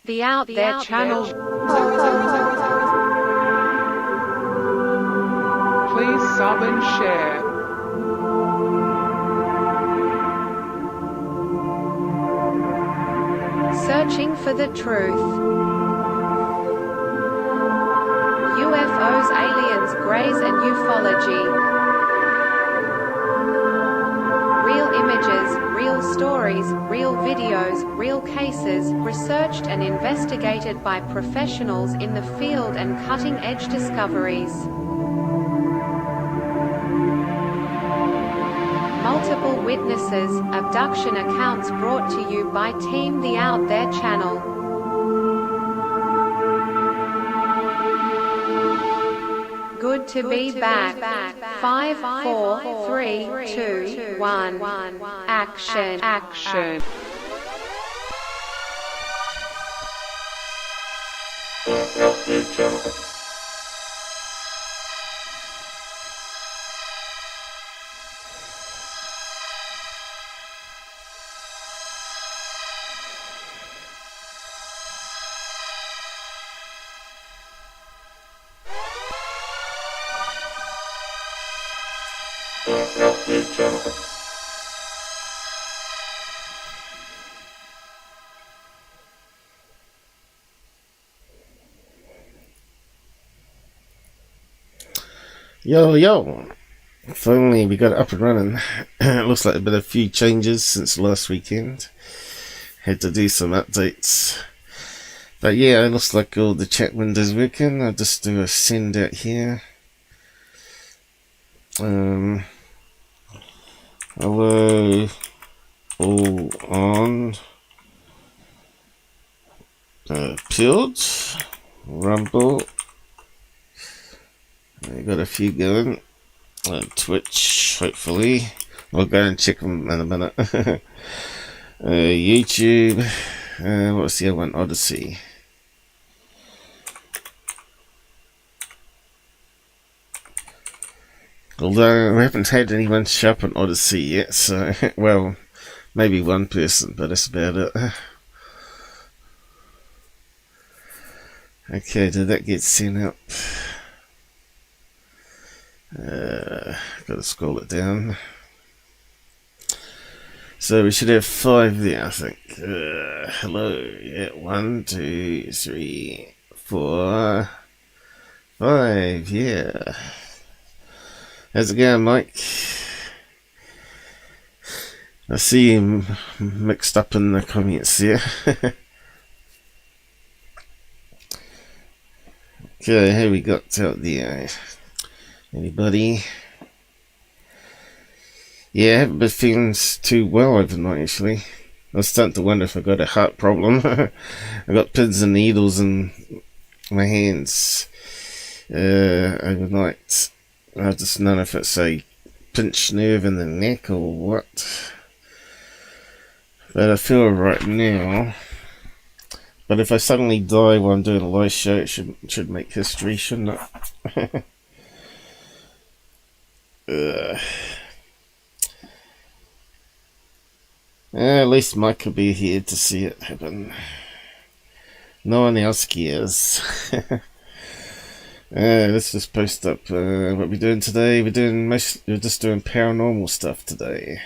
The Out There channel. Please sub and share. Searching for the truth. UFOs, aliens, greys and ufology. Real images, real stories, real videos, real cases, researched and investigated by professionals in the field and cutting-edge discoveries. Multiple witnesses, abduction accounts brought to you by Team The Out There channel. Good to be back. 5, 4, 3, 2, 1. Action. Yo, finally we got it up and running. It looks like there's been a few changes since last weekend. Had to do some updates, but yeah, it looks like all the chat windows working. I'll just do a send out here. Hello all on Pilled Rumble. I got a few going. Twitch, hopefully. I'll go and check them in a minute. YouTube. What's the other one? Odyssey. Although I haven't had anyone show up on Odyssey yet, so, well, maybe one person, but that's about it. Okay, did that get sent up? Gotta scroll it down. So we should have 5 there, I think. Hello, yeah, 1, 2, 3, 4, 5, yeah. How's it going, Mike? I see him mixed up in the comments there. Okay, who we got out there? Anybody? Yeah, I haven't been feeling too well overnight, actually. I was starting to wonder if I got a heart problem. I got pins and needles in my hands overnight. I just don't know if it's a pinched nerve in the neck or what. But I feel right now. But if I suddenly die while I'm doing a live show, it should make history, shouldn't it? At least Mike will be here to see it happen. No one else cares. Let's just post up what we're doing today. We're just doing paranormal stuff today.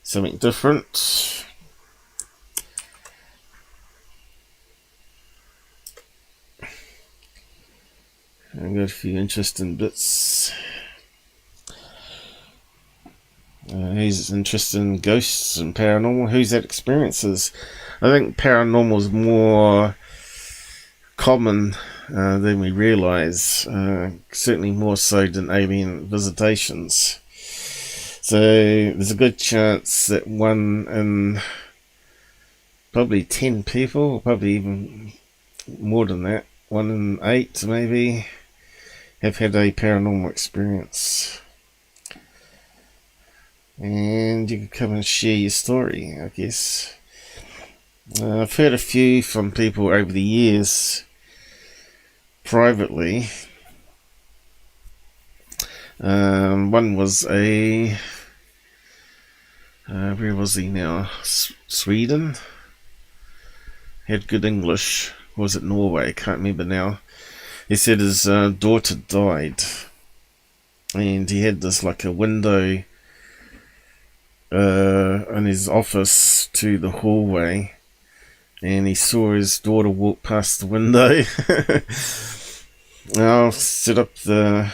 Something different. I've got a few interesting bits. Who's interested in ghosts and paranormal? Who's had experiences? I think paranormal is more common than we realise. Certainly more so than alien visitations. So there's a good chance that 1 in probably 10 people, probably even more than that, 1 in 8 maybe, have had a paranormal experience. And you can come and share your story, I guess. I've heard a few from people over the years, privately. One was where was he now? Sweden. had good English. Or was it Norway? I can't remember now. He said his daughter died, and he had this like a window in his office to the hallway, and he saw his daughter walk past the window. I'll set up the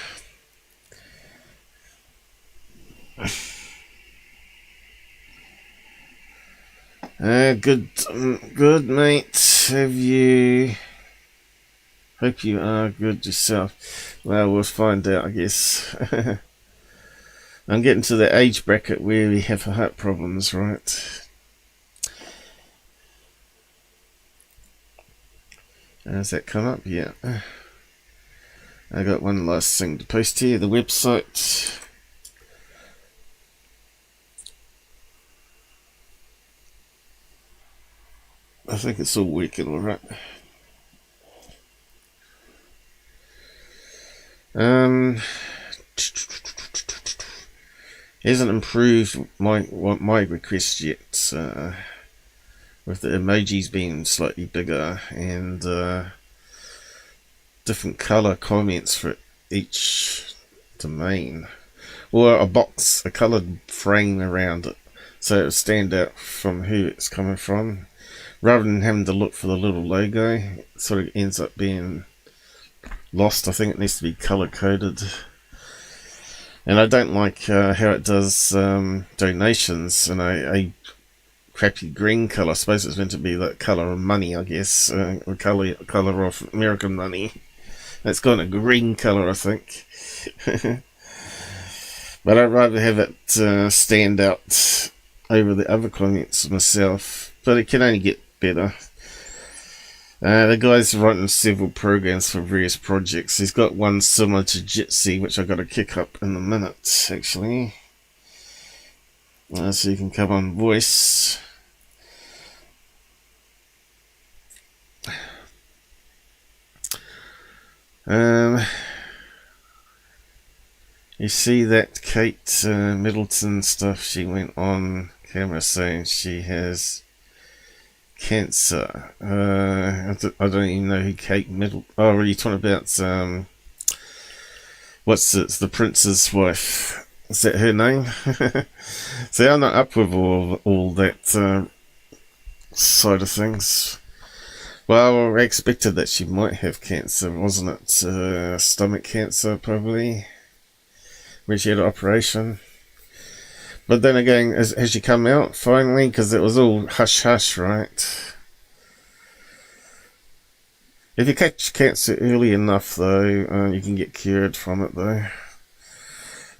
good mate. Hope you are good yourself. Well, we'll find out, I guess. I'm getting to the age bracket where we have heart problems, right? Has that come up? Yeah. I got one last thing to post here. The website. I think it's all working alright. Hasn't improved my request yet, with the emojis being slightly bigger and different color comments for each domain, or a colored frame around it, so it'll stand out from who it's coming from, rather than having to look for the little logo. It sort of ends up being lost. I think it needs to be color coded. And I don't like how it does donations in a crappy green colour. I suppose it's meant to be the colour of money, I guess, or colour of American money. It's got a green colour, I think. But I'd rather have it stand out over the other comments myself. But it can only get better. The guy's writing several programs for various projects. He's got one similar to Jitsi, which I've got to kick up in a minute, actually. So you can come on voice. You see that Kate Middleton stuff? She went on camera saying she has cancer. I don't even know who Kate Middleton. Oh, are you talking about it's the prince's wife? Is that her name? See, I'm not up with all that side of things. Well, I expected that she might have cancer, wasn't it? Stomach cancer, probably, when she had an operation. But then again, has she come out finally? Because it was all hush-hush, right? If you catch cancer early enough, though, you can get cured from it, though.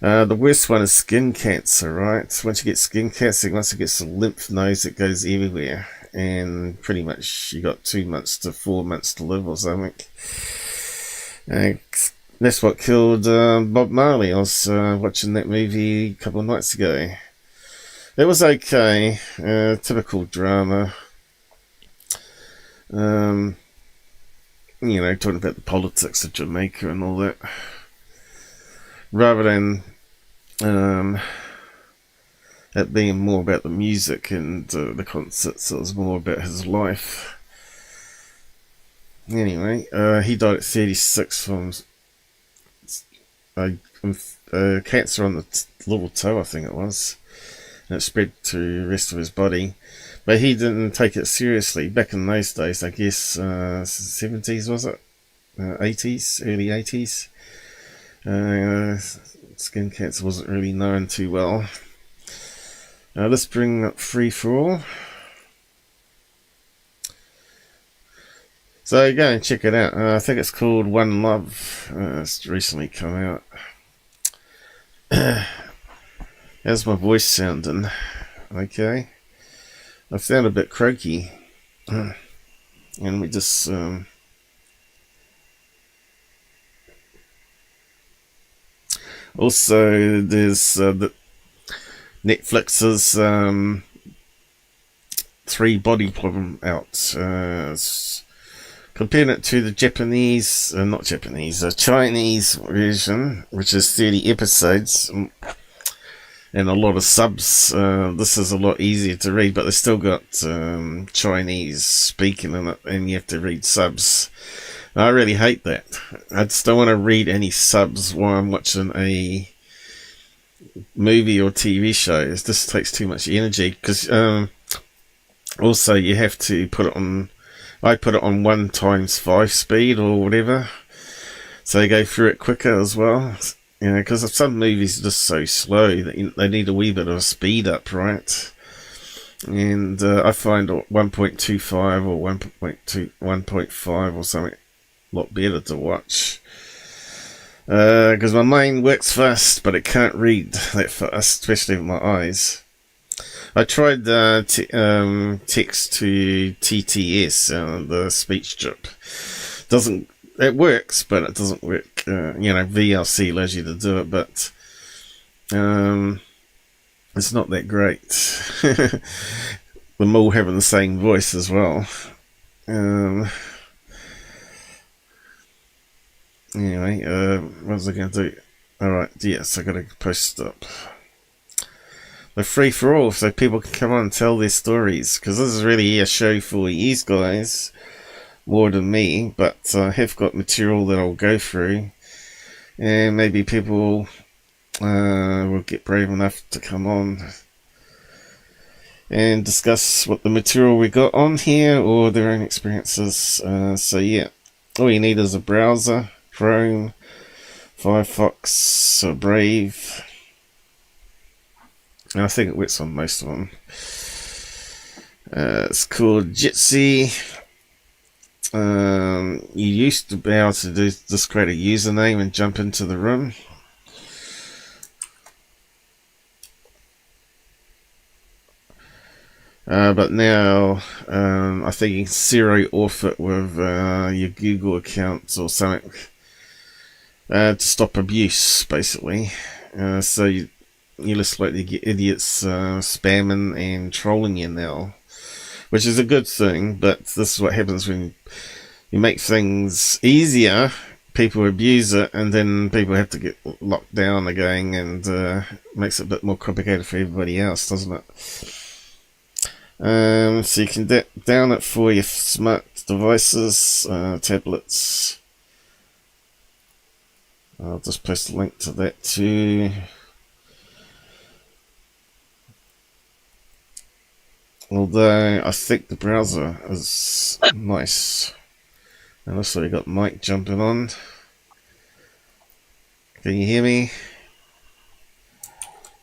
The worst one is skin cancer, right? Once you get skin cancer, once it gets the lymph nodes, it goes everywhere. And pretty much you got 2 months to 4 months to live or something. That's what killed Bob Marley. I was watching that movie a couple of nights ago. It was okay. Typical drama. Talking about the politics of Jamaica and all that. Rather than it being more about the music and the concerts, it was more about his life. Anyway, he died at 36 from cancer on the little toe, I think it was. And it spread to the rest of his body. But he didn't take it seriously. Back in those days, I guess, 70s, was it? 80s, early 80s. Skin cancer wasn't really known too well. Let's bring up Free For All. So go and check it out. I think it's called One Love. It's recently come out. How's my voice sounding? Okay. I sound a bit croaky. And we just... Also, there's the Netflix's 3 Body Problem out. Comparing it to the Chinese version, which is 30 episodes. and a lot of subs. This is a lot easier to read, but they still got Chinese speaking in it, and you have to read subs. I really hate that. I just don't want to read any subs while I'm watching a movie or TV show. It just takes too much energy, because also you have to put it on. I put it on 1x5 speed or whatever, so you go through it quicker as well. You know, because some movies are just so slow that they need a wee bit of a speed up, right? And I find 1.25 or 1.5 or something a lot better to watch. Because my mind works fast, but it can't read that fast, especially with my eyes. I tried text to TTS, the speech strip. It works, but it doesn't work. VLC allows you to do it, but it's not that great. Them all having the same voice as well. Anyway, what was I going to do? Alright, yes, I got to post up. They're free for all, so people can come on and tell their stories, because this is really a show for you guys, more than me, but I have got material that I'll go through, and maybe people will get brave enough to come on and discuss what the material we got on here, or their own experiences. So yeah, all you need is a browser, Chrome, Firefox, or Brave. I think it works on most of them. It's called Jitsi. You used to be able to just create a username and jump into the room. But now, I think you can zero off it with your Google accounts or something to stop abuse, basically. So you less likely to get idiots spamming and trolling you now, which is a good thing, but this is what happens when you make things easier. People abuse it, and then people have to get locked down again, and makes it a bit more complicated for everybody else, doesn't it? So you can down it for your smart devices, tablets. I'll just post a link to that too. Although I think the browser is nice. And also we got Mike jumping on. Can you hear me?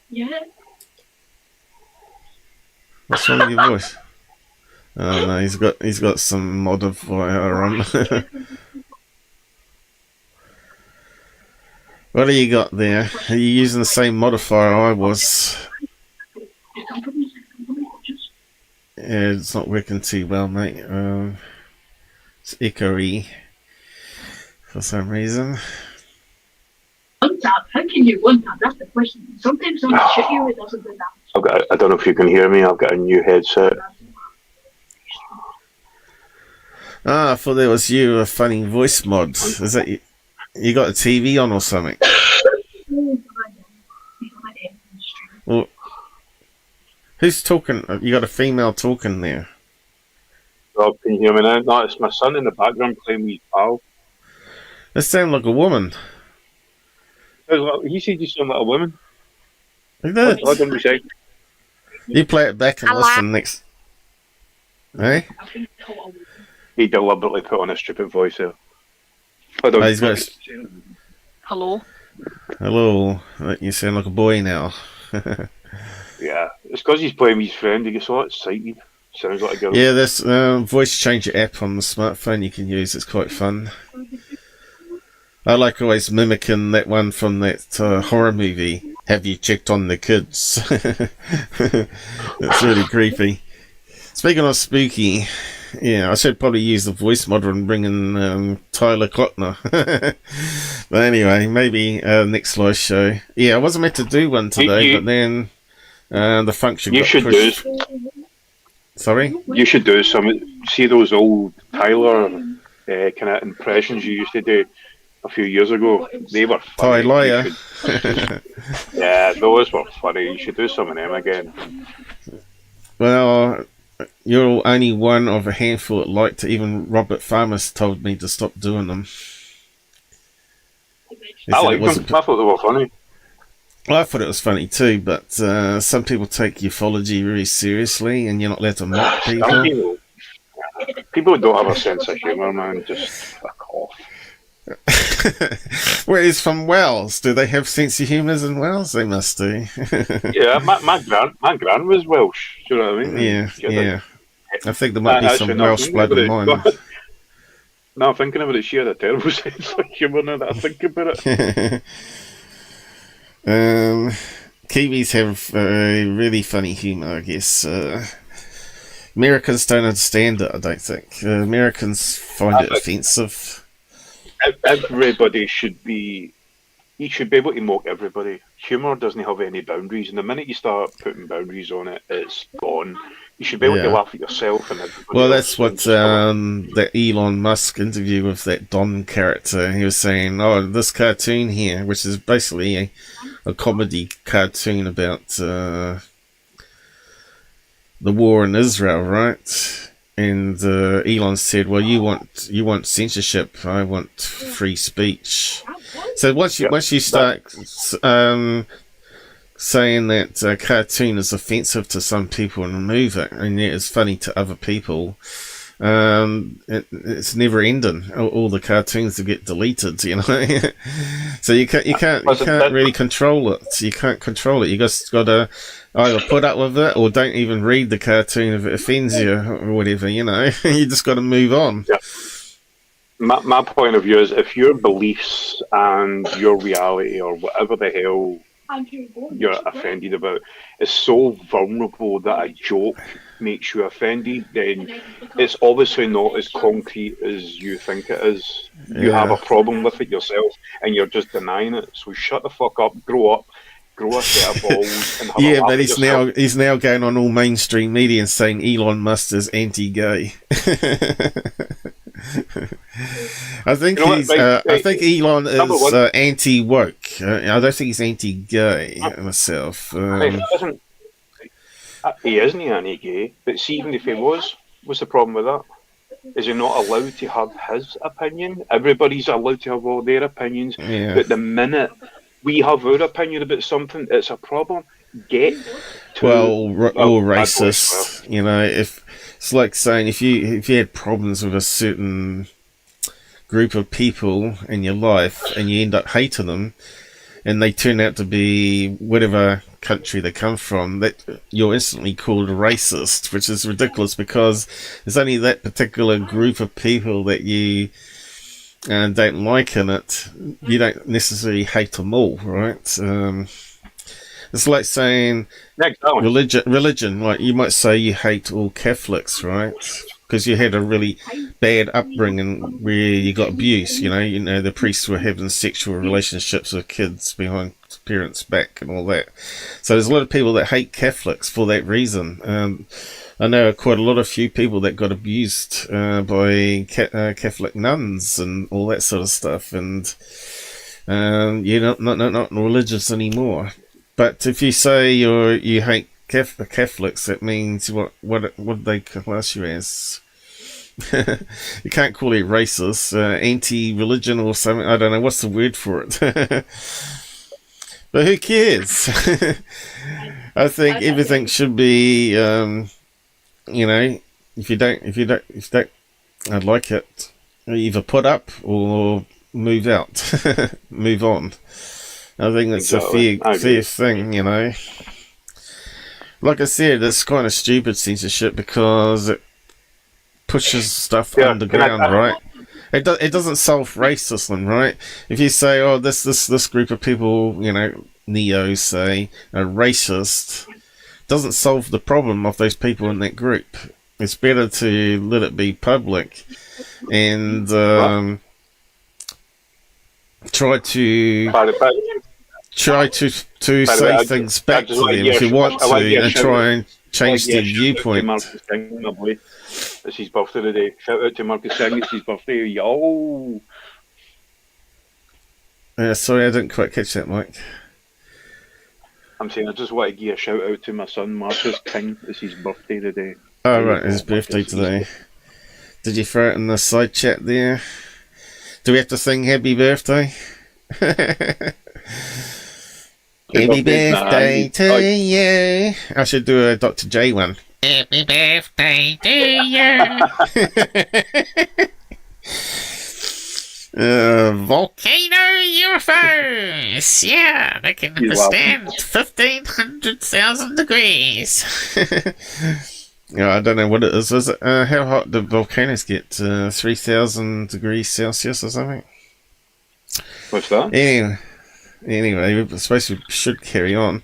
Yeah. What's wrong with your voice? Oh no, he's got some modifier on. What do you got there? Are you using the same modifier I was? Yeah, it's not working too well, mate. It's echoey for some reason. One tap. How can you one tap? That's the question. Sometimes on the shitty it doesn't do that. I don't know if you can hear me. I've got a new headset. I thought there was you, a funny voice mod. Is that you? You got a TV on or something? Well, who's talking? You got a female talking there. Rob, can you hear me now? No, it's my son in the background playing with his pal. That sounds like a woman. He said you sound like a woman. It does. What did we say? You play it back and listen next. Hey? He deliberately put on a stupid voice there. He's got Hello. Hello. You sound like a boy now. Yeah, it's because he's playing with his friend. He gets all excited. Sounds like a girl. Yeah, this voice changer app on the smartphone you can use. It's quite fun. I like always mimicking that one from that horror movie. Have you checked on the kids? It's really creepy. Speaking of spooky, yeah, I should probably use the voice modder and bring in Tyler Klockner. But anyway, maybe next live show. Yeah, I wasn't meant to do one today, but then the function got pushed. Sorry? You should do some. See those old Tyler kind of impressions you used to do a few years ago? They were funny. Tyler. Yeah, those were funny. You should do some of them again. Well, you're only one of a handful that liked it. Even Robert Farmers told me to stop doing them. I liked them. I thought they were funny. Well, I thought it was funny too, but some people take ufology really seriously, and you're not allowed to mock people. People don't have a sense of humour, man. Just fuck off. Well, he's from Wales. Do they have sense of humour in Wales? They must do. Yeah, my gran was Welsh. Do you know what I mean? Yeah. I think there might be some Welsh blood in mine. Now I'm thinking about it, she had a terrible sense of humour now that I think about it. Kiwis have really funny humour, I guess. Americans don't understand it, I don't think. Americans find it offensive. Everybody should be... You should be able to mock everybody. Humour doesn't have any boundaries, and the minute you start putting boundaries on it, it's gone. You should be able to laugh at yourself and everybody. Well, that's what that Elon Musk interview with that Don character. He was saying, "Oh, this cartoon here, which is basically a comedy cartoon about the war in Israel, right?" And Elon said, "Well, you want censorship. I want free speech." So once you start saying that a cartoon is offensive to some people and remove it, and yet it's funny to other people, it's never ending. All the cartoons will get deleted, you know. So you can't really control it. You can't control it. You just gotta either put up with it or don't even read the cartoon if it offends you or whatever. You know, you just got to move on. Yeah. My point of view is, if your beliefs and your reality or whatever the hell you're offended about is so vulnerable that a joke makes you offended, then it's obviously not as concrete as you think it is. You have a problem with it yourself and you're just denying it. So shut the fuck up, grow a set of balls and have a laugh but at he's now going on all mainstream media and saying Elon Musk is anti-gay. I think I think Elon is anti-woke. I don't think he's anti-gay myself. He isn't anti-gay, but see, even if he was, what's the problem with that? Is he not allowed to have his opinion? Everybody's allowed to have all their opinions, but the minute we have our opinion about something, it's a problem. Racist. You know, if it's like saying if you had problems with a certain group of people in your life and you end up hating them, and they turn out to be whatever country they come from, that you're instantly called racist, which is ridiculous because there's only that particular group of people that you don't like in it. You don't necessarily hate them all, right? It's like saying religion. Like you might say you hate all Catholics, right? Because you had a really bad upbringing where you got abuse. You know, the priests were having sexual relationships with kids behind parents' back and all that. So there's a lot of people that hate Catholics for that reason. I know quite a few people that got abused by Catholic nuns and all that sort of stuff, and you're not religious anymore. But if you say you hate Catholics, that means what do they class you as? You can't call it racist, anti-religion or something. I don't know what's the word for it. But who cares? I think everything should be, you know, if you don't, I'd like it. Either put up or move out, move on. I think it's a fair thing, you know. Like I said, it's kind of stupid censorship because it pushes stuff underground, right? It doesn't solve racism, right? If you say, oh, this group of people, you know, neos say, are racist, doesn't solve the problem of those people in that group. It's better to let it be public and try to say things back to them if you want to, and try and change their viewpoint. It's his birthday today. Shout out to Marcus Singh, it's his birthday. Yo! Sorry, I didn't quite catch that, Mike. I'm saying I just want to give a shout out to my son Marcus King. It's his birthday today. Oh, There you right, go, his birthday Marcus. today. Did you throw it in the side chat there? Do we have to sing happy birthday? Happy birthday to you. I should do a Dr. J one. Happy birthday to you. Volcano UFOs. Yeah, they can withstand 1,500,000 degrees. Yeah, I don't know what it is. Is it how hot do volcanoes get? 3,000 degrees Celsius or something? What's that? Anyway, I suppose we should carry on.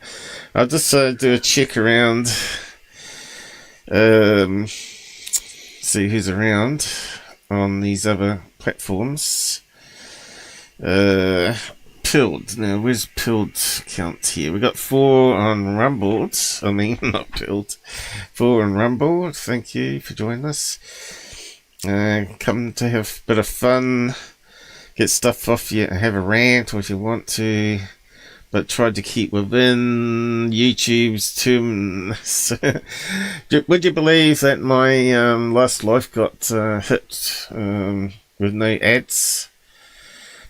I'll just do a check around. See who's around on these other platforms. Pilled. Now, where's Pilled count here? We got 4 on Rumble. I mean, not Pilled. 4 on Rumble. Thank you for joining us. Come to have a bit of fun. Get stuff off you. Have a rant or if you want to. But try to keep within YouTube's terms. Would you believe that my last live got hit with no ads?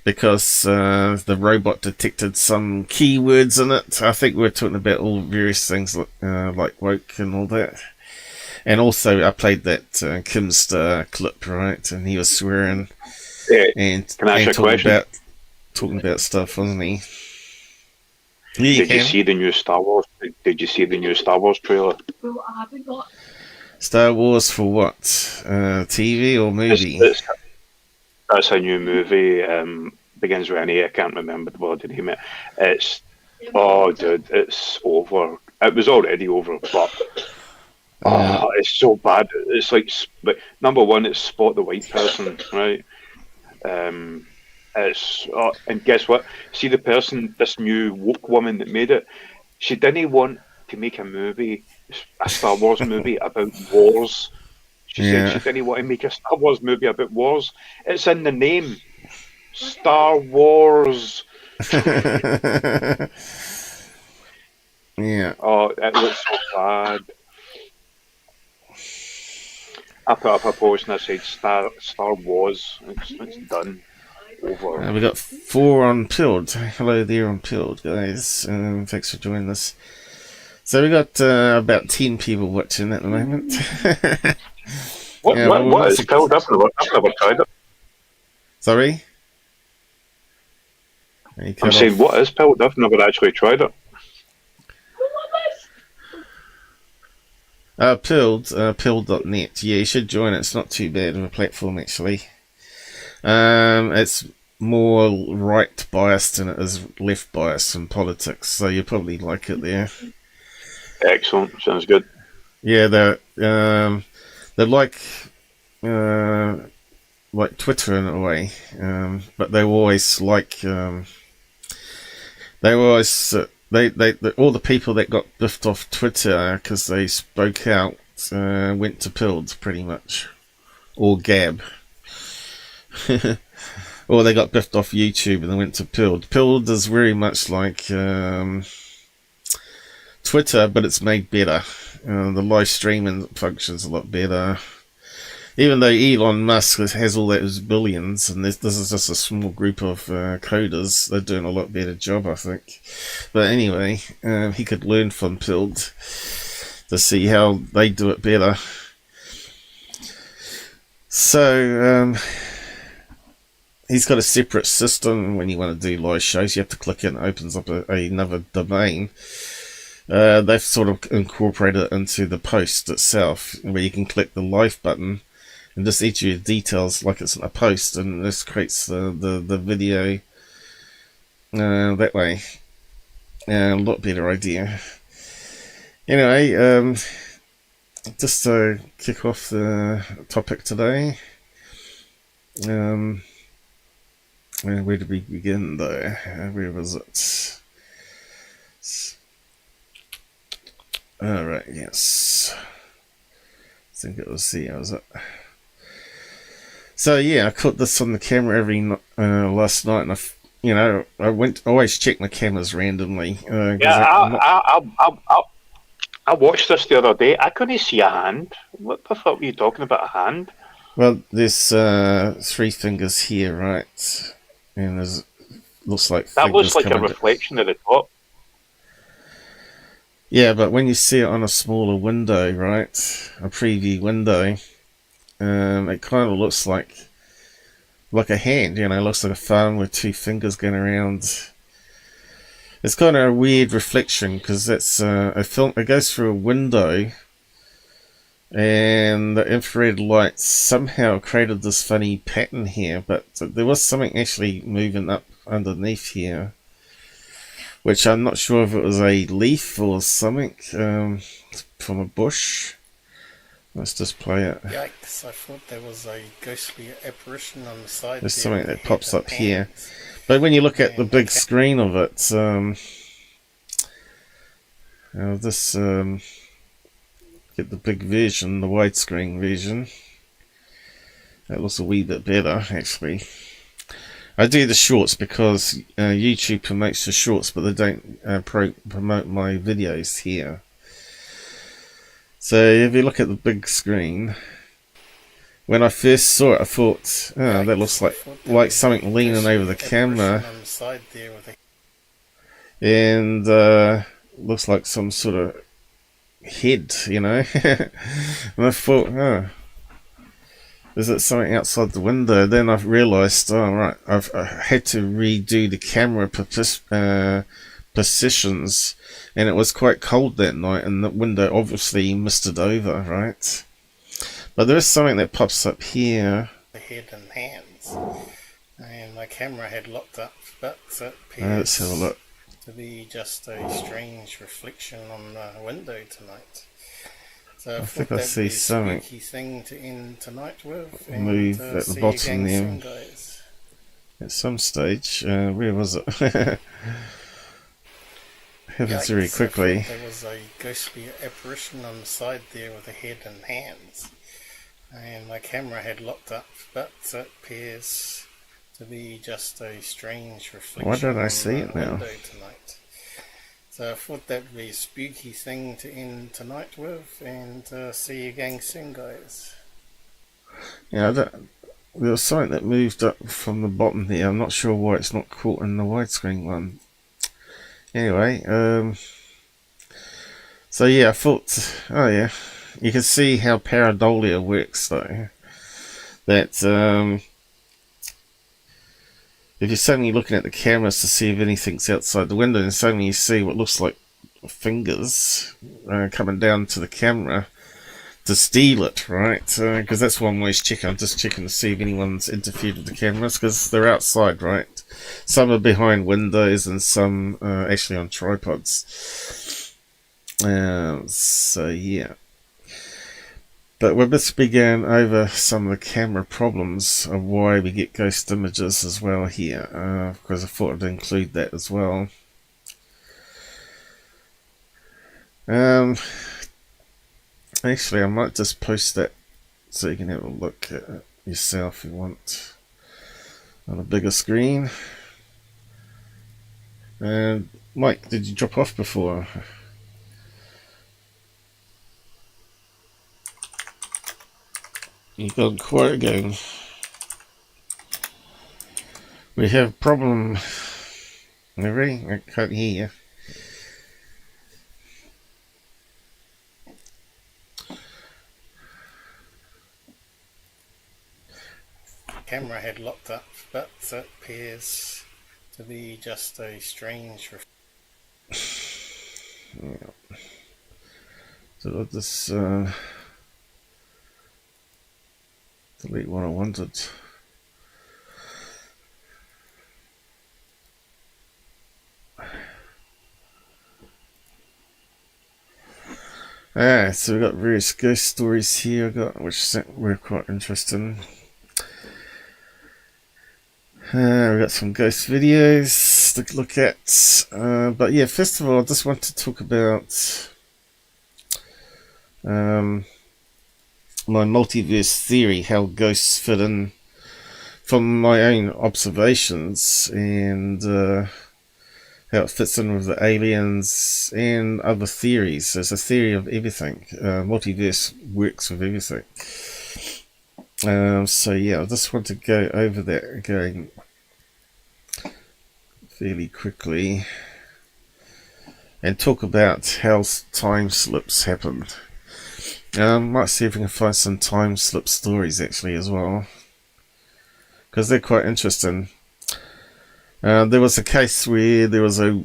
Because the robot detected some keywords in it. I think we're talking about all various things like woke and all that. And also, I played that Kimster clip, right? And he was swearing and talking about stuff, wasn't he? Yeah, Did you see the new Star Wars? Did you see the new Star Wars trailer? Well, I haven't got. Star Wars for what? TV or movie? That's a new movie. Begins with an A. I can't remember the bloody name. It's dude, it's over. It was already over, but it's so bad. It's like number one, it's spot the white person, right? And guess what? See the person, this new woke woman that made it. She didn't want to make a movie, a Star Wars movie about wars. She said she didn't want to make a Star Wars movie about wars. It's in the name. Star Wars. Yeah. Oh, it looks so bad. I put up a post and I said Star Wars. It's done. Over. We got 4 on Pilled. Hello there on Pilled, guys. Thanks for joining us. So we got about 10 people watching at the moment. What is Pilled? I've never tried it. Sorry? I'm saying, what is Pilled? I've never actually tried it. Pilled, Pilled.net. Yeah, you should join it. It's not too bad of a platform, actually. It's more right biased than it is left biased in politics, so you probably like it there. Excellent, sounds good. Yeah, they're like Twitter in a way, but they always all the people that got biffed off Twitter because they spoke out went to Pilled pretty much, or Gab. Or they got biffed off YouTube and they went to Pilled. Pilled is very much like Twitter, but it's made better. The live streaming function's a lot better. Even though Elon Musk has all those billions, and this is just a small group of coders, they're doing a lot better job, I think. But anyway, he could learn from Pilled to see how they do it better. So, he's got a separate system. When you want to do live shows, you have to click it and it opens up another domain. They've sort of incorporated it into the post itself, where you can click the live button and just enter your details like it's in a post, and this creates the video that way. A lot better idea. Anyway, just to kick off the topic today. Where did we begin though? Where was it? Alright, yes. I think it was was it? So yeah, I caught this on the camera last night, and you know, always check my cameras randomly. I watched this the other day. I couldn't see a hand. What the fuck were you talking about, a hand? Well, there's 3 fingers here, right? And there's looks like that looks like a reflection at the top. Yeah, but when you see it on a smaller window, right, a preview window, it kind of looks like a hand. You know, it looks like a thumb with 2 fingers going around. It's kind of a weird reflection because that's a film. It goes through a window, and the infrared light somehow created this funny pattern here. But there was something actually moving up underneath here, which I'm not sure if it was a leaf or something from a bush. Let's just play it. Yikes, I thought there was a ghostly apparition on the side. There's something that pops up here. But when you look at the big screen of it, this get the big version, the widescreen version. That looks a wee bit better, actually. I do the shorts because YouTube promotes the shorts, but they don't promote my videos here. So if you look at the big screen, when I first saw it, I thought, oh, that looks like something leaning over the camera, and looks like some sort of head, you know. And I thought, oh, is it something outside the window? Then I realised, oh right, I had to redo the camera positions, and it was quite cold that night, and the window obviously misted over, right? But there is something that pops up here. The head and hands, and my camera had locked up, but it let's have a look. To be just a strange reflection on the window tonight. So I think I see something. Thing to end tonight with. Move at the bottom there. At some stage, where was it? Happens very quickly. There was a ghostly apparition on the side there with a head and hands, and my camera had locked up, but it appears to be just a strange reflection. Why don't I see it now? Tonight. So I thought that would be a spooky thing to end tonight with, and see you again soon, guys. Yeah, there was something that moved up from the bottom there. I'm not sure why it's not caught in the widescreen one. Anyway, so yeah, I thought, oh yeah, you can see how pareidolia works though. That if you're suddenly looking at the cameras to see if anything's outside the window, and suddenly you see what looks like fingers coming down to the camera to steal it, right? Because that's what I'm always checking. I'm just checking to see if anyone's interfered with the cameras, because they're outside, right? Some are behind windows and some actually on tripods. So yeah. But we'll just be going over some of the camera problems of why we get ghost images as well here, because I thought I'd include that as well. Actually, I might just post that so you can have a look at it yourself if you want on a bigger screen. And Mike, did you drop off before? You got quiet again. We have a problem. Mary, I can't hear you. Camera had locked up, but it appears to be just a strange Yeah. So I'll just delete what I wanted. So we've got various ghost stories here, which were quite interesting. We've got some ghost videos to look at. But yeah, first of all, I just want to talk about my multiverse theory, how ghosts fit from my own observations and how it fits in with the aliens and other theories. There's a theory of everything. Multiverse works with everything. So yeah, I just want to go over that again fairly quickly and talk about how time slips happen. Might see if we can find some time slip stories actually as well, because they're quite interesting. There was a case where there was a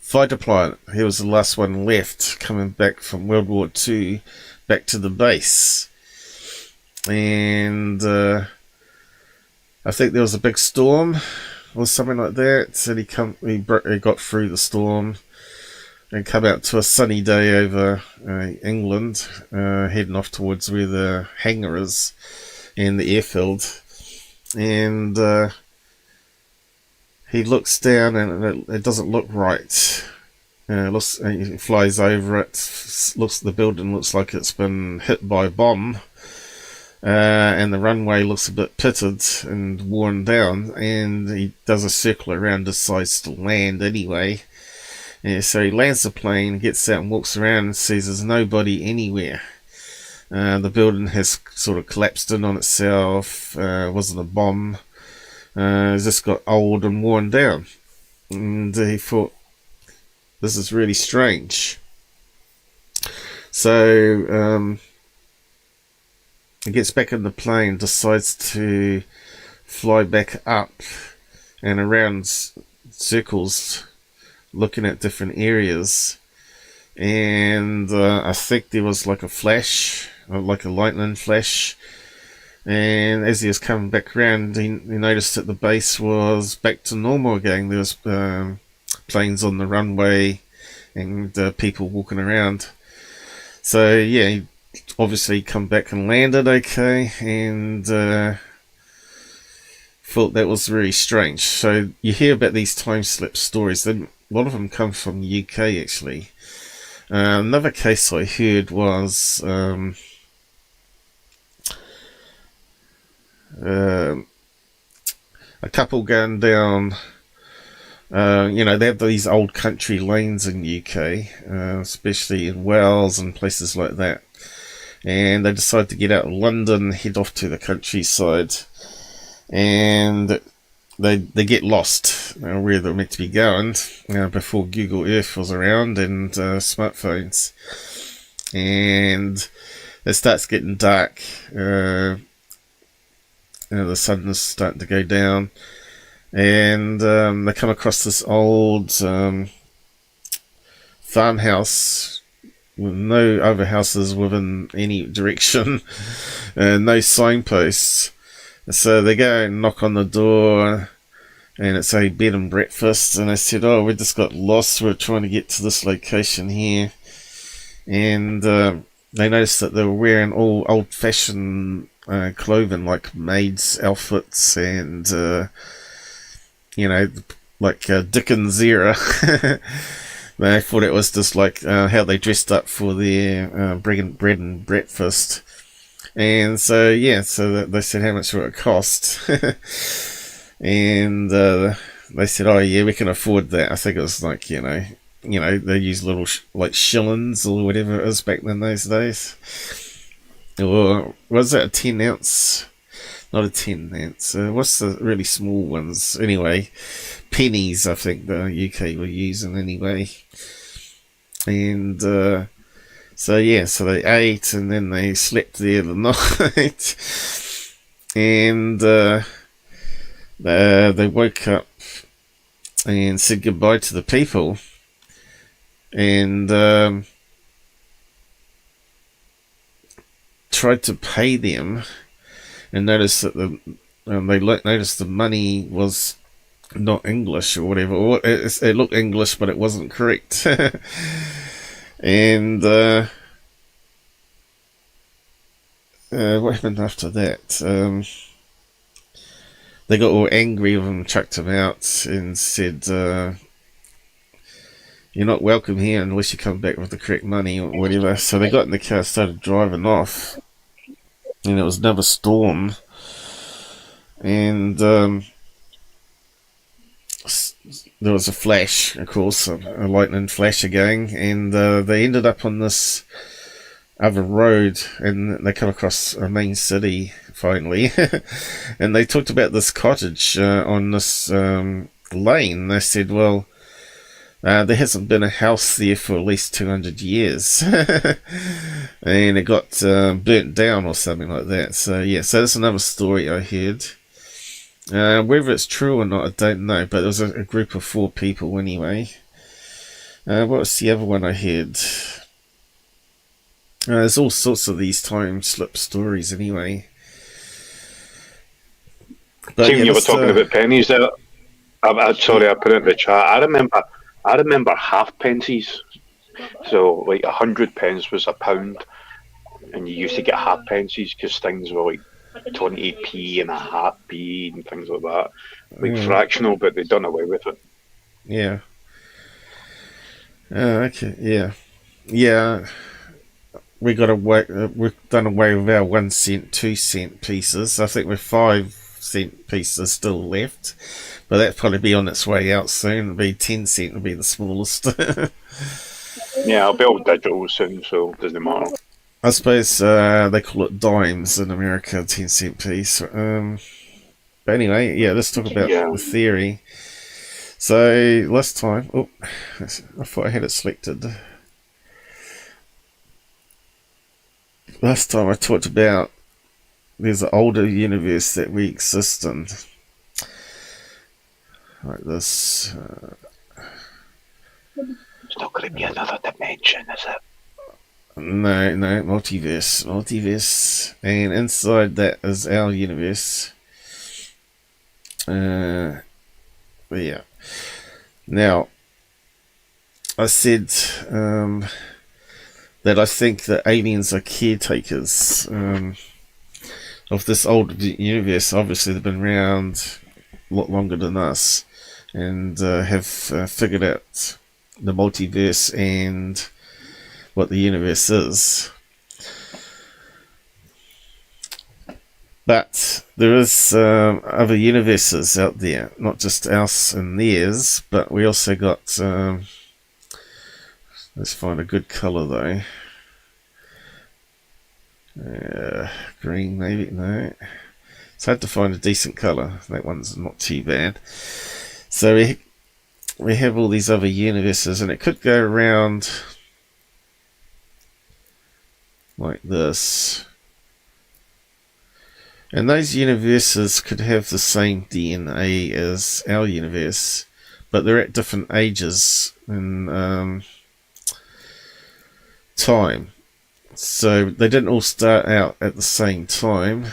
fighter pilot. He was the last one left, coming back from World War II back to the base, and I think there was a big storm or something like that. So he got through the storm and come out to a sunny day over England, heading off towards where the hangar is and the airfield. And he looks down and it doesn't look right. He flies over it. The building looks like it's been hit by a bomb. And the runway looks a bit pitted and worn down, and he does a circle around, decides to land anyway. And so he lands the plane, gets out and walks around and sees there's nobody anywhere. The building has sort of collapsed in on itself. It wasn't a bomb. It's just got old and worn down. And he thought, this is really strange. So he gets back in the plane, decides to fly back up and around circles, looking at different areas. And I think there was like a flash, like a lightning flash. And as he was coming back around, he noticed that the base was back to normal again. There was planes on the runway and people walking around. So yeah, he obviously come back and landed okay, and thought that was very strange. So you hear about these time slip stories. A lot of them come from the UK actually. Another case I heard was a couple going down, they have these old country lanes in the UK, especially in Wales and places like that. And they decide to get out of London, head off to the countryside, and they get lost where they're meant to be going before Google Earth was around and smartphones. And it starts getting dark. The sun is starting to go down, and they come across this old farmhouse with no other houses within any direction, no signposts. So they go and knock on the door, and it's a bed and breakfast, and they said, oh, we just got lost, we're trying to get to this location here. And they noticed that they were wearing all old-fashioned clothing, like maids' outfits, and like Dickens era. They thought it was just like how they dressed up for their bread and breakfast. And so yeah, so they said how much would it cost. And they said, oh yeah, we can afford that. I think it was like they use little like shillings or whatever it is back in those days. Or was that a 10 ounce? Not a 10 ounce. What's the really small ones? Anyway, pennies, I think the UK were using anyway. And so yeah, so they ate and then they slept there the night. And they woke up and said goodbye to the people. And tried to pay them, and noticed that they noticed the money was not English or whatever. Or it looked English, but it wasn't correct. And what happened after that? They got all angry with him, chucked him out, and said, you're not welcome here unless you come back with the correct money or whatever. So they got in the car, started driving off. and it was another storm, and there was a flash, of course, a lightning flash again, and they ended up on this other road, and they come across a main city finally, and they talked about this cottage on this lane. They said, well, there hasn't been a house there for at least 200 years, and it got burnt down or something like that. So yeah, so that's another story I heard. Whether it's true or not, I don't know, but there was a group of 4 people anyway. What was the other one I heard? There's all sorts of these time slip stories anyway. But Tim, yeah, you were talking about pennies there. I'm sorry, I put it in the chat. I remember half pensies. So like 100 pence was a pound, and you used to get half pensies because things were like 20p and a half p and things like that, like fractional, but they've done away with it. Yeah. Okay. Yeah. We've done away with our 1 cent, 2 cent pieces. I think we're 5 cent pieces still left, but that'll probably be on its way out soon. It'll be 10 cent will be the smallest. Yeah, I'll be all digital soon, so it doesn't matter. I suppose they call it dimes in America, 10 cent piece. But anyway, yeah, let's talk about the theory. So last time, I thought I had it selected. Last time I talked about there's an older universe that we exist in. Like this. It's not going to be another dimension, is it? No, multiverse. And inside that is our universe. But yeah. Now, I said that I think that aliens are caretakers of this old universe. Obviously, they've been around a lot longer than us, and have figured out the multiverse and what the universe is. But there is other universes out there, not just us and theirs, but we also got let's find a good colour though. Green maybe, no. It's hard to find a decent colour. That one's not too bad. So we have all these other universes, and it could go around like this. And those universes could have the same DNA as our universe, but they're at different ages in time. So they didn't all start out at the same time.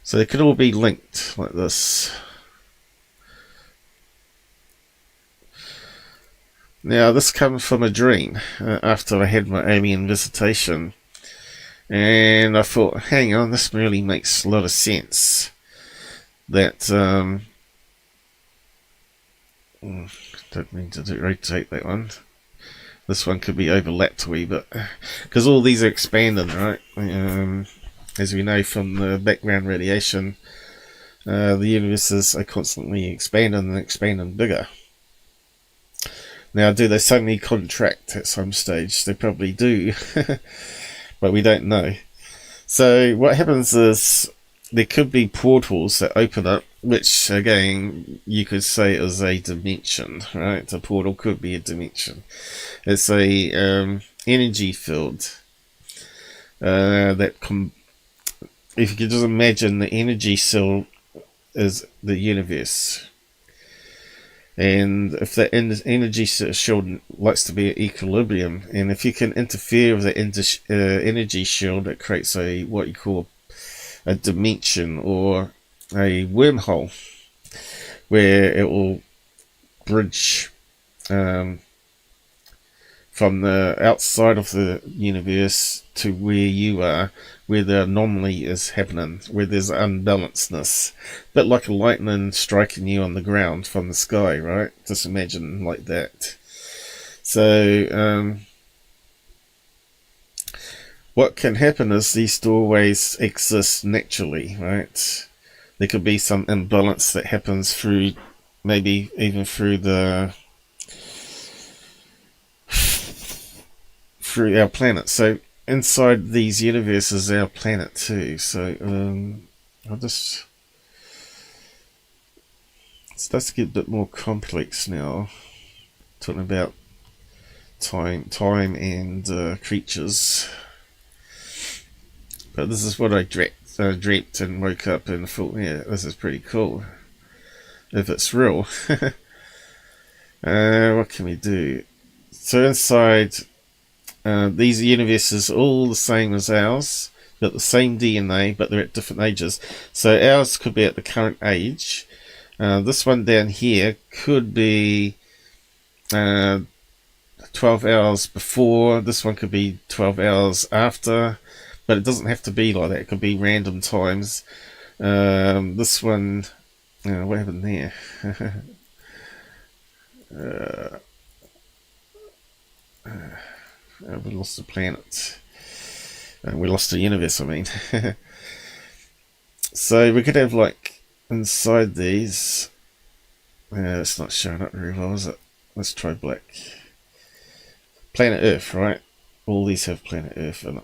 So they could all be linked like this. Now this comes from a dream after I had my alien visitation. And I thought, hang on, this really makes a lot of sense. That, don't mean to rotate that one. This one could be overlapped a wee bit. Because all these are expanding, right? As we know from the background radiation, the universes are constantly expanding and expanding bigger. Now, do they suddenly contract at some stage? They probably do. But we don't know. So what happens is there could be portals that open up, which again you could say is a dimension, right? A portal could be a dimension. It's a energy field that if you could just imagine the energy cell is the universe. And if that energy shield likes to be at equilibrium, and if you can interfere with the energy shield, it creates what you call a dimension or a wormhole, where it will bridge from the outside of the universe to where you are, where the anomaly is happening, where there's unbalancedness. A bit like a lightning striking you on the ground from the sky, right? Just imagine like that. So, what can happen is these doorways exist naturally, right? There could be some imbalance that happens through, maybe even through our planet. So inside these universes, our planet too. So it starts to get a bit more complex now. Talking about time and creatures. But this is what I dreamt and woke up and thought, yeah, this is pretty cool. If it's real. What can we do? So inside these universes are all the same as ours. Got the same DNA, but they're at different ages. So ours could be at the current age. This one down here could be 12 hours before. This one could be 12 hours after. But it doesn't have to be like that. It could be random times. This one... what happened there? We lost the planet. We lost the universe, I mean. So we could have, like, inside these... it's not showing up very well, is it? Let's try black. Planet Earth, right? All these have planet Earth in it.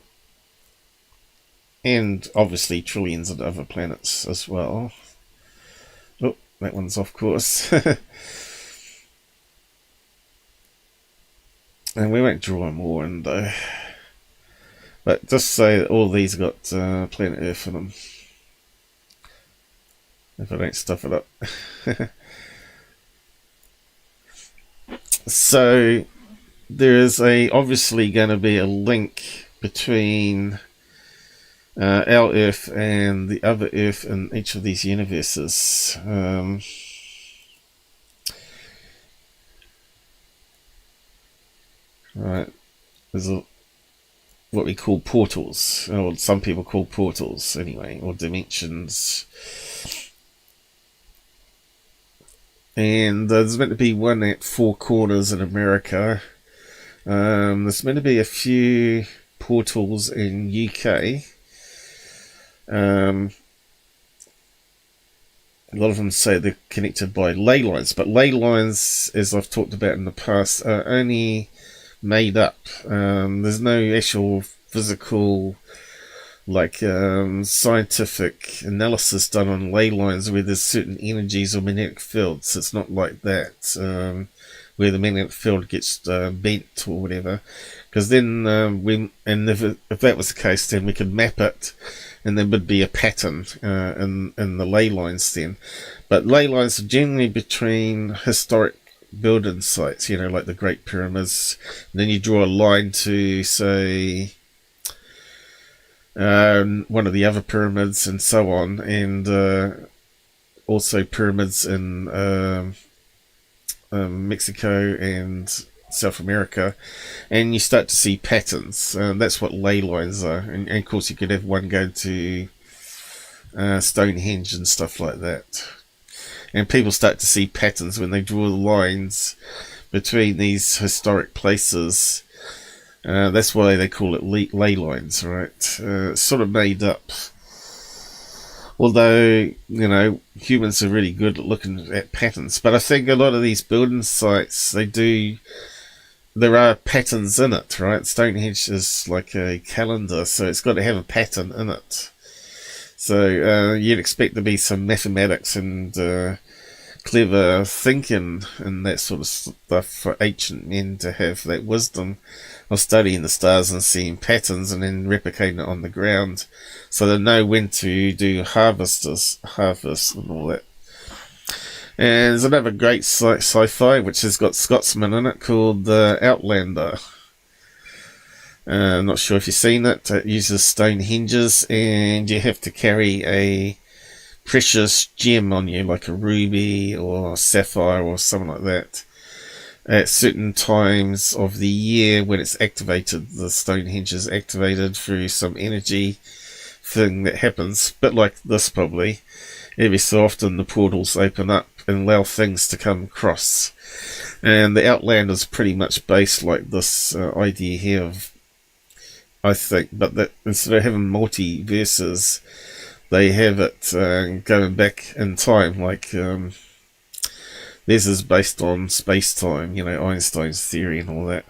And obviously trillions of other planets as well. Oh, that one's off course. And we won't draw more in though. But just say that all these got planet Earth in them. If I don't stuff it up. So there is obviously going to be a link between our Earth and the other Earth in each of these universes. Right, there's what we call portals, or some people call portals anyway, or dimensions. And there's meant to be one at Four Corners in America. There's meant to be a few portals in UK. A lot of them say they're connected by ley lines, but ley lines, as I've talked about in the past, are only made up. There's no actual physical, like, scientific analysis done on ley lines where there's certain energies or magnetic fields. It's not like that, where the magnetic field gets bent or whatever. Because then, if that was the case, then we could map it, and there would be a pattern in the ley lines then. But ley lines are generally between historic building sites, like the Great Pyramids. And then you draw a line to, say, one of the other pyramids and so on, and also pyramids in Mexico and South America, and you start to see patterns. That's what ley lines are, and of course you could have one go to Stonehenge and stuff like that, and people start to see patterns when they draw the lines between these historic places. That's why they call it ley lines, right? It's sort of made up. Although, humans are really good at looking at patterns. But I think a lot of these building sites, there are patterns in it, right? Stonehenge is like a calendar, so it's got to have a pattern in it. So you'd expect there to be some mathematics and clever thinking and that sort of stuff for ancient men to have that wisdom of studying the stars and seeing patterns and then replicating it on the ground, so they know when to do harvest and all that. And there's another great sci-fi which has got Scotsman in it called Outlander. I'm not sure if you've seen it. It uses Stonehenges, and you have to carry a precious gem on you, like a ruby or sapphire or something like that, at certain times of the year when it's activated. The Stonehenge is activated through some energy thing that happens, a bit like this probably. Every so often the portals open up and allow things to come across. And the Outlander is pretty much based like this idea here of I think, but that instead of having multiverses, they have it going back in time. Like this is based on space-time, you know, Einstein's theory and all that.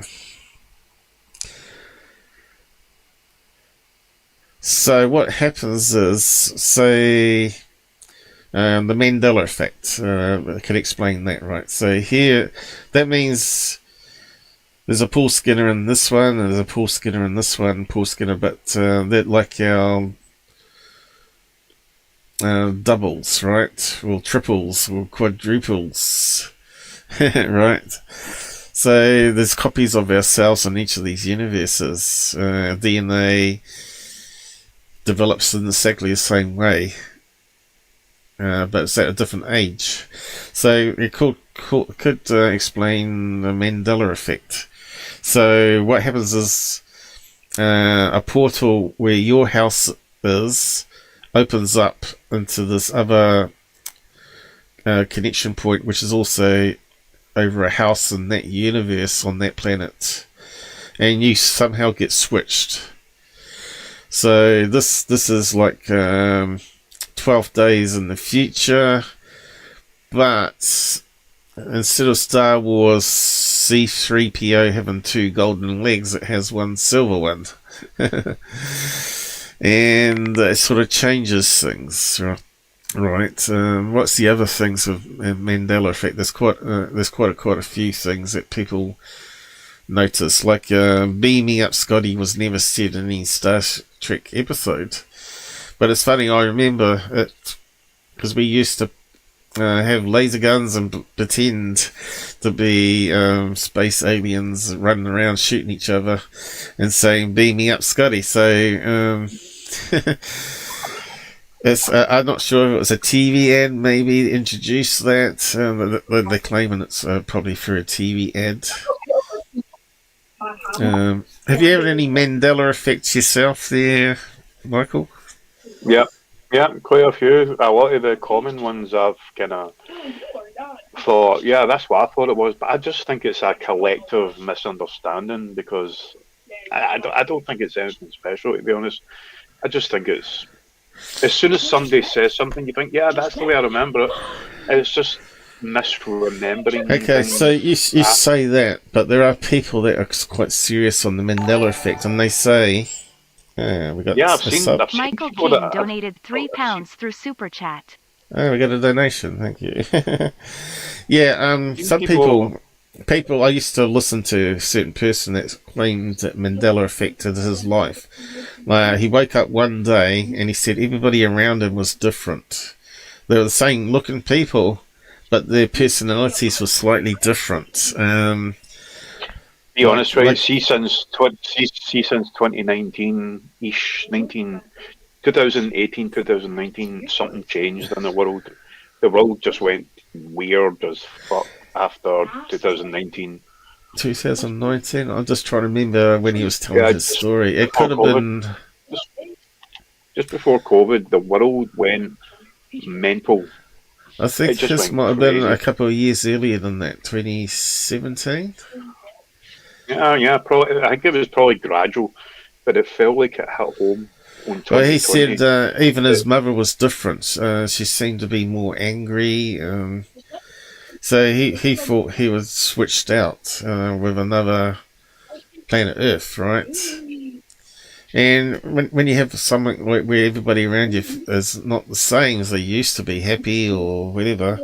So what happens is, say, the Mandela Effect. I can explain that, right? So here, that means there's a Paul Skinner in this one, and there's a Paul Skinner in this one, Paul Skinner, but they're like our doubles, right? Or triples, or quadruples, right? So there's copies of ourselves in each of these universes. DNA develops in exactly the same way, but it's at a different age. So it could explain the Mandela Effect. So what happens is a portal where your house is opens up into this other connection point, which is also over a house in that universe on that planet, and you somehow get switched. So this is like 12 days in the future, but instead of Star Wars C-3PO having 2 golden legs, it has 1 silver one. And it sort of changes things, right? What's the other things of Mandela Effect? There's quite a few things that people notice, like beaming up Scotty was never said in any Star Trek episode. But it's funny, I remember it because we used to have laser guns and pretend to be space aliens running around shooting each other and saying beaming up Scotty. So it's I'm not sure if it was a TV ad maybe introduced that. They're claiming it's probably through a TV ad. Have you had any Mandela effects yourself there, Michael? Yeah, quite a few. A lot of the common ones I've kind of thought, yeah, that's what I thought it was, but I just think it's a collective misunderstanding because I don't think it's anything special, to be honest. I just think it's, as soon as somebody says something, you think, yeah, that's the way I remember it. And it's just misremembering. Okay, so you say that, but there are people that are quite serious on the Mandela effect, and they say, I've seen Michael King donated £3 through Super Chat. Oh, we got a donation. Thank you. Yeah, some people. I used to listen to a certain person that claimed that Mandela affected his life. He woke up one day and he said everybody around him was different. They were the same looking people, but their personalities were slightly different. Be honest, right? See since 2019-ish, 2018, 2019, something changed in the world. The world just went weird as fuck after 2019. 2019? I'm just trying to remember when he was telling his story. It could have been... Just before COVID, the world went mental. I think this might have been a couple of years earlier than that, 2017? Yeah, probably. I think it was probably gradual, but it felt like it hit home. Well, he said even his mother was different. She seemed to be more angry. So he thought he was switched out with another planet Earth, right? And when you have something like where everybody around you is not the same as they used to be, happy or whatever,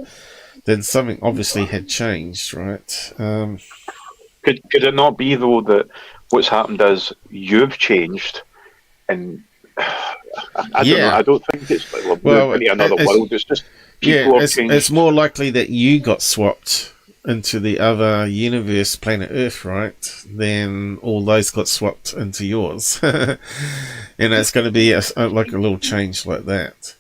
then something obviously had changed, right? Could it not be, though, that what's happened is you've changed, and I don't know. I don't think it's like another world. It's just people have changed. It's more likely that you got swapped into the other universe, planet Earth, right? Then all those got swapped into yours, and it's going to be like a little change like that.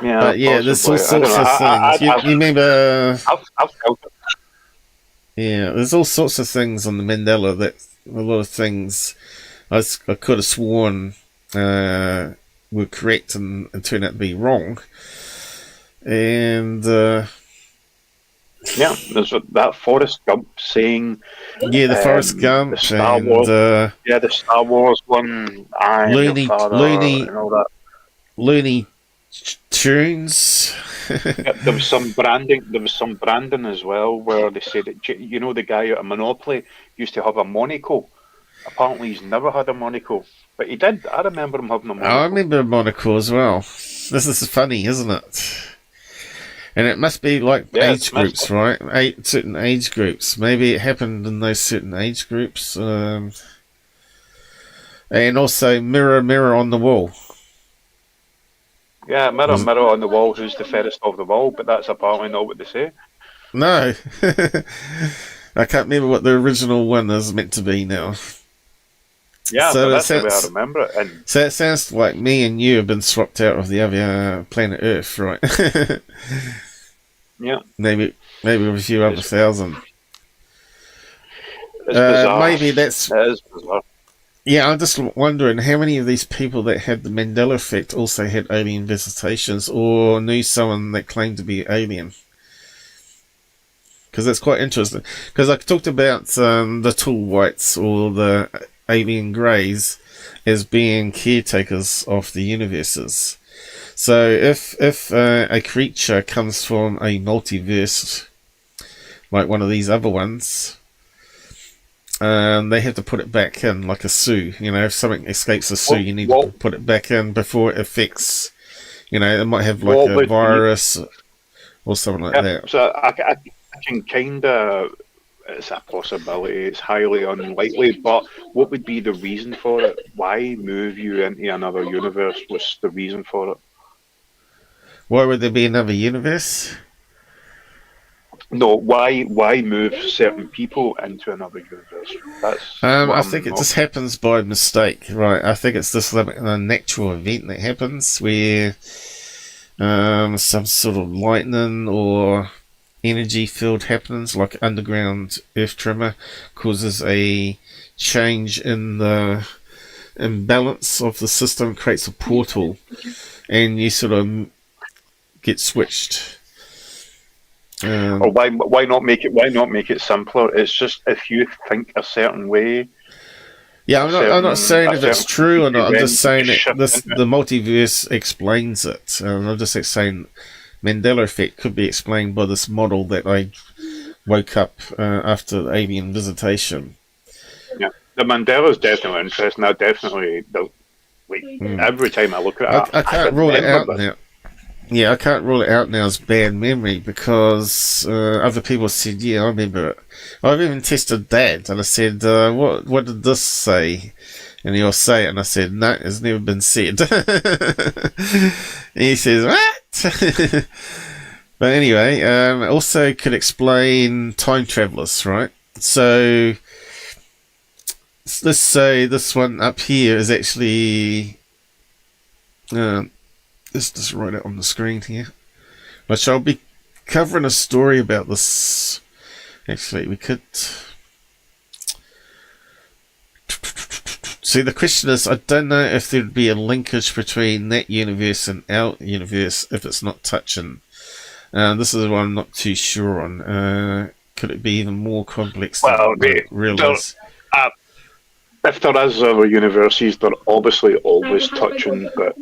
Yeah, but yeah, there's all sorts of things. You remember? I've felt it. Yeah, there's all sorts of things on the Mandela that a lot of things I could have sworn were correct and turned out to be wrong. And Yeah, there's that Forrest Gump saying. Yeah, the Forrest Gump the Star and Wars, the Star Wars one. I am your father and all that. Looney Tunes. Yeah, there was some branding. There was some branding as well where they said that the guy at a Monopoly used to have a monocle. Apparently, he's never had a monocle, but he did. I remember him having a monocle. I remember a monocle as well. This is funny, isn't it? And it must be like age groups, right? Certain age groups. Maybe it happened in those certain age groups. And also, mirror, mirror on the wall. Yeah, mirror on the wall, who's the fairest of the wall, but that's apparently not what they say. No. I can't remember what the original one is meant to be now. Yeah, so that's the way I remember it. And so it sounds like me and you have been swapped out of the other planet Earth, right? Yeah. Maybe with a few other thousand. It's bizarre. Maybe that's... It is bizarre. Yeah, I'm just wondering how many of these people that had the Mandela Effect also had alien visitations or knew someone that claimed to be alien. Because that's quite interesting. Because I talked about the tall whites or the alien greys as being caretakers of the universes. So if a creature comes from a multiverse, like one of these other ones, they have to put it back in like a zoo. If something escapes a zoo, you need to put it back in before it affects. It might have like a virus or something like that. So I can kind of... It's a possibility. It's highly unlikely. But what would be the reason for it? Why move you into another universe? What's the reason for it? Why would there be another universe? No, why move certain people into another universe? That's I think it just happens by mistake, right? I think it's just like a natural event that happens where some sort of lightning or energy field happens, like underground earth tremor causes a change in the imbalance of the system, creates a portal, and you sort of get switched. Or why not make it simpler? It's just if you think a certain way. Yeah, I'm not saying if it's true or not. I'm just saying that the multiverse explains it. I'm just saying Mandela Effect could be explained by this model that I woke up after the alien visitation. Yeah, the Mandela is definitely interesting. I definitely every time I look at it, I can't rule it out now. Yeah, I can't rule it out now as bad memory because other people said, yeah, I remember it. I've even tested Dad and I said, what did this say? And he'll say it and I said, no, it's never been said. And he says, what? But anyway, also could explain time travelers, right? So let's say this one up here is actually... let's just write it on the screen here. Which I'll be covering a story about this. Actually, we could... See, the question is, I don't know if there'd be a linkage between that universe and our universe if it's not touching. This is what I'm not too sure on. Could it be even more complex than I realise? If there is other universes, they're obviously always touching, but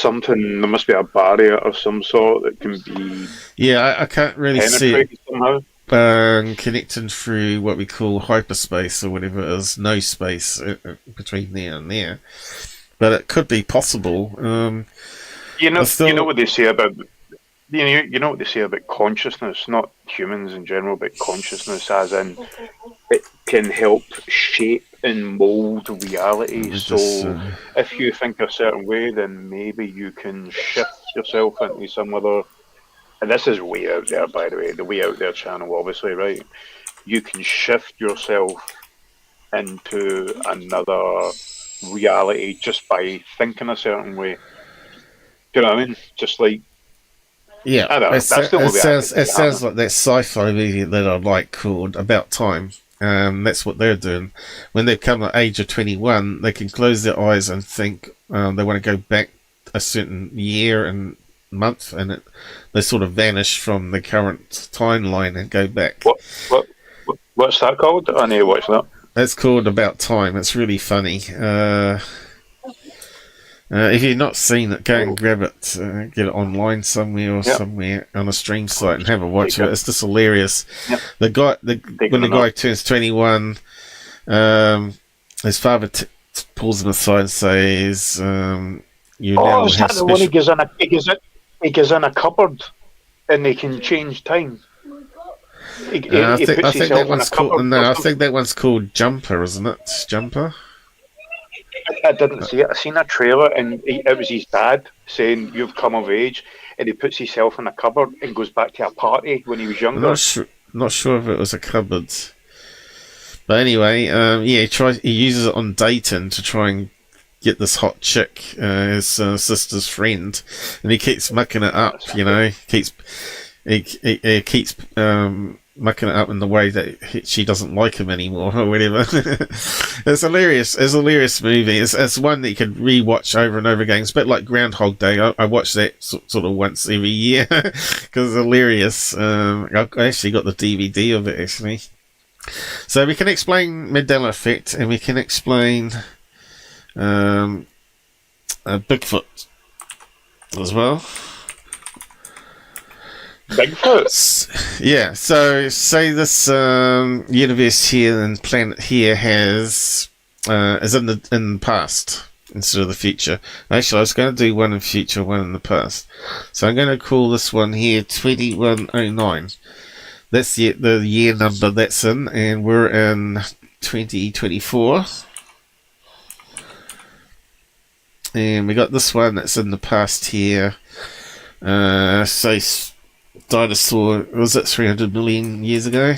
there must be a barrier of some sort that can be... Yeah, I can't really see it somehow. Connecting through what we call hyperspace or whatever it is, no space between there and there. But it could be possible. You know what they say about... You know what they say about consciousness, not humans in general, but consciousness as in it can help shape and mold reality. So if you think a certain way, then maybe you can shift yourself into some other... And this is way out there, by the way, the Way Out There channel, obviously, right? You can shift yourself into another reality just by thinking a certain way. Do you know what I mean? Just like... Yeah, it sounds like that sci-fi movie that I like called About Time. That's what they're doing. When they come at age of 21, they can close their eyes and think they want to go back a certain year and month, and they sort of vanish from the current timeline and go back. What's that called? I need to watch that. That's called About Time. It's really funny. If you've not seen it, go and grab it, get it online somewhere or somewhere on a stream site and have a watch of it. It's just hilarious. Yep. When the guy turns 21, his father pulls him aside and says, "You now is that the one he goes in a cupboard and they can change time?" I think that one's called Jumper, isn't it? Jumper. I didn't see it. I seen a trailer and it was his dad saying, "You've come of age," and he puts himself in a cupboard and goes back to a party when he was younger. Not sure if it was a cupboard, but anyway, he uses it on dating to try and get this hot chick, his sister's friend, and he keeps mucking it up. You know, he keeps mucking it up in the way that she doesn't like him anymore or whatever. It's hilarious. It's a hilarious movie. It's one that you could rewatch over and over again. It's a bit like Groundhog Day. I watch that sort of once every year because it's hilarious. I actually got the DVD of it actually. So we can explain Mandela Effect, and we can explain Bigfoot as well. Bigfoots. Yeah, so say this universe here and planet here is in the past instead of the future. Actually, I was going to do one in future, one in the past. So I'm going to call this one here 2109. That's the year number that's in, and we're in 2024. And we got this one that's in the past here. Say dinosaur, was it 300 million years ago?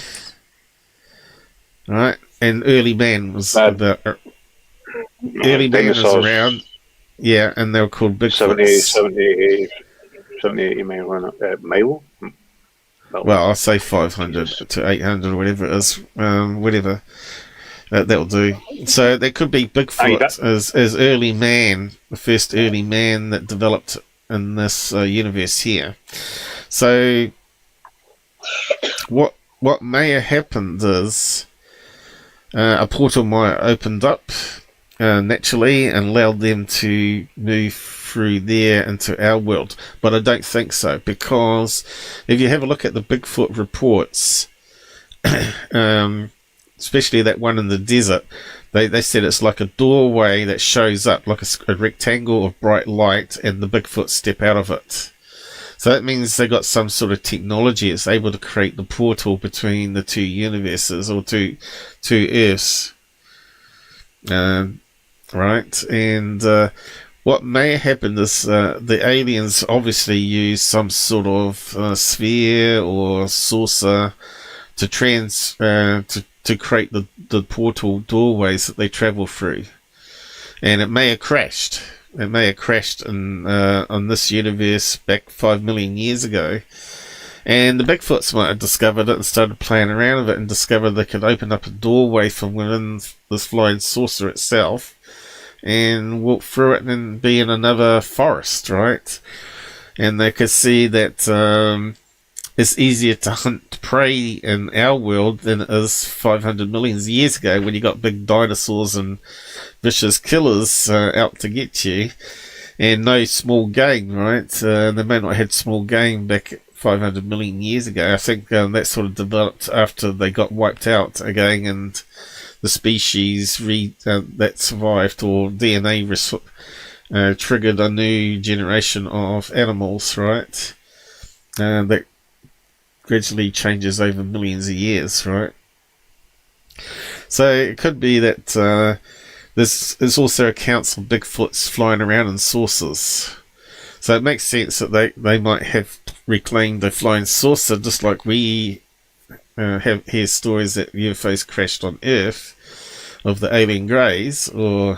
Alright, and early man was around. Yeah, and they were called Bigfoots. 70 mile? Well, I'll say 500 to 800 or whatever it is. Whatever. That'll do. So there could be Bigfoot as early man, the first early man that developed in this universe here. So what may have happened is a portal might have opened up naturally and allowed them to move through there into our world, but I don't think so, because if you have a look at the Bigfoot reports, especially that one in the desert, they said it's like a doorway that shows up like a rectangle of bright light, and the Bigfoot step out of it. So that means they got some sort of technology that's able to create the portal between the two universes, or two Earths. Right? And what may have happened is the aliens obviously use some sort of sphere or saucer to create the portal doorways that they travel through. And it may have crashed. It may have crashed on this universe back 5 million years ago. And the Bigfoots might have discovered it and started playing around with it and discovered they could open up a doorway from within this flying saucer itself and walk through it and be in another forest, right? And they could see that it's easier to hunt prey in our world than it is 500 million years ago, when you got big dinosaurs and vicious killers out to get you, and no small game, right? They may not have had small game back 500 million years ago. I think that sort of developed after they got wiped out again, and the species that survived, or DNA triggered a new generation of animals, right? That gradually changes over millions of years, right? So it could be that there's also accounts of Bigfoots flying around in saucers. So it makes sense that they might have reclaimed a flying saucer, just like we hear stories that UFOs crashed on Earth of the alien greys, and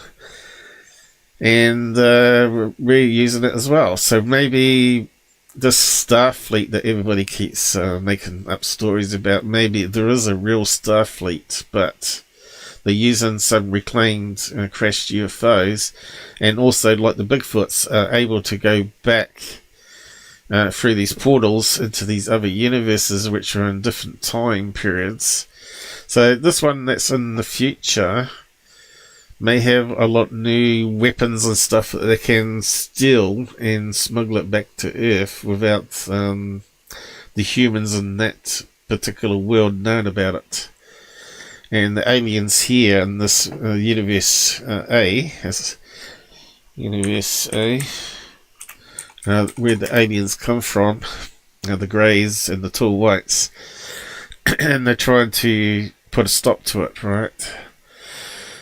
we're using it as well. So maybe this Starfleet that everybody keeps making up stories about, maybe there is a real Starfleet, but they're using some reclaimed crashed UFOs, and also like the Bigfoots are able to go back through these portals into these other universes, which are in different time periods. So this one that's in the future may have a lot new weapons and stuff that they can steal and smuggle it back to Earth without the humans in that particular world knowing about it. And the aliens here in this Universe A, Universe A, where the aliens come from, the greys and the tall whites, and they're trying to put a stop to it, right?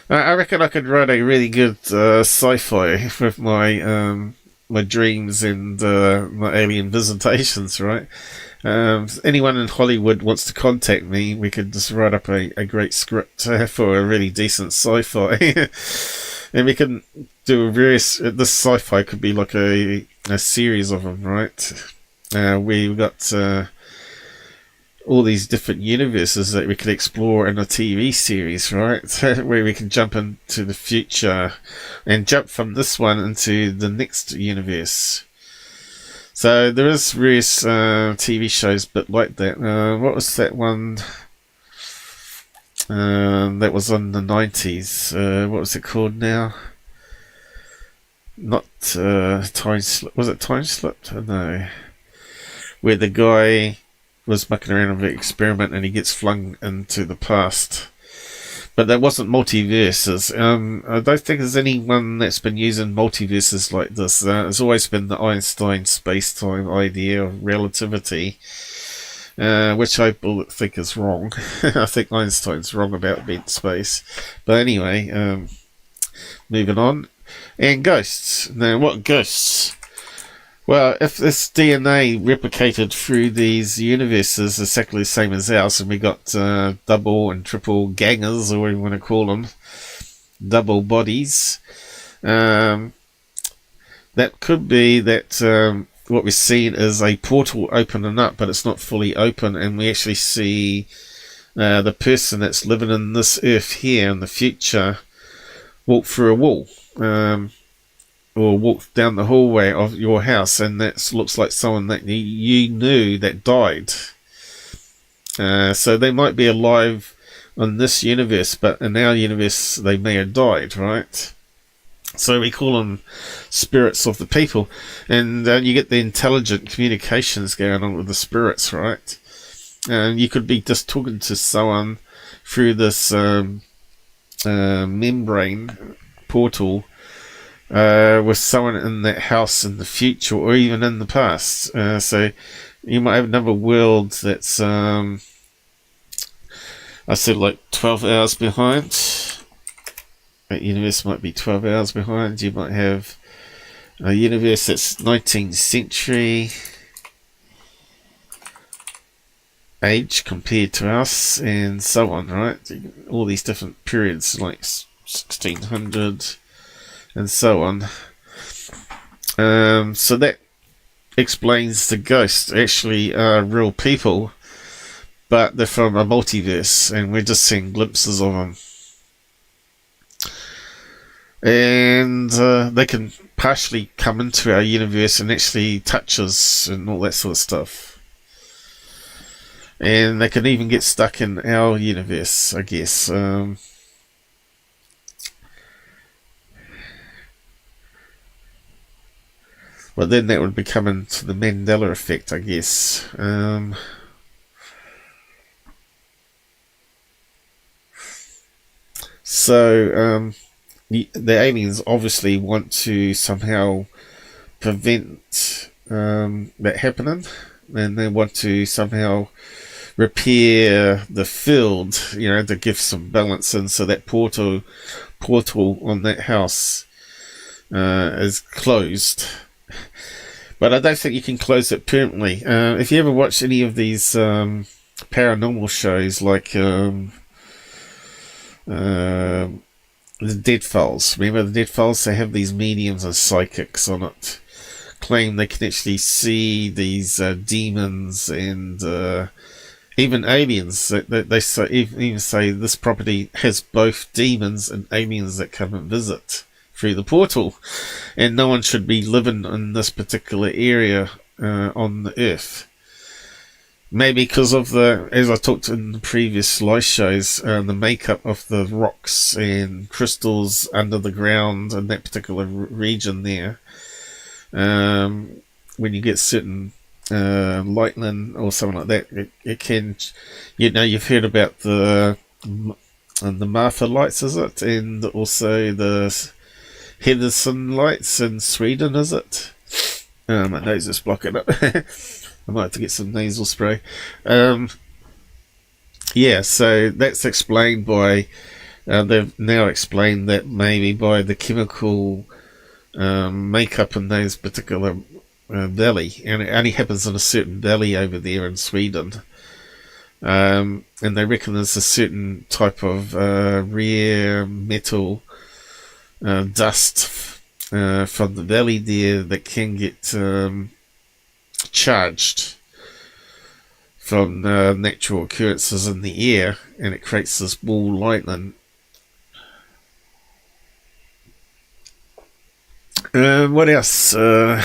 I reckon I could write a really good sci-fi with my my dreams and my alien visitations, right? Anyone in Hollywood wants to contact me, we could just write up a great script for a really decent sci-fi. And we can do various, this sci-fi could be like a series of them, right? We've got all these different universes that we could explore in a TV series, right? Where we can jump into the future and jump from this one into the next universe. So there is various TV shows but like that. What was that one that was on the 90s? What was it called now? Not Time Slip. Was it Time Slip? No. Where the guy was mucking around with an experiment and he gets flung into the past. But that wasn't multiverses. I don't think there's anyone that's been using multiverses like this. It's always been the Einstein space-time idea of relativity, which I think is wrong. I think Einstein's wrong about being space. But anyway, moving on. And ghosts. Now, what ghosts? Well, if this DNA replicated through these universes exactly the same as ours, and we got double and triple gangers, or whatever you want to call them, double bodies, that could be that what we're seeing is a portal opening up, but it's not fully open, and we actually see the person that's living in this earth here in the future walk through a wall. Or walk down the hallway of your house, and that looks like someone that you knew that died. So they might be alive on this universe, but in our universe they may have died, right? So we call them spirits of the people, and you get the intelligent communications going on with the spirits, right? And you could be just talking to someone through this membrane portal, with someone in that house in the future or even in the past. So you might have another world that's I said like 12 hours behind. That universe might be 12 hours behind. You might have a universe that's 19th century age compared to us, and so on, right? All these different periods like 1600 and so on. So that explains the ghosts actually are real people, but they're from a multiverse, and we're just seeing glimpses of them. And they can partially come into our universe and actually touch us and all that sort of stuff. And they can even get stuck in our universe, I guess. But then that would be coming to the Mandela Effect, I guess. So the aliens obviously want to somehow prevent that happening, and they want to somehow repair the field, to give some balance in, so that portal on that house is closed. But I don't think you can close it permanently. If you ever watch any of these paranormal shows, like the Dead Files, remember the Dead Files? They have these mediums and psychics on it, claim they can actually see these demons and even aliens. They say, even say this property has both demons and aliens that come and visit through the portal, and no one should be living in this particular area on the Earth. Maybe because of the, as I talked in the previous live shows, the makeup of the rocks and crystals under the ground in that particular region there. When you get certain lightning or something like that, it can, you've heard about the Martha lights, is it? And also the Henderson lights in Sweden, is it? My nose is blocking up. I might have to get some nasal spray. Yeah, so that's explained by, they've now explained that maybe by the chemical makeup in those particular valley, and it only happens in a certain valley over there in Sweden. And they reckon there's a certain type of rare metal dust from the valley there that can get charged from natural occurrences in the air, and it creates this ball lightning. What else? And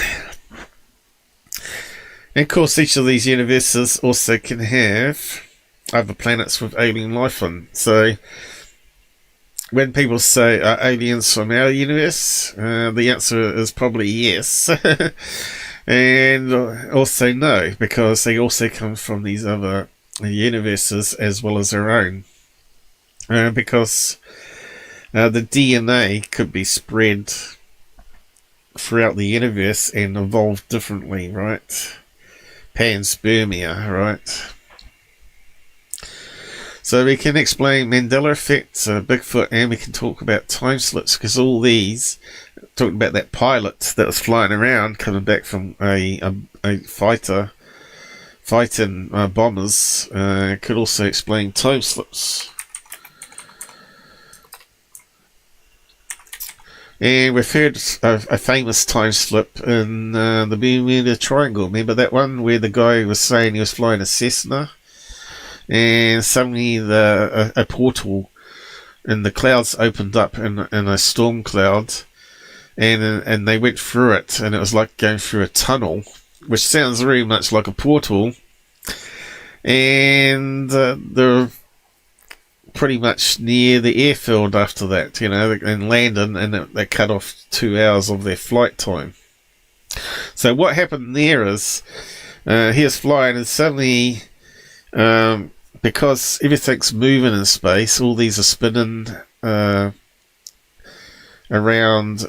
of course, each of these universes also can have other planets with alien life on. So when people say, are aliens from our universe? The answer is probably yes. And also no, because they also come from these other universes as well as our own. Because the DNA could be spread throughout the universe and evolve differently, right? Panspermia, right? So we can explain Mandela Effect, Bigfoot, and we can talk about time slips, because all these, talking about that pilot that was flying around, coming back from a fighter, fighting bombers, could also explain time slips. And we've heard of a famous time slip in the Bermuda Triangle. Remember that one where the guy was saying he was flying a Cessna, and suddenly a portal in the clouds opened up in a storm cloud, and they went through it, and it was like going through a tunnel, which sounds very much like a portal, and they're pretty much near the airfield after that, and landed, and they cut off 2 hours of their flight time. So what happened there is he was flying, and suddenly because everything's moving in space, all these are spinning around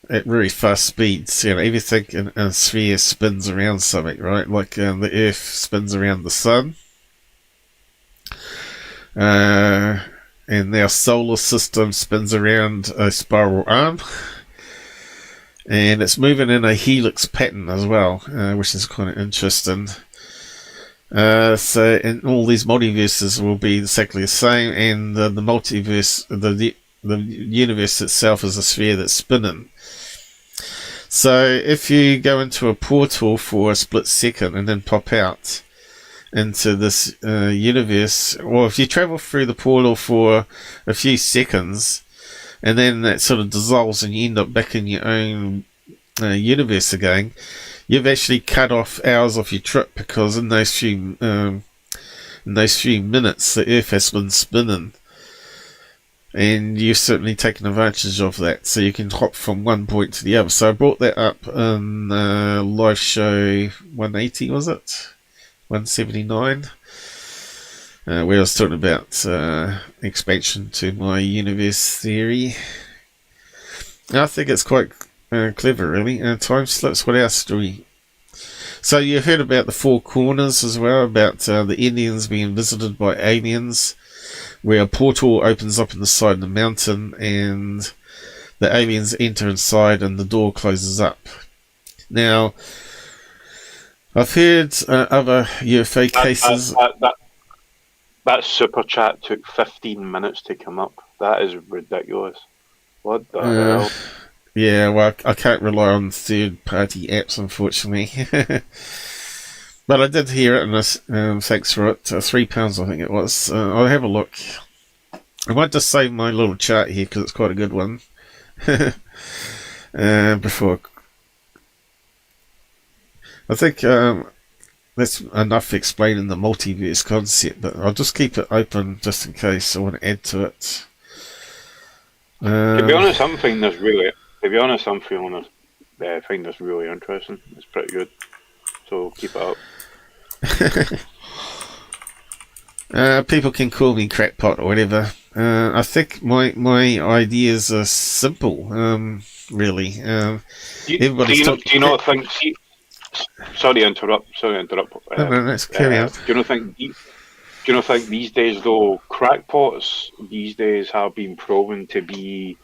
at very fast speeds. Everything in a sphere spins around something, right? Like the Earth spins around the sun. And our solar system spins around a spiral arm. And it's moving in a helix pattern as well, which is kind of interesting. So in all these multiverses will be exactly the same, and the multiverse, the universe itself is a sphere that's spinning. So if you go into a portal for a split second and then pop out into this universe, or if you travel through the portal for a few seconds and then that sort of dissolves and you end up back in your own universe again, you've actually cut off hours of your trip, because in those few minutes the Earth has been spinning, and you've certainly taken advantage of that, so you can hop from one point to the other. So I brought that up in live show 180, was it? 179, where I was talking about expansion to my universe theory. I think it's quite clever, really. Time slips, what else do we... So you heard about the four corners as well, about the Indians being visited by aliens, where a portal opens up in the side of the mountain and the aliens enter inside and the door closes up. Now, I've heard other UFO cases... That super chat took 15 minutes to come up. That is ridiculous. What the hell? Yeah, well, I can't rely on third-party apps, unfortunately. But I did hear it, and thanks for it. £3, I think it was. I'll have a look. I might just save my little chat here, because it's quite a good one. I think that's enough explaining the multiverse concept, but I'll just keep it open just in case I want to add to it. To be honest, I'm finding this really. To be honest, I'm feeling this. I find this really interesting. It's pretty good. So keep it up. People can call me crackpot or whatever. I think my ideas are simple. Really. Do you not think? Sorry to interrupt. No, let's carry on. Do you not think these days, though, crackpots these days have been proven to be,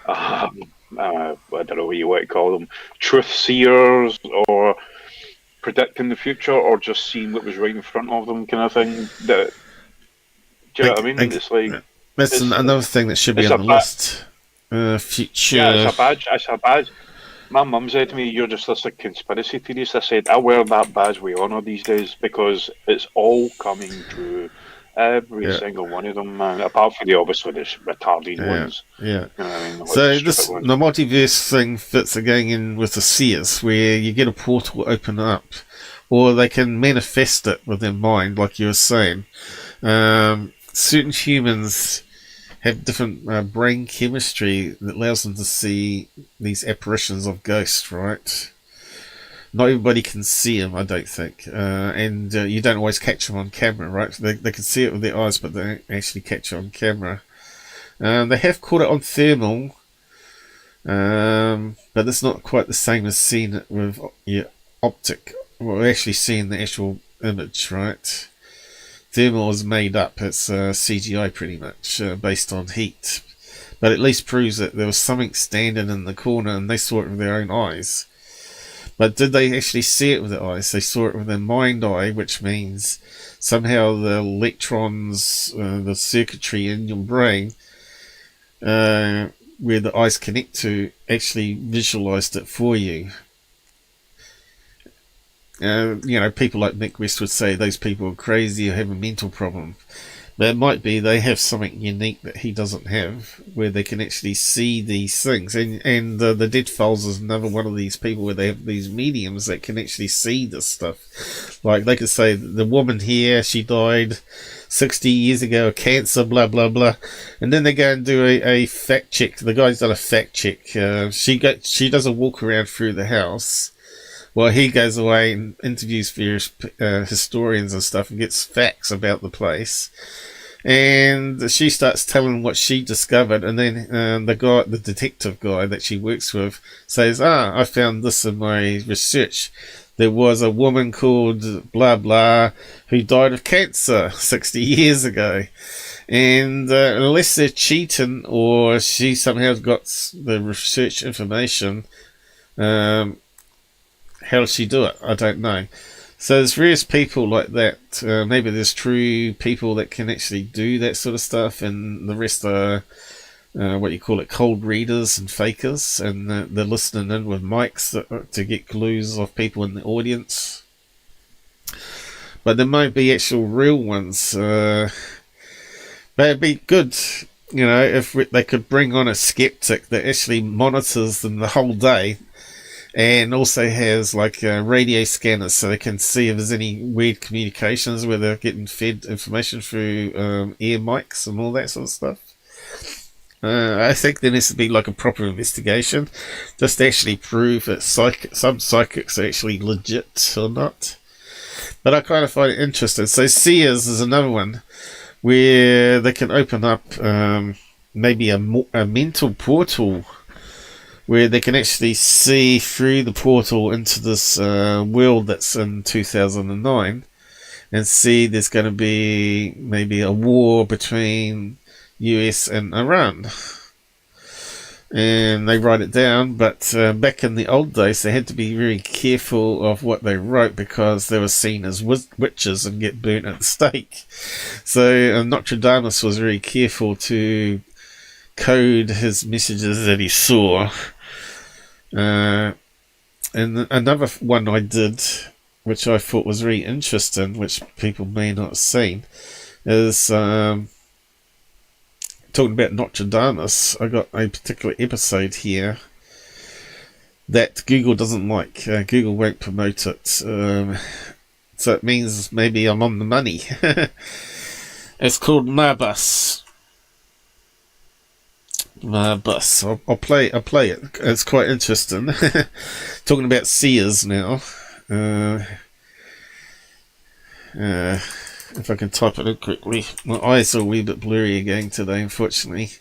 I don't know what you want to call them, truth seers, or predicting the future, or just seeing what was right in front of them, kind of thing? Do you know what I mean? It's like that's another thing that should be on the list. Future. Yeah, it's a badge. My mum said to me, "You're just a conspiracy theorist." I said, "I wear that badge with honour these days because it's all coming true, every single one of them, man. Apart from the retarded ones." Yeah. You know what I mean? So the multiverse thing fits again in with the Seers, where you get a portal open up, or they can manifest it with their mind, like you were saying. Certain humans have different brain chemistry that allows them to see these apparitions of ghosts, right? Not everybody can see them, I don't think. And you don't always catch them on camera, right? They can see it with their eyes, but they don't actually catch it on camera. They have caught it on thermal, but it's not quite the same as seeing it with your optic, or actually seeing the actual image, right? Thermal is made up. It's CGI pretty much, based on heat. But at least proves that there was something standing in the corner and they saw it with their own eyes. But did they actually see it with their eyes? They saw it with their mind eye, which means somehow the electrons, the circuitry in your brain, where the eyes connect to, actually visualized it for you. People like Nick West would say those people are crazy or have a mental problem. But it might be they have something unique that he doesn't have, where they can actually see these things. And the Dead Files is another one of these people where they have these mediums that can actually see this stuff. Like they could say, the woman here, she died 60 years ago of cancer, blah, blah, blah. And then they go and do a fact check. The guy's done a fact check. She does a walk around through the house. Well, he goes away and interviews various historians and stuff and gets facts about the place. And she starts telling what she discovered, and then the detective guy that she works with says, I found this in my research. There was a woman called blah blah who died of cancer 60 years ago. And unless they're cheating or she somehow got the research information, how does she do it? I don't know. So there's various people like that. Maybe there's true people that can actually do that sort of stuff, and the rest are cold readers and fakers, and they're listening in with mics to get clues of people in the audience. But there might be actual real ones. But it'd be good, if they could bring on a skeptic that actually monitors them the whole day. And also has radio scanners, so they can see if there's any weird communications where they're getting fed information through ear mics and all that sort of stuff. I think there needs to be a proper investigation, just to actually prove that some psychics are actually legit or not. But I kind of find it interesting. So Seers is another one where they can open up maybe a mental portal, where they can actually see through the portal into this world that's in 2009 and see there's going to be maybe a war between US and Iran. And they write it down, but back in the old days they had to be very careful of what they wrote because they were seen as witches and get burnt at the stake. So Nostradamus was very careful to code his messages that he saw. And another one I did, which I thought was very interesting, which people may not have seen, is talking about Nostradamus. I got a particular episode here that Google doesn't like. Google won't promote it. So it means maybe I'm on the money. It's called Marbus. Marbus. I'll play it. It's quite interesting. Talking about Seers now. If I can type it in quickly. My eyes are a wee bit blurry again today, unfortunately.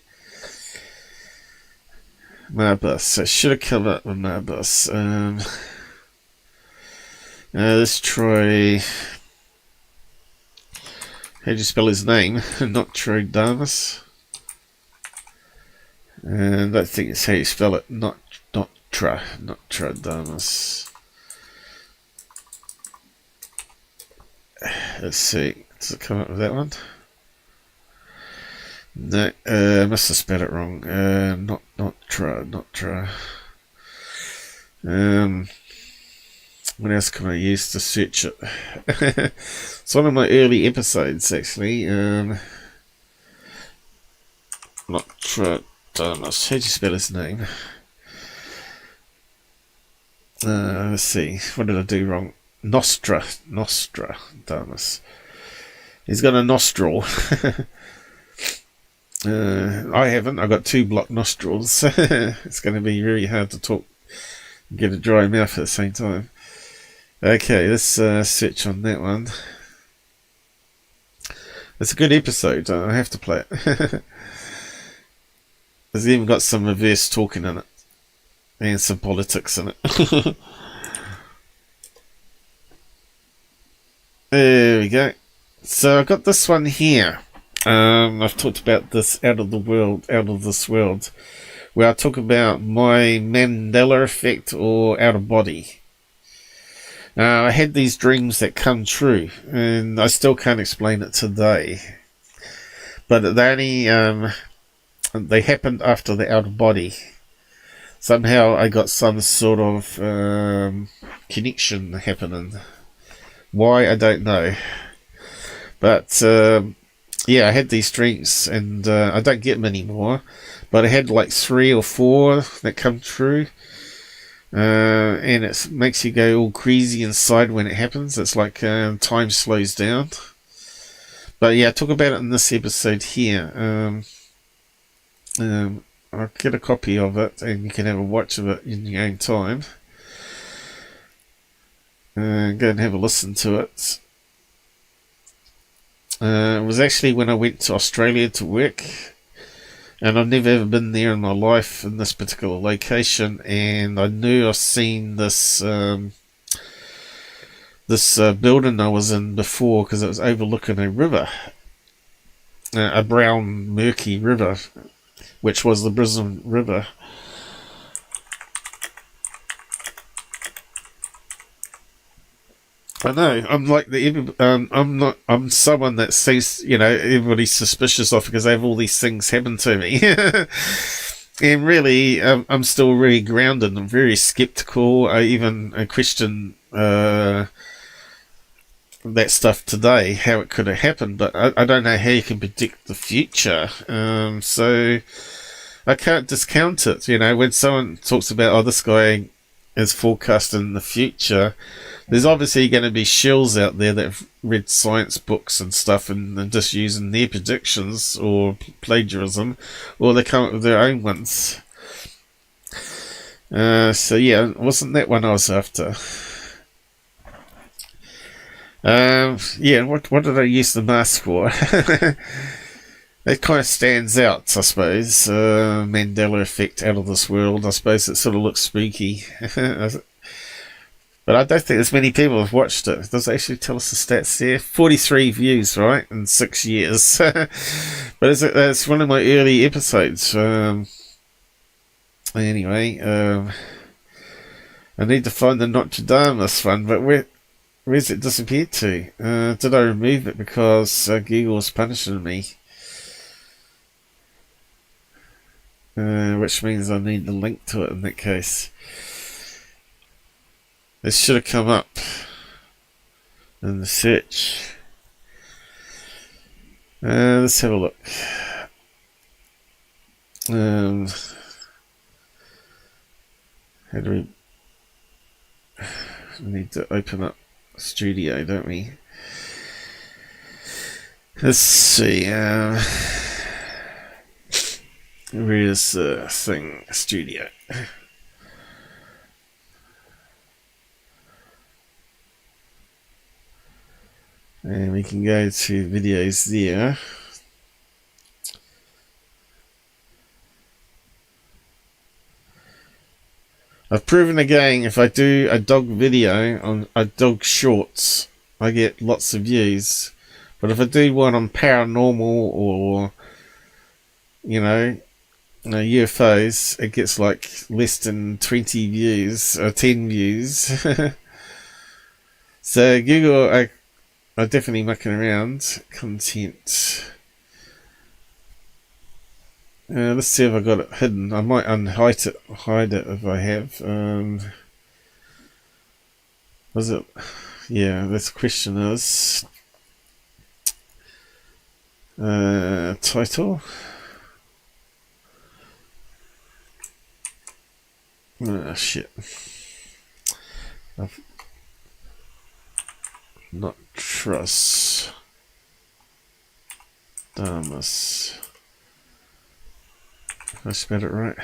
Marbus. I should have come up with Marbus. Let's try. How do you spell his name? Nostradamus. And I think it's how you spell it. Nostradamus. Let's see. Does it come up with that one? No, I must have spelled it wrong. Not try. What else can I use to search it? It's one of my early episodes, actually. Nostradamus. How do you spell his name? Let's see. What did I do wrong? Nostradamus. He's got a nostril. I haven't. I've got 2 blocked nostrils. It's going to be very hard to talk and get a dry mouth at the same time. Okay, let's search on that one. It's a good episode. I have to play it. It's even got some reverse talking in it. And some politics in it. There we go. So I've got this one here. I've talked about this out of this world, where I talk about my Mandela Effect or out of body. I had these dreams that come true, and I still can't explain it today. But they only they happened after the out of body. Somehow I got some sort of connection happening. Why, I don't know. But yeah, I had these dreams, and I don't get them anymore. But I had like 3 or 4 that come true. And it makes you go all crazy inside when it happens. It's like time slows down. But yeah, I talk about it in this episode here. I'll get a copy of it, and you can have a watch of it in your own time. Go and have a listen to it. It was actually when I went to Australia to work. And I've never ever been there in my life in this particular location, and I knew I've seen this building I was in before, because it was overlooking a river, a brown murky river, which was the Brisbane River. I know, I'm like I'm someone that sees, everybody's suspicious of, because they have all these things happen to me. And really, I'm still really grounded. I'm very skeptical. I even question that stuff today, how it could have happened, but I don't know how you can predict the future. So I can't discount it. When someone talks about, this guy is forecasting the future, there's obviously going to be shills out there that have read science books and stuff, and they're just using their predictions or plagiarism, or they come up with their own ones. So yeah, wasn't that one I was after? Yeah, what did I use the mask for? It kind of stands out, I suppose. Mandela Effect, out of this world. I suppose it sort of looks spooky. But I don't think there's many people have watched it. Does it actually tell us the stats there? 43 views, right? In 6 years. But it's one of my early episodes. Anyway, I need to find the Nostradamus one, but where's it disappeared to? Did I remove it because Google's punishing me? Which means I need the link to it in that case. This should have come up in the search. Let's have a look. How do we we need to open up Studio, don't we? Let's see. Where's the thing? Studio. And we can go to videos there. I've proven again, if I do a dog video on a dog shorts, I get lots of views. But if I do one on paranormal or, you know, UFOs, it gets like less than 20 views or 10 views. So Google are definitely mucking around. Content. Let's see if I got it hidden. I might hide it if I have. Was it? Yeah, this question is title. Oh shit! I've not trust Damus. I spelled it right.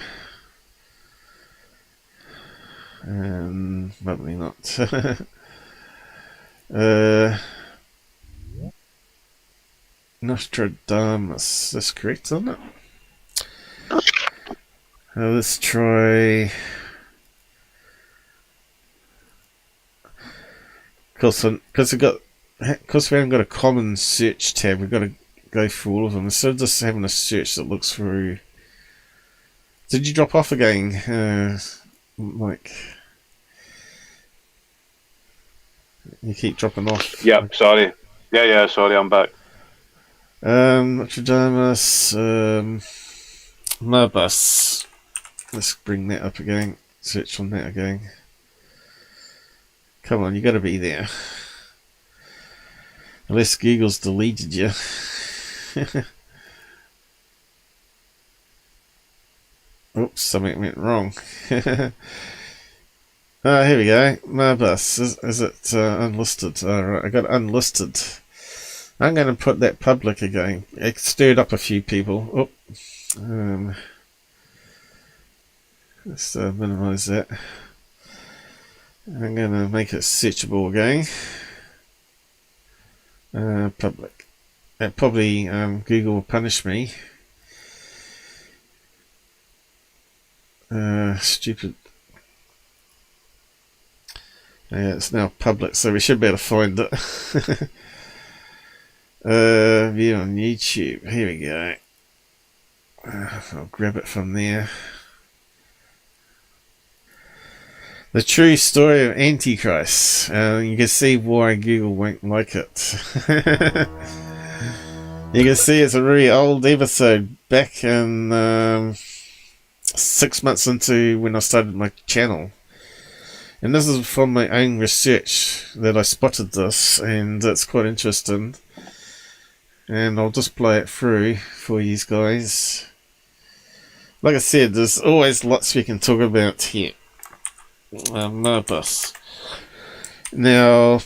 And probably not. Nostradamus. That's correct, isn't it? Let's try. Because we haven't got a common search tab, we've got to go through all of them instead of just having a search that looks through. Did you drop off again, Mike? You keep dropping off. Yep, sorry. Yeah, sorry, I'm back. Nostradamus, Multiverse. Let's bring that up again. Search on that again. Come on, you got to be there. Unless Google's deleted you. Oops, something went wrong. Here we go. Multiverse. Is it unlisted? Alright, I got unlisted. I'm going to put that public again. It stirred up a few people. Oh. Let's minimize that. I'm going to make it searchable again. Public. That probably Google will punish me. Stupid. Yeah, it's now public, so we should be able to find it. View on YouTube. Here we go. I'll grab it from there. The true story of Antichrist. You can see why Google won't like it. You can see it's a really old episode back in 6 months into when I started my channel. And this is from my own research that I spotted this, and it's quite interesting. And I'll just play it through for you guys. Like I said, there's always lots we can talk about here. Multiverse. Now,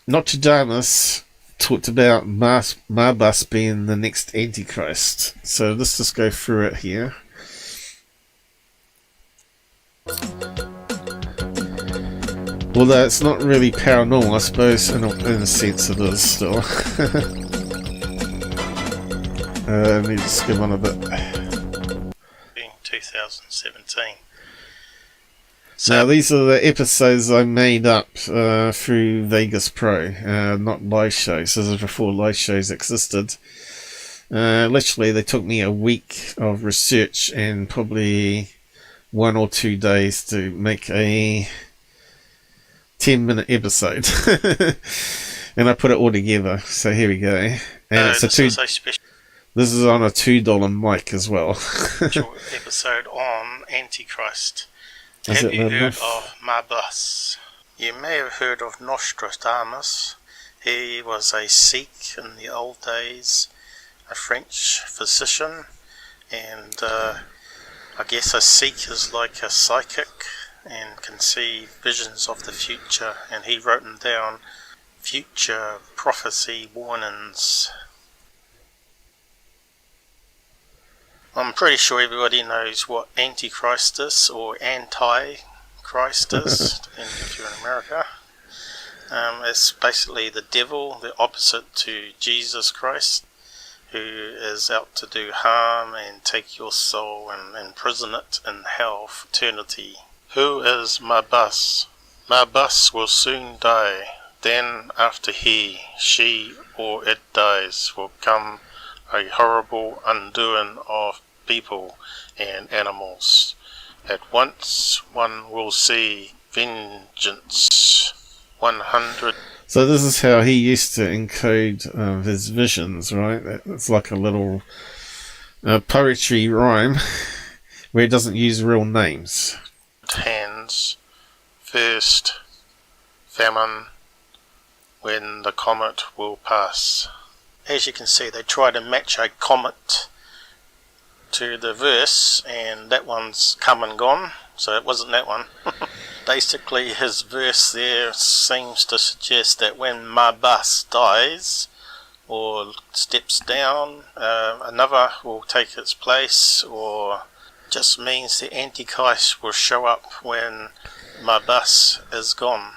Nostradamus talked about Multiverse being the next Antichrist. So let's just go through it here. Although it's not really paranormal, I suppose, in a sense it is still. Let me just skim on a bit. In 2017. Now these are the episodes I made up through Vegas Pro, not live shows. This is before live shows existed. Literally, they took me a week of research and probably 1 or 2 days to make a 10-minute episode. And I put it all together. So here we go. And it's this is on a $2 mic as well. Short episode on Antichrist. Have you heard of Multiverse? You may have heard of Nostradamus. He was a Sikh in the old days, a French physician, and I guess a Sikh is like a psychic, and can see visions of the future, and he wrote them down, future prophecy warnings. I'm pretty sure everybody knows what Antichrist is, or Anti-Christ is, depending if you're in America. It's basically the devil, the opposite to Jesus Christ, who is out to do harm and take your soul and imprison it in hell for eternity. Who is Mabus? Mabus will soon die. Then after he, she, or it dies, will come a horrible undoing of people and animals. At once one will see vengeance. 100. So this is how he used to encode his visions, right? It's like a little poetry rhyme where he doesn't use real names. Hands. First, famine, when the comet will pass. As you can see, they try to match a comet to the verse, and that one's come and gone, so it wasn't that one. Basically, his verse there seems to suggest that when Mabus dies or steps down, another will take its place, or just means the Antichrist will show up when Mabus is gone.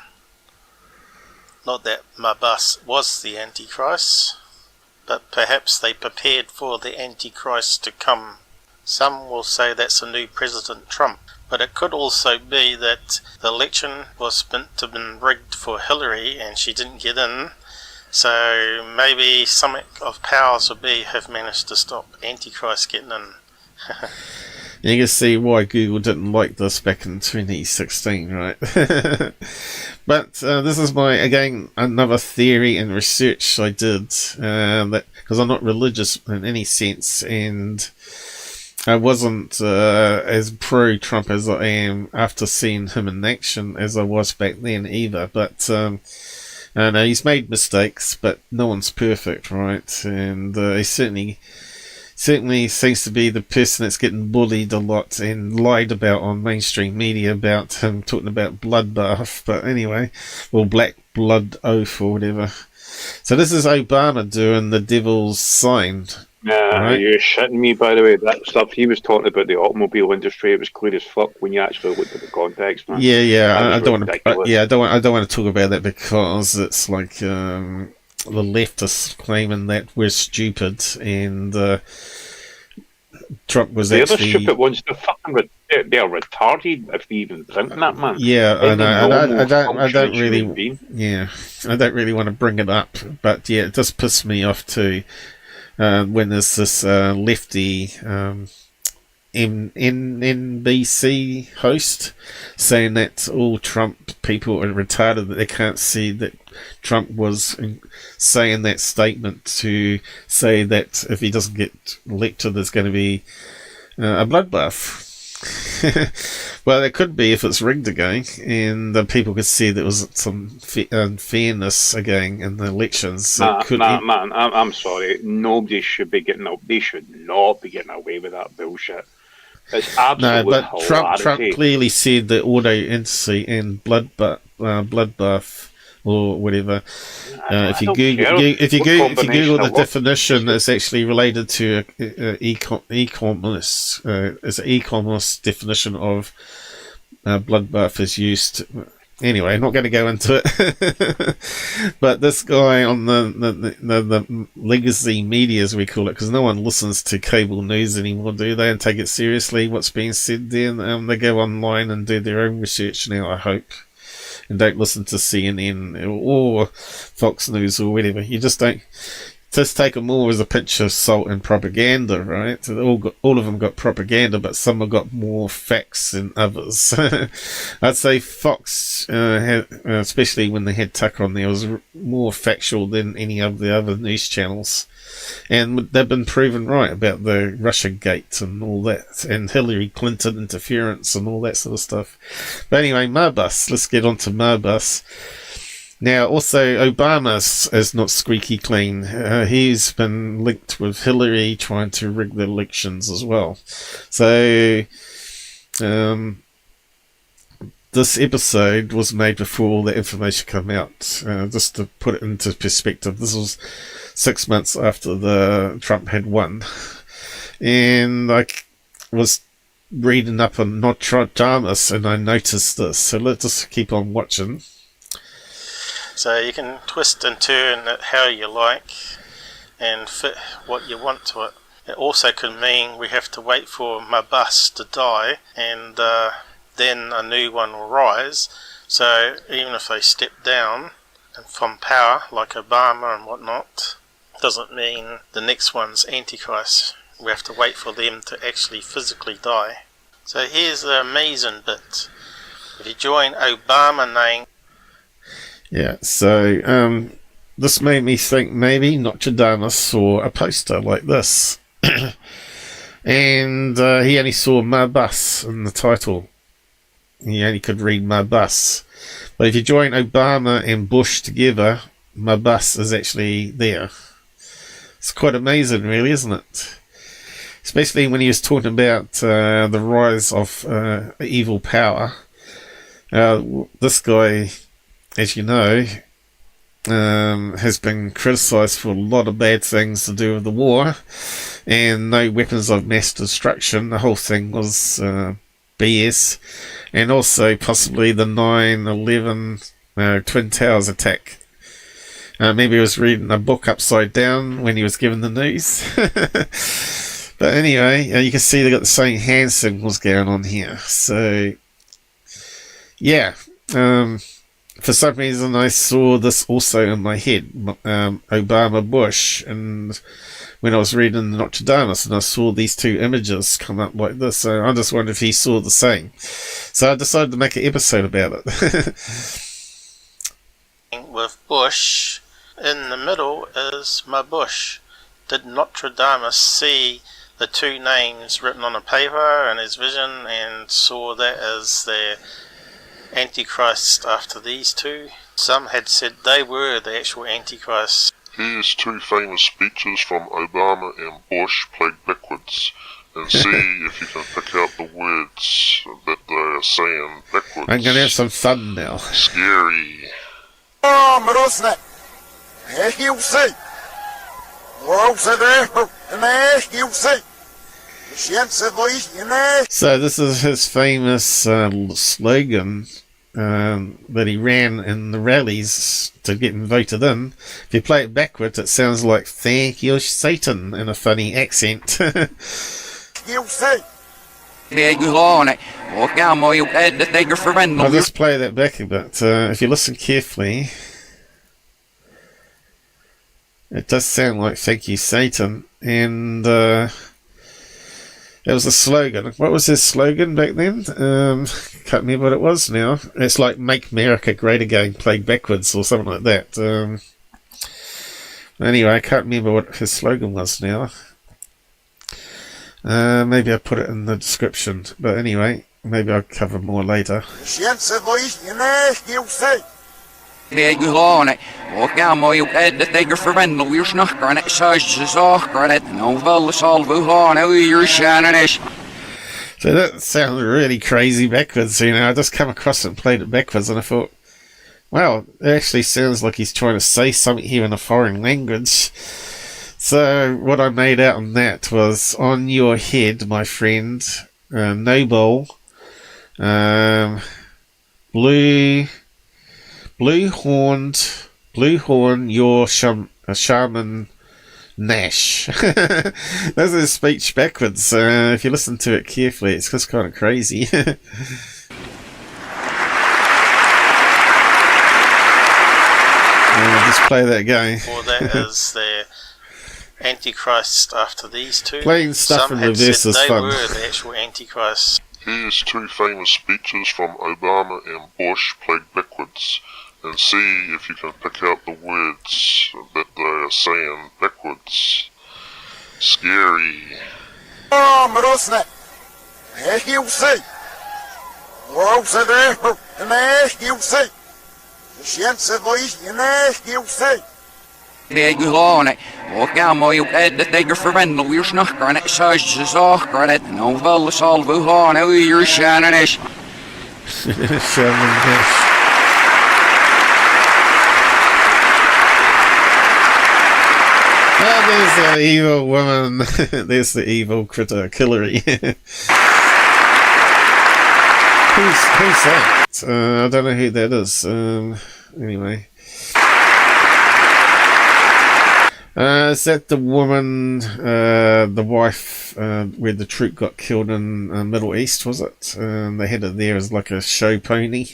Not that Mabus was the Antichrist, but perhaps they prepared for the Antichrist to come. Some will say that's a new President Trump, but it could also be that the election was meant to have been rigged for Hillary and she didn't get in, so maybe some of powers will be have managed to stop Antichrist getting in. You can see why Google didn't like this back in 2016, right? But this is another theory and research I did, that because I'm not religious in any sense, and I wasn't as pro-Trump as I am after seeing him in action as I was back then either. But no, he's made mistakes, but no one's perfect, right? And he certainly seems to be the person that's getting bullied a lot and lied about on mainstream media about him talking about bloodbath. But anyway, or black blood oath or whatever. So this is Obama doing the devil's sign. Right? You're shitting me, by the way. That stuff he was talking about the automobile industry, it was clear as fuck when you actually looked at the context, man. I don't want to talk about that because it's like the leftists claiming that we're stupid and Trump was the actually... other stupid ones, they're retarded if they even think that, man. Yeah, I know. I don't really want to bring it up, but yeah, it does piss me off too. When there's this lefty NBC host saying that all Trump people are retarded, that they can't see that Trump was saying that statement to say that if he doesn't get elected there's going to be a bloodbath. Well, it could be if it's rigged again, and people could see there was some unfairness again in the elections. Man, I'm sorry. Nobody should be getting up. They should not be getting away with that bullshit. It's absolute hilarity. Trump clearly said that auto-entity and bloodbath or whatever. If you Google the definition, it's actually related to e-commerce. It's an e-commerce definition of bloodbath is used. Anyway, I'm not going to go into it. But this guy on the legacy media, as we call it, because no one listens to cable news anymore, do they? And take it seriously, what's being said there. They go online and do their own research now, I hope. And don't listen to CNN or Fox News or whatever. You just don't. Just take them all as a pinch of salt and propaganda, right? So all of them got propaganda, but some have got more facts than others. I'd say Fox, especially when they had Tucker on there, was more factual than any of the other news channels. And they've been proven right about the Russia Gate and all that, and Hillary Clinton interference and all that sort of stuff. But anyway, Marbus. Let's get on to Marbus. Now, also, Obama is not squeaky clean. He's been linked with Hillary trying to rig the elections as well. So, this episode was made before all the information came out. Just to put it into perspective, this was 6 months after the Trump had won. And I was reading up on Nostradamus and I noticed this. So let's just keep on watching. So you can twist and turn it how you like and fit what you want to it. It also could mean we have to wait for my bus to die and then a new one will rise. So even if they step down from power, like Obama and whatnot, doesn't mean the next one's Antichrist. We have to wait for them to actually physically die. So here's the amazing bit. If you join Obama name... Yeah, so this made me think maybe Nostradamus saw a poster like this. And he only saw my bus in the title. He only could read my bus. But if you join Obama and Bush together, my bus is actually there. It's quite amazing, really, isn't it? Especially when he was talking about the rise of evil power. This guy, as you know, has been criticised for a lot of bad things to do with the war and no weapons of mass destruction. The whole thing was BS. And also possibly the 9/11 Twin Towers attack. Maybe he was reading a book upside down when he was given the news. But anyway, you can see they've got the same hand signals going on here. So, yeah. For some reason I saw this also in my head, Obama Bush, and when I was reading Nostradamus and I saw these two images come up like this, so I just wondered if he saw the same. So I decided to make an episode about it. With Bush, in the middle is my Bush. Did Nostradamus see the two names written on a paper in his vision and saw that as their Antichrist after these two? Some had said they were the actual Antichrist. Here's two famous speeches from Obama and Bush played backwards, and see if you can pick out the words that they are saying backwards. I'm going to have some fun now. Scary. So this is his famous slogan that he ran in the rallies to get him voted in. If you play it backwards, it sounds like "Thank you, Satan" in a funny accent. I'll just play that back a bit. If you listen carefully, it does sound like "Thank you, Satan," and it was a slogan. What was his slogan back then? Can't remember what it was now. It's like "Make America Great Again" played backwards or something like that. Anyway, I can't remember what his slogan was now. Maybe I'll put it in the description. But anyway, maybe I'll cover more later. So that sounds really crazy backwards, you know. I just come across it and played it backwards and I thought, wow, it actually sounds like he's trying to say something here in a foreign language. So what I made out on that was, on your head, my friend, noble, blue horn, your shaman Nash. That's his speech backwards. If you listen to it carefully, it's just kind of crazy. Just play that again. Or that is their Antichrist after these two. Playing stuff Some in reverse is they fun. were the actual Antichrist. Here's two famous speeches from Obama and Bush played backwards, and see if you can pick out the words that they are saying backwards. Scary. Shaman Bush. Oh, there's the evil woman. There's the evil critter, Killery. Who's that? I don't know who that is. Anyway. Is that the woman, the wife, where the troop got killed in Middle East, was it? They had it there as like a show pony.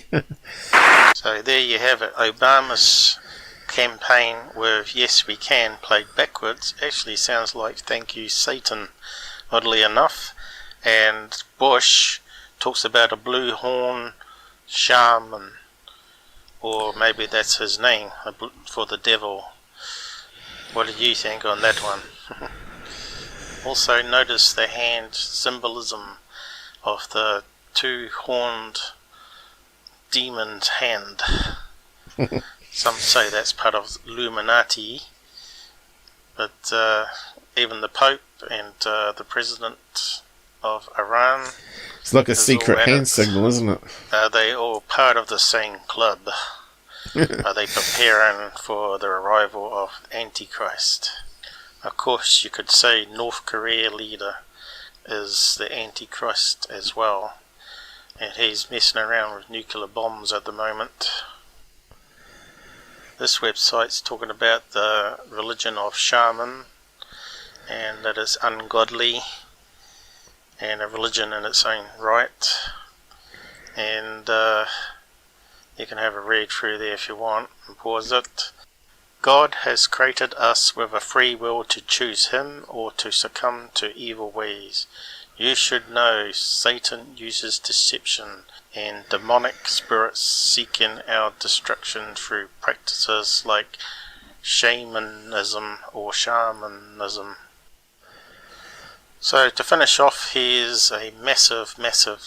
So there you have it. Obama's campaign with Yes We Can played backwards actually sounds like Thank You Satan, oddly enough. And Bush talks about a blue horn shaman, or maybe that's his name for the devil. What did you think on that one? Also notice the hand symbolism of the two-horned demon's hand. Some say that's part of Illuminati, but even the Pope and the President of Iran, it's like a secret hand signal, isn't it? Are they all part of the same club? Are they preparing for the arrival of Antichrist? Of course, you could say North Korea leader is the Antichrist as well, and he's messing around with nuclear bombs at the moment. This website's talking about the religion of shaman, and that is ungodly and a religion in its own right. And you can have a read through there if you want and pause it. God has created us with a free will to choose him or to succumb to evil ways. You should know Satan uses deception and demonic spirits seeking our destruction through practices like shamanism or shamanism. So to finish off, here's a massive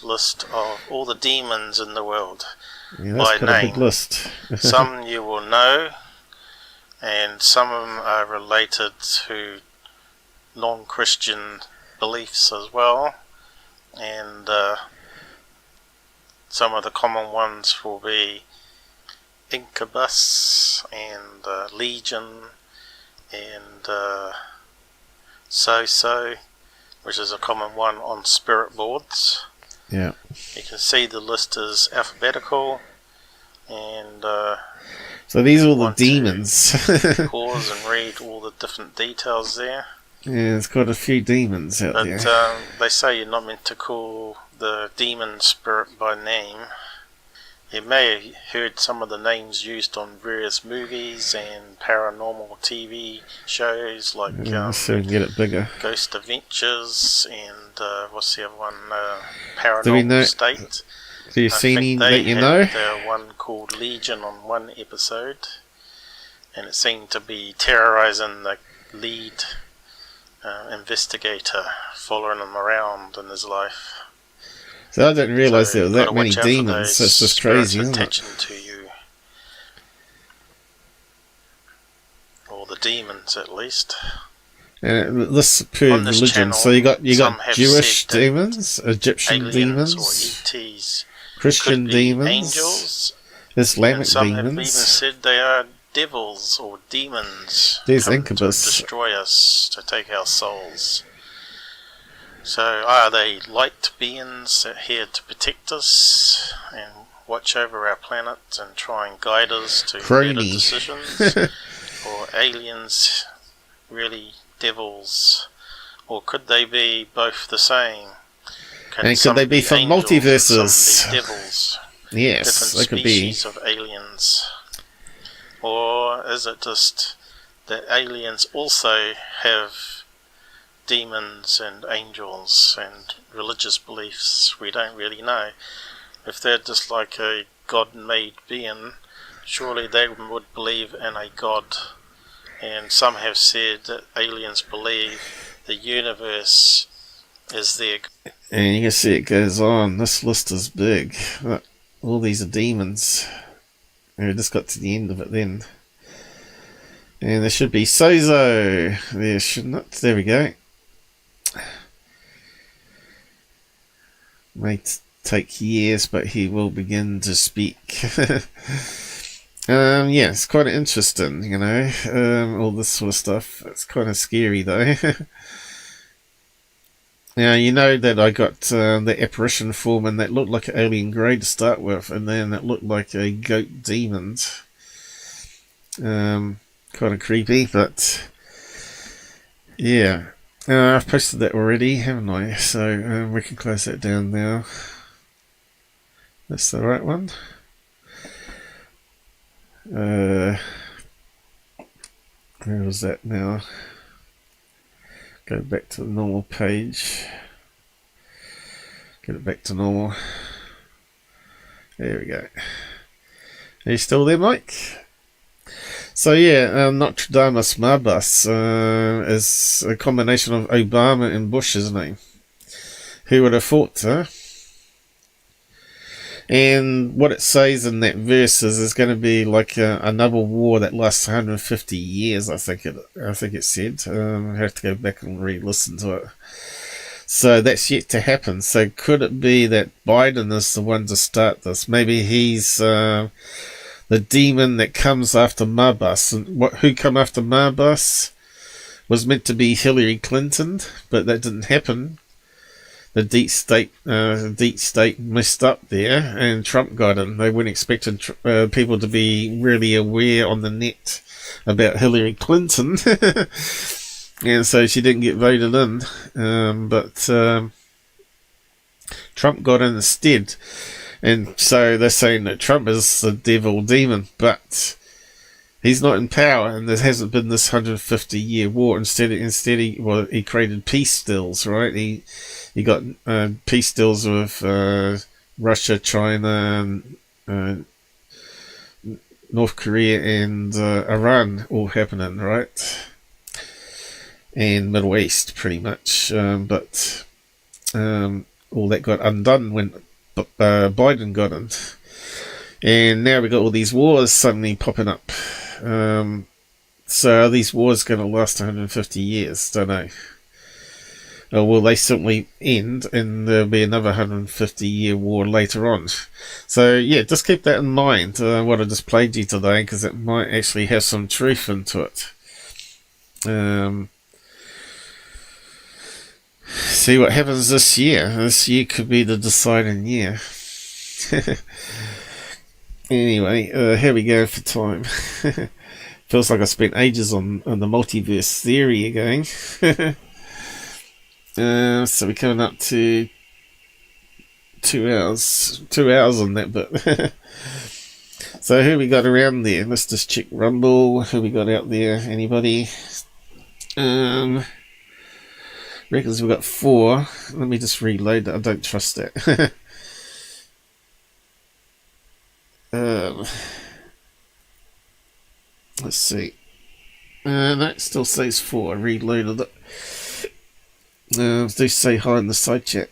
list of all the demons in the world. Yeah, that's by quite name. a big list. Some you will know, and some of them are related to non-Christian beliefs as well, and some of the common ones will be Incubus and Legion and So-So, which is a common one on spirit boards. Yeah. You can see the list is alphabetical, and so these are all the demons. pause and read all the different details there. Yeah, there's quite a few demons out there. But they say you're not meant to call the demon spirit by name. You may have heard some of the names used on various movies and paranormal TV shows like so we can get it bigger. Ghost Adventures and what's the other one? Paranormal State. Do you see any that you know? One called Legion on one episode, and it seemed to be terrorizing the lead investigator, following him around in his life. So I didn't realise there were that many demons. That's just crazy, isn't it? To you. Or the demons, at least. This per religion. Channel, so you got Jewish demons, Egyptian demons, demons, or ETs, Christian demons, angels, Islamic and some demons. have even said they are devils or demons. There's come Incubus. to destroy us, to take our souls. So are they light beings here to protect us and watch over our planet and try and guide us to better decisions? Or aliens really devils? Or could they be both the same? And could they be from multiverses? Some be devils? Yes, they could be. Different species of aliens. Or is it just that aliens also have demons and angels and religious beliefs? We don't really know. If they're just like a God-made being, surely they would believe in a God. And some have said that aliens believe the universe is their. And you can see it goes on. This list is big. Look, all these are demons. And we just got to the end of it then. And there should be Sozo. There shouldn't it? There we go. Mate, take years, but he will begin to speak. Yeah, it's quite interesting, you know, all this sort of stuff. It's kind of scary, though. Now, you know that I got the apparition form, and that looked like an alien grey to start with, and then it looked like a goat demon. Kind of creepy, but yeah. I've posted that already, haven't I? So we can close that down now. That's the right one. Where was that now? Go back to the normal page. Get it back to normal. There we go. Are you still there, Mike? So yeah, Nostradamus Marbus is a combination of Obama and Bush, isn't he? Who would have thought, huh? And what it says in that verse is there's going to be like another war that lasts 150 years. I think it said. I have to go back and re-listen to it. So that's yet to happen. So could it be that Biden is the one to start this? Maybe he's the demon that comes after Marbus. And who come after Marbus was meant to be Hillary Clinton, but that didn't happen. The deep state messed up there, and Trump got in. They weren't expecting people to be really aware on the net about Hillary Clinton, and so she didn't get voted in. But Trump got in instead, and so they're saying that Trump is the devil demon, but he's not in power, and there hasn't been this 150-year war. Instead, he created peace deals, right? He got peace deals with Russia, China, North Korea, and Iran all happening, right? And Middle East, pretty much. But all that got undone when Biden got in. And now we got all these wars suddenly popping up. So are these wars going to last 150 years? Don't know. Or will they simply end and there'll be another 150-year war later on? So yeah, just keep that in mind, what I just played you today, because it might actually have some truth into it. See what happens this year. This year could be the deciding year. Anyway, here we go for time. Feels like I spent ages on the multiverse theory again. So we're coming up to 2 hours. 2 hours on that bit. So who we got around there? Let's just check Rumble. Who we got out there? Anybody? Reckons we got 4. Let me just reload that. I don't trust that. Let's see. That still says 4. I reloaded it. Do say hi in the side chat,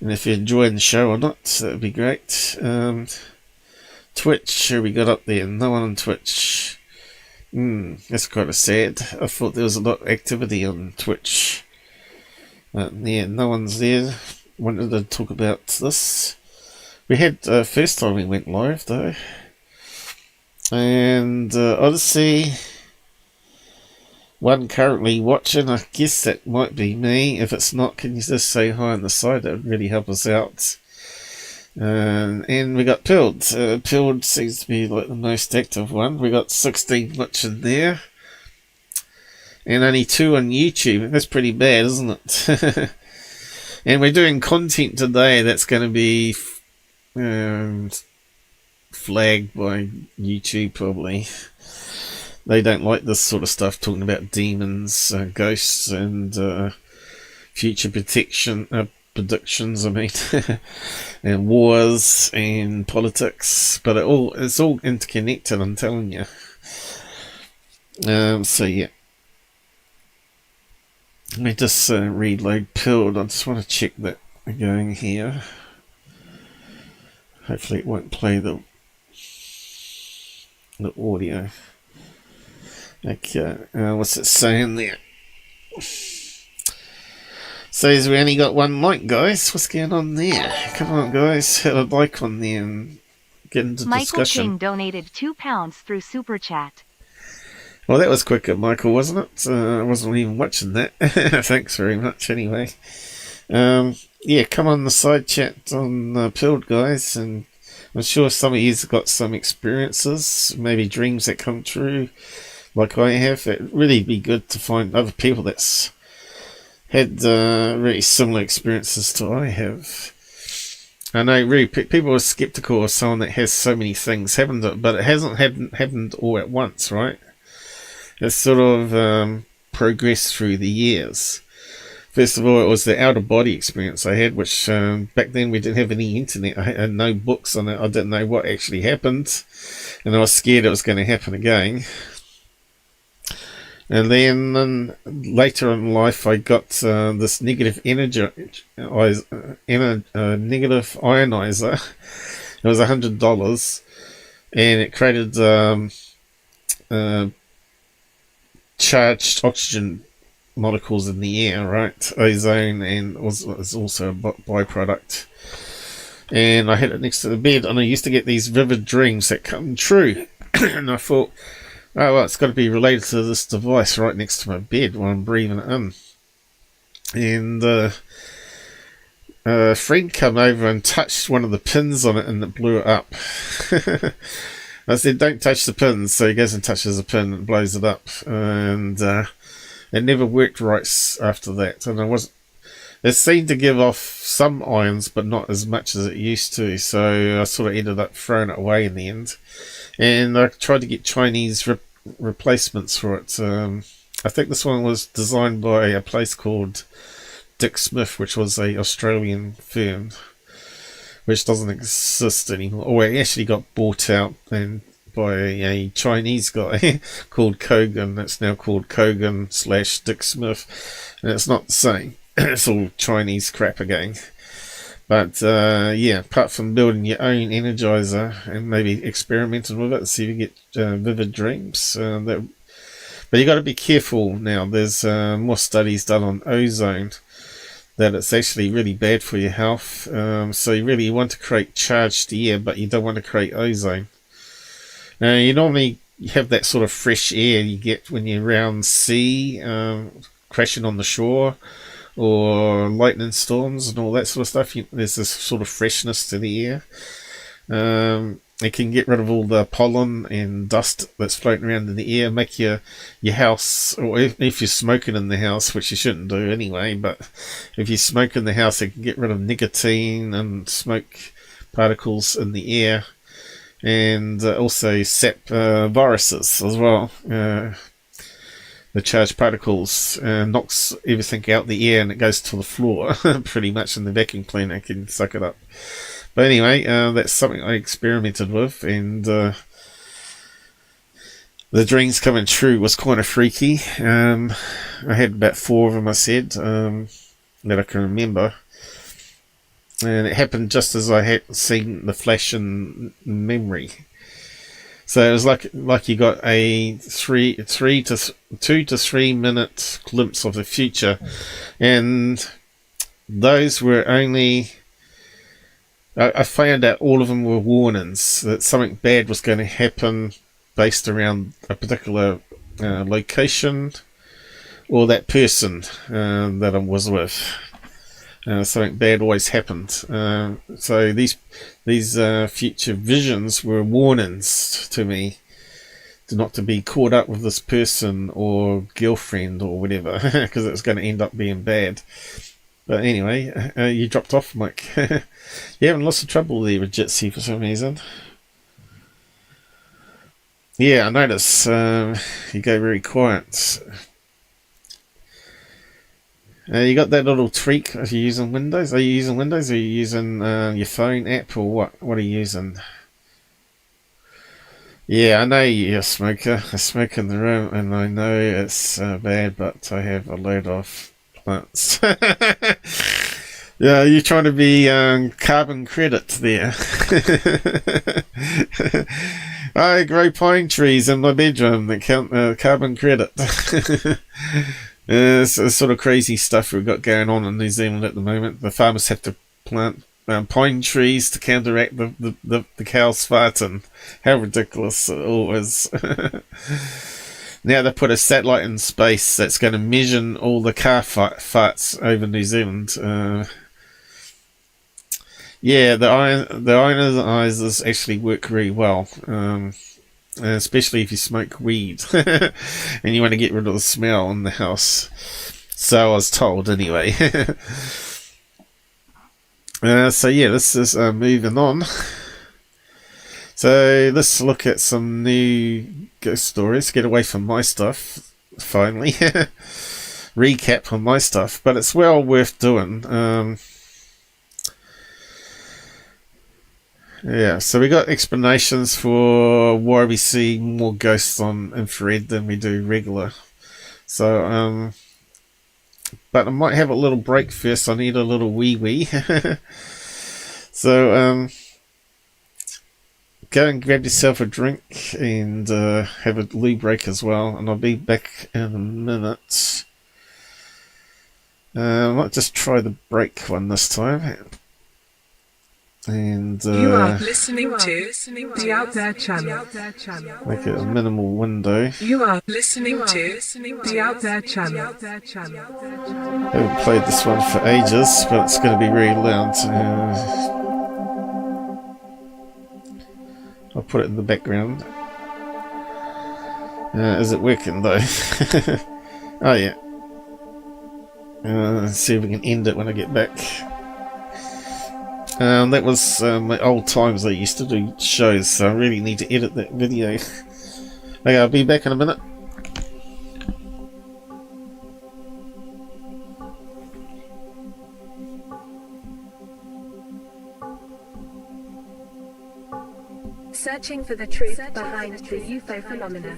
and if you're enjoying the show or not, that would be great. Twitch, who we got up there? No one on Twitch. That's kind of sad. I thought there was a lot of activity on Twitch. Yeah, no one's there. Wanted to talk about this. We had first time we went live though, and Odyssey. One currently watching. I guess that might be me. If it's not, can you just say hi on the side? That would really help us out. And we got Pilled. Pilled seems to be like the most active one. We got 16 watching there, and only 2 on YouTube. That's pretty bad, isn't it? And we're doing content today that's going to be flagged by YouTube probably. They don't like this sort of stuff, talking about demons, ghosts, and future predictions. I mean, and wars and politics. But it's all interconnected. I'm telling you. So yeah, let me just reload Pilled. I just want to check that going here. Hopefully, it won't play the audio. Okay, what's it saying there? So we only got one like, guys. What's going on there? Come on, guys. Hit a like on there and get into Michael discussion. King donated £2 through Super Chat. Well, that was quicker, Michael, wasn't it? I wasn't even watching that. Thanks very much, anyway. Yeah, come on the side chat on Pilled, guys, and I'm sure some of you's got some experiences, maybe dreams that come true, like I have. It'd really be good to find other people that's had really similar experiences to I have. I know really people are skeptical of someone that has so many things happen to it, but it hasn't happened all at once, right? It's sort of progressed through the years. First of all, it was the out-of-body experience I had, which back then we didn't have any internet. I had no books on it. I didn't know what actually happened, and I was scared it was going to happen again. And then later in life, I got this negative negative ionizer. It was $100, and it created charged oxygen molecules in the air, right? Ozone, and was also a byproduct. And I had it next to the bed, and I used to get these vivid dreams that come true. And I thought, oh, well, it's got to be related to this device right next to my bed when I'm breathing it in. And a friend came over and touched one of the pins on it, and it blew it up. I said, don't touch the pins. So he goes and touches the pin and blows it up. And it never worked right after that. And it seemed to give off some ions, but not as much as it used to. So I sort of ended up throwing it away in the end. And I tried to get Chinese replacements for it. I think this one was designed by a place called Dick Smith, which was a Australian firm, which doesn't exist anymore. Or it actually got bought out and by a Chinese guy called Kogan. It's now called Kogan/Dick Smith, and it's not the same. It's all Chinese crap again. But yeah, apart from building your own energizer and maybe experimenting with it, see if you get vivid dreams. But you got to be careful now. There's more studies done on ozone, that it's actually really bad for your health. So you really want to create charged air, but you don't want to create ozone. Now, you normally have that sort of fresh air you get when you're around sea, crashing on the shore, or lightning storms and all that sort of stuff. There's this sort of freshness to the air. It can get rid of all the pollen and dust that's floating around in the air, make your house, or if you're smoking in the house, which you shouldn't do anyway, but if you smoke in the house, it can get rid of nicotine and smoke particles in the air, and also sap viruses as well. The charged particles knocks everything out the air, and it goes to the floor pretty much, and the vacuum cleaner can suck it up. But anyway, that's something I experimented with, and the dreams coming true was kind of freaky. I had about 4 of them, I said, that I can remember. And it happened just as I had seen the flash in memory. So it was like you got a 2 to 3 minute glimpse of the future, and those were only. I found out all of them were warnings that something bad was going to happen based around a particular location or that person that I was with. Something bad always happened. So these future visions were warnings to me not to be caught up with this person or girlfriend or whatever, because it was going to end up being bad. But anyway, you dropped off, Mike. You're having lots of trouble there with Jitsi for some reason. Yeah, I notice you go very quiet. You got that little tweak if you're using Windows. Are you using Windows, or are you using your phone app, or what? What are you using? Yeah, I know you're a smoker. I smoke in the room, and I know it's bad, but I have a load of plants. Yeah, you're trying to be carbon credit there. I grow pine trees in my bedroom that count carbon credit. It's sort of crazy stuff we've got going on in New Zealand at the moment. The farmers have to plant pine trees to counteract the cows farting. How ridiculous it all is. Now they put a satellite in space that's going to measure all the car farts over New Zealand. Yeah, the ionizers actually work really well. Especially if you smoke weed and you want to get rid of the smell in the house. So I was told anyway. So yeah, this is moving on. So let's look at some new ghost stories. Get away from my stuff, finally. Recap on my stuff, but it's well worth doing. Yeah, so we got explanations for why we see more ghosts on infrared than we do regular. So, but I might have a little break first. I need a little wee. So, go and grab yourself a drink and have a wee break as well. And I'll be back in a minute. I might just try the break one this time. And you are listening to the Out There channel. Make it a minimal window. You are listening to the Out There channel. I haven't played this one for ages, but it's going to be really loud. I'll put it in the background. Is it working though? Oh yeah. Let's see if we can end it when I get back. That was my old times I used to do shows, so I really need to edit that video. Okay, I'll be back in a minute. Searching for the truth behind the UFO phenomena.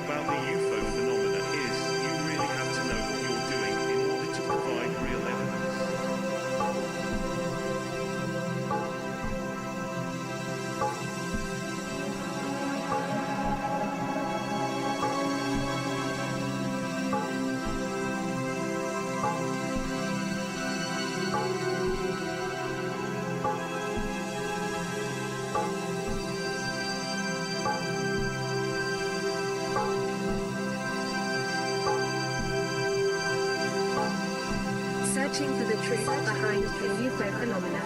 about the UFO phenomena is you really have to know what you're doing in order to provide real evidence. Searching for the truth behind the UFO phenomena.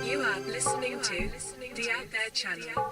You are listening to the Out There channel.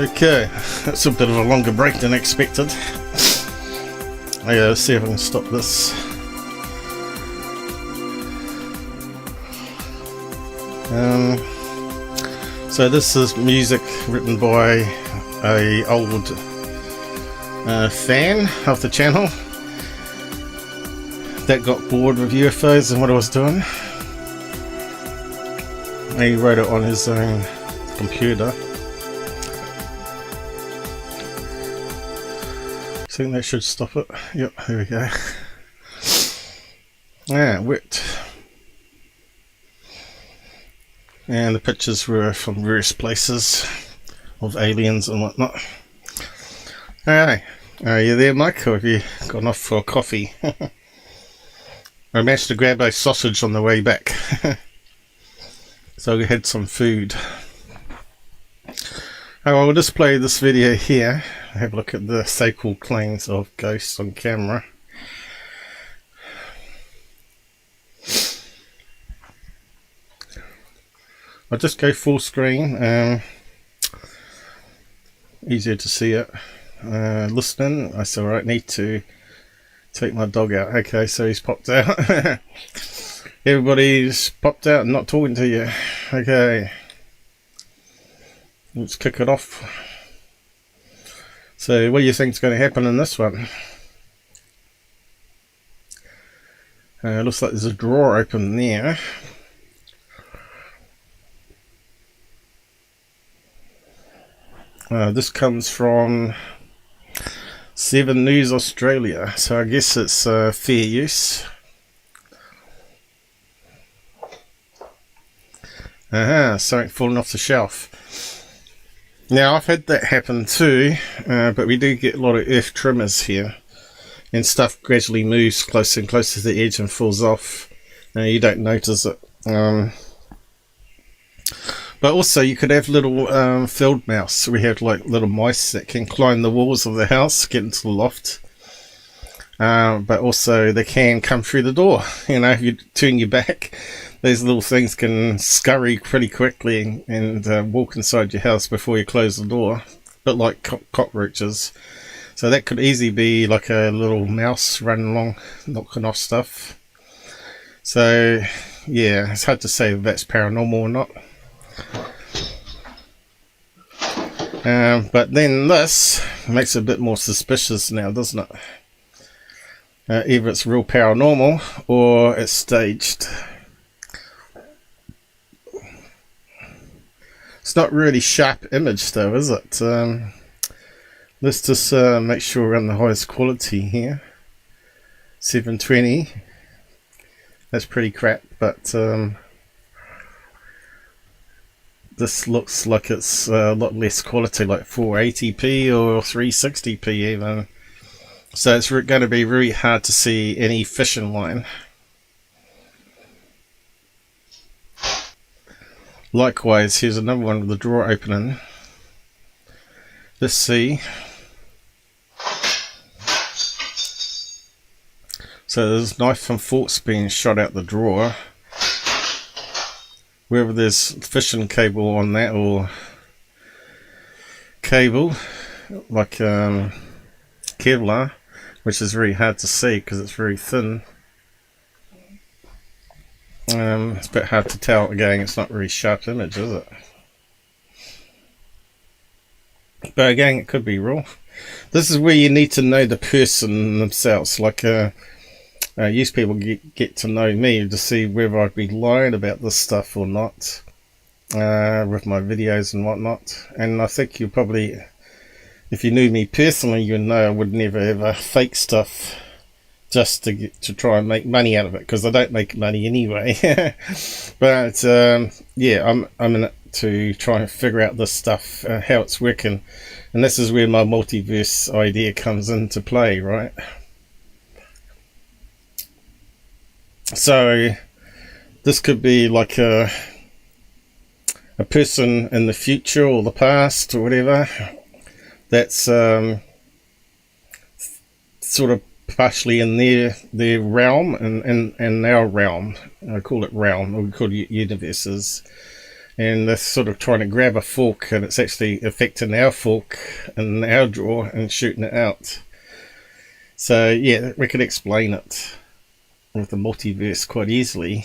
Okay, that's a bit of a longer break than expected. I gotta see if I can stop this. So this is music written by a old fan of the channel that got bored with UFOs and what I was doing. He wrote it on his own computer. I think that should stop it. Yep, there we go. Yeah, wit. And the pictures were from various places of aliens and whatnot. Alright, are you there, Mike, or have you gone off for coffee? I managed to grab a sausage on the way back. So we had some food. Oh, I'll just play this video here. Have a look at the so-called claims of ghosts on camera. I'll just go full screen. Easier to see it. Listening. I said, alright, need to take my dog out. Okay, so he's popped out. Everybody's popped out and not talking to you. Okay. Let's kick it off. So, what do you think is going to happen in this one? Looks like there's a drawer open there. This comes from 7 News Australia, so I guess it's fair use. Something falling off the shelf. Now, I've had that happen too, but we do get a lot of earth tremors here, and stuff gradually moves closer and closer to the edge and falls off. You don't notice it. But also, you could have little field mouse. We have like little mice that can climb the walls of the house, get into the loft. But also, they can come through the door. You know, if you turn your back, these little things can scurry pretty quickly and walk inside your house before you close the door. A bit like cockroaches. So that could easily be like a little mouse running along, knocking off stuff. So, yeah, it's hard to say if that's paranormal or not. But then this makes it a bit more suspicious now, doesn't it? Either it's real paranormal or it's staged. It's not really sharp image though, is it? Let's just make sure we're on the highest quality here. 720. That's pretty crap, but this looks like it's a lot less quality, like 480p or 360p even. So it's going to be really hard to see any fishing line. Likewise, here's another one with the drawer opening. Let's see. So there's knife and forks being shot out the drawer. Whether there's fishing cable on that or cable, like Kevlar, which is very hard to see because it's very thin. It's a bit hard to tell. Again, it's not a very sharp image, is it? But again, it could be real. This is where you need to know the person themselves. Like, used people get to know me to see whether I'd be lying about this stuff or not, with my videos and whatnot. And I think you probably, if you knew me personally, you'd know I would never ever fake stuff just to try and make money out of it, because I don't make money anyway. But yeah, I'm in it to try and figure out this stuff, how it's working, and this is where my multiverse idea comes into play, right? So this could be like a person in the future or the past or whatever that's sort of partially in their realm and our realm. I call it realm, or we call it universes, and they're sort of trying to grab a fork, and it's actually affecting our fork in our drawer and shooting it out. So yeah, we could explain it with the multiverse quite easily.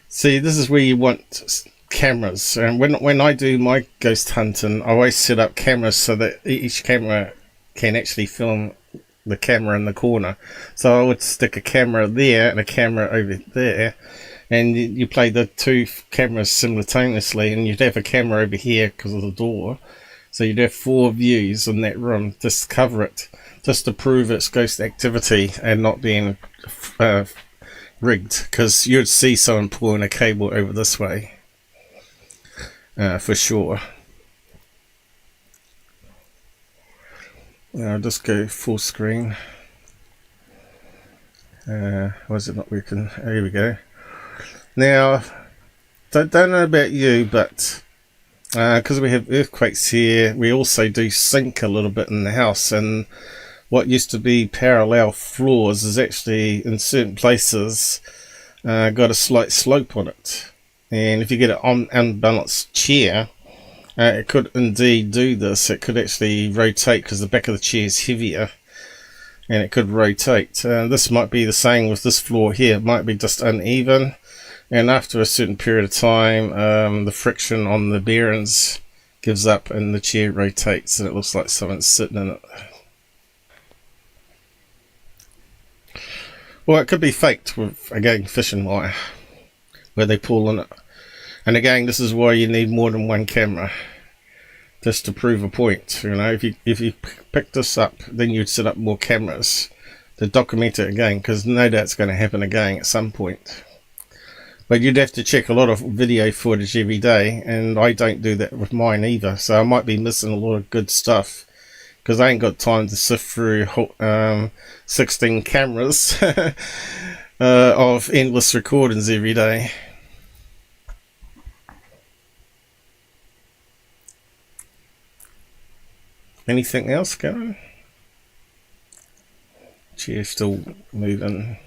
See, this is where you want cameras, and when I do my ghost hunting, I always set up cameras so that each camera can actually film the camera in the corner. So I would stick a camera there and a camera over there, and you play the two cameras simultaneously, and you'd have a camera over here because of the door, so you'd have 4 views in that room. Just cover it, just to prove it's ghost activity and not being rigged, because you'd see someone pulling a cable over this way for sure. I'll just go full screen. Why is it not working? Oh, here we go. Now, don't know about you, but because we have earthquakes here, we also do sink a little bit in the house, and what used to be parallel floors is actually in certain places got a slight slope on it. And if you get an unbalanced chair, it could indeed do this. It could actually rotate because the back of the chair is heavier, and it could rotate. This might be the same with this floor here. It might be just uneven, and after a certain period of time, the friction on the bearings gives up and the chair rotates, and it looks like someone's sitting in it. Well, it could be faked with, again, fishing wire, where they pull in it. And again, this is why you need more than one camera, just to prove a point. You know, if you pick this up, then you'd set up more cameras to document it again, because no doubt it's going to happen again at some point. But you'd have to check a lot of video footage every day, and I don't do that with mine either. So I might be missing a lot of good stuff, because I ain't got time to sift through 16 cameras of endless recordings every day. Anything else going? Chair still moving.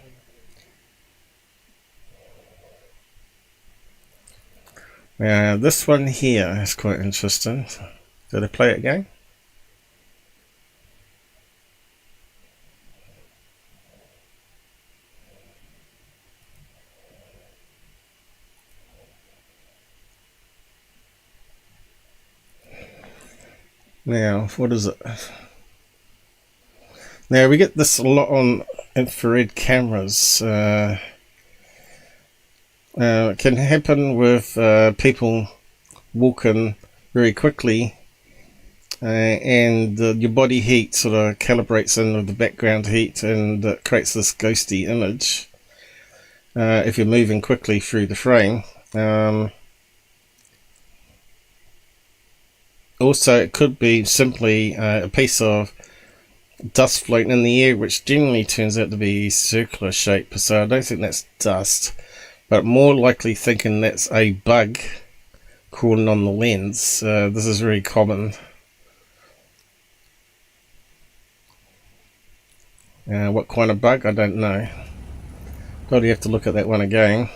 Now this one here is quite interesting. Did I play it again? Now, what is it? Now, we get this a lot on infrared cameras. It can happen with people walking very quickly, and your body heat sort of calibrates in with the background heat, and it creates this ghosty image if you're moving quickly through the frame. Also, it could be simply a piece of dust floating in the air, which generally turns out to be circular shape, so I don't think that's dust, but more likely thinking that's a bug crawling on the lens. This is very common. What kind of bug? I don't know. Probably have to look at that one again.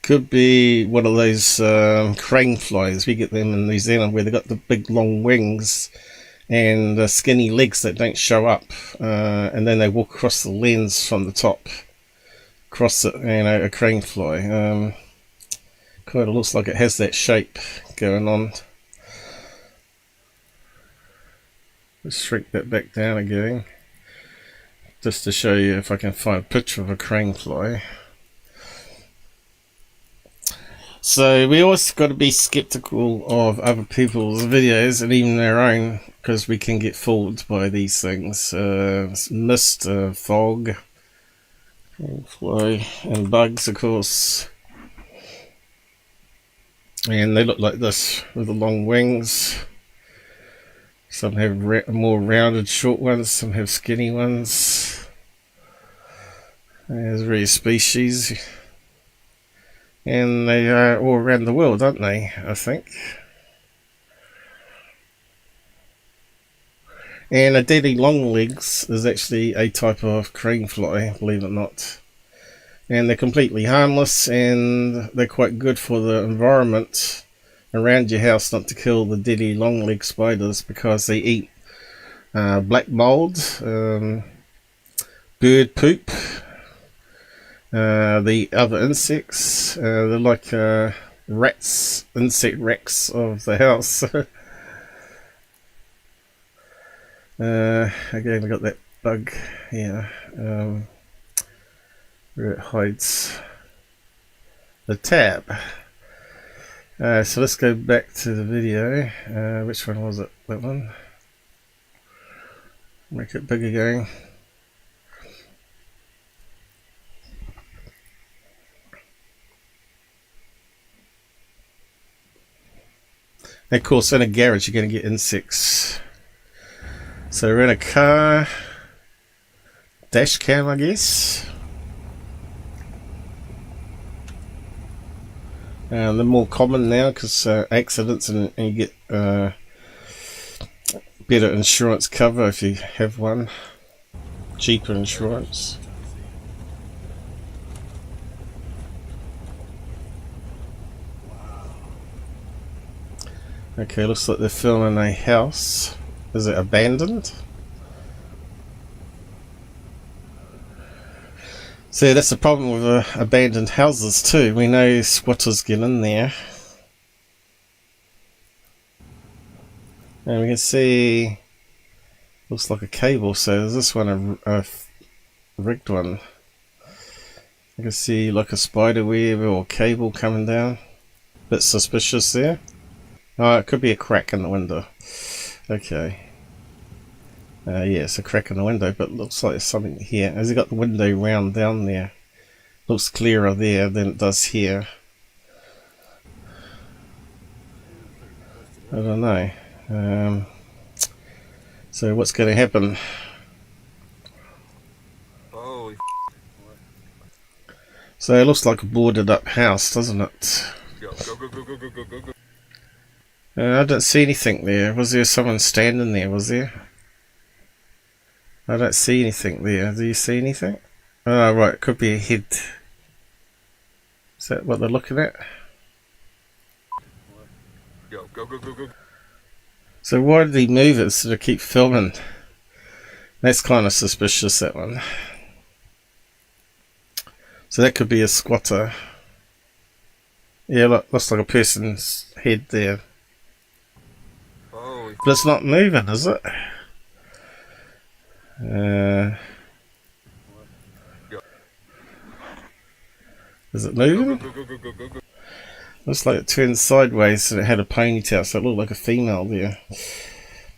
Could be one of those crane flies. We get them in New Zealand, where they've got the big long wings and skinny legs that don't show up, and then they walk across the lens from the top, across it, you know, a crane fly. Kind of looks like it has that shape going on. Let's shrink that back down again, just to show you if I can find a picture of a crane fly. So we always got to be skeptical of other people's videos and even their own, because we can get fooled by these things. Mist, fog, fly, and bugs, of course. And they look like this with the long wings. Some have more rounded short ones, some have skinny ones. There's various species. And they are all around the world, aren't they, I think. And a deadly longlegs is actually a type of crane fly, believe it or not. And they're completely harmless, and they're quite good for the environment around your house, not to kill the deadly longleg spiders, because they eat black mold, bird poop, the other insects. They're like rats, insect wrecks of the house. Again, we got that bug here, where it hides the tab. So let's go back to the video. Which one was it? That one. Make it big again. And of course, in a garage, you're going to get insects. So we're in a car. Dash cam, I guess. They're more common now because accidents, and you get better insurance cover if you have one. Cheaper insurance. Okay, looks like they're filming a house. Is it abandoned? So that's the problem with abandoned houses too. We know squatters get in there. And we can see, looks like a cable. So is this one a rigged one? You can see like a spider web or cable coming down. Bit suspicious there. Oh, it could be a crack in the window. Okay. Yeah, it's a crack in the window, but looks like there's something here. Has it got the window round down there? Looks clearer there than it does here. I don't know. So what's going to happen? So it looks like a boarded up house, doesn't it? I don't see anything there. Was there someone standing there? Was there? I don't see anything there. Do you see anything? Oh, right. It could be a head. Is that what they're looking at? So why did he move it instead of keep filming? That's kind of suspicious, that one. So that could be a squatter. Yeah, look, looks like a person's head there. But it's not moving, is it? Is it moving? Looks like it turned sideways and it had a ponytail, so it looked like a female there.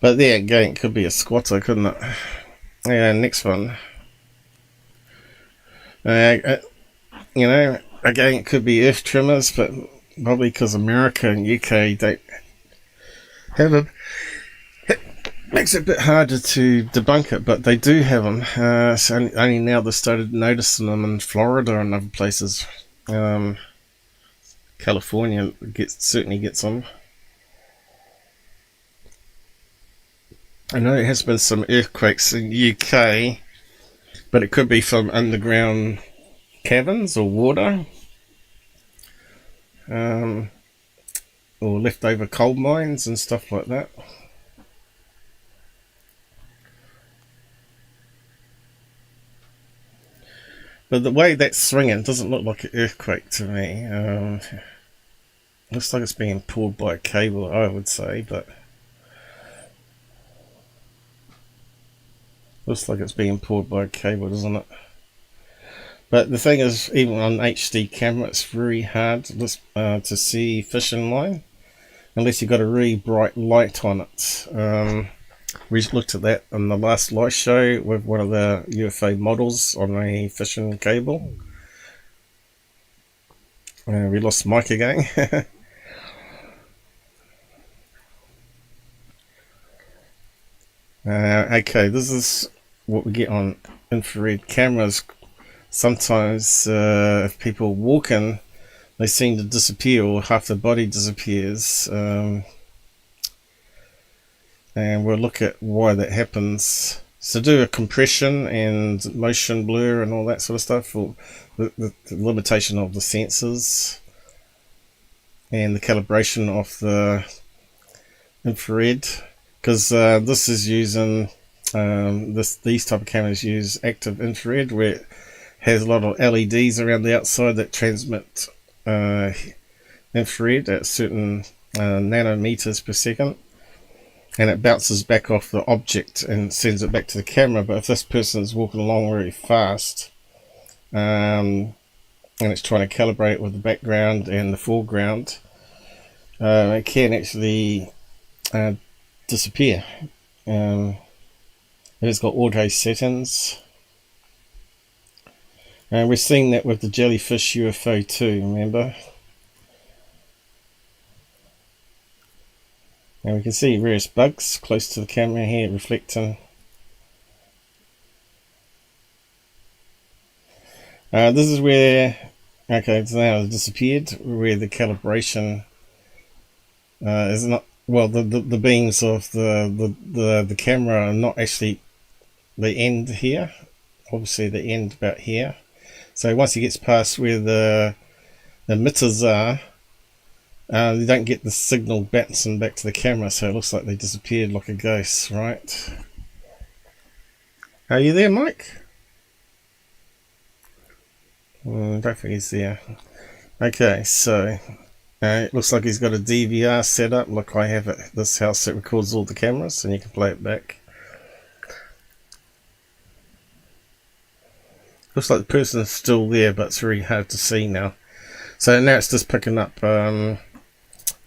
But there again, it could be a squatter, couldn't it? Yeah, next one. You know, again, it could be earth trimmers, but probably because America and UK don't have them. Makes it a bit harder to debunk it, but they do have them. So only now they started noticing them in Florida and other places. California certainly gets them. I know there has been some earthquakes in the UK, but it could be from underground caverns or water, or leftover coal mines and stuff like that. But the way that's swinging doesn't look like an earthquake to me. Looks like it's being pulled by a cable, I would say, but looks like it's being pulled by a cable, doesn't it? But the thing is, even on HD camera, it's very hard to see fishing line unless you've got a really bright light on it. We looked at that on the last live show with one of the UFO models on a fishing cable. We lost Mike again. Okay, this is what we get on infrared cameras. Sometimes if people walk in, they seem to disappear, or half the body disappears. And we'll look at why that happens. So do a compression and motion blur and all that sort of stuff for the limitation of the sensors and the calibration of the infrared, because this is using these type of cameras use active infrared, where it has a lot of LEDs around the outside that transmit infrared at certain nanometers per second, and it bounces back off the object and sends it back to the camera. But if this person is walking along very fast and it's trying to calibrate with the background and the foreground, it can actually disappear. It's got auto settings, and we're seeing that with the jellyfish UFO too, remember? And we can see various bugs close to the camera here reflecting. This is where, okay, so now it's disappeared, where the calibration is not, well, the beams of the camera are not actually the end here, obviously the end about here. So once it gets past where the emitters are, you don't get the signal bouncing back to the camera, so it looks like they disappeared like a ghost, right? Are you there, Mike? I don't think he's there. Okay, so it looks like he's got a DVR set up. Look, I have at this house that records all the cameras, and you can play it back. Looks like the person is still there, but it's very hard to see now. So now it's just picking up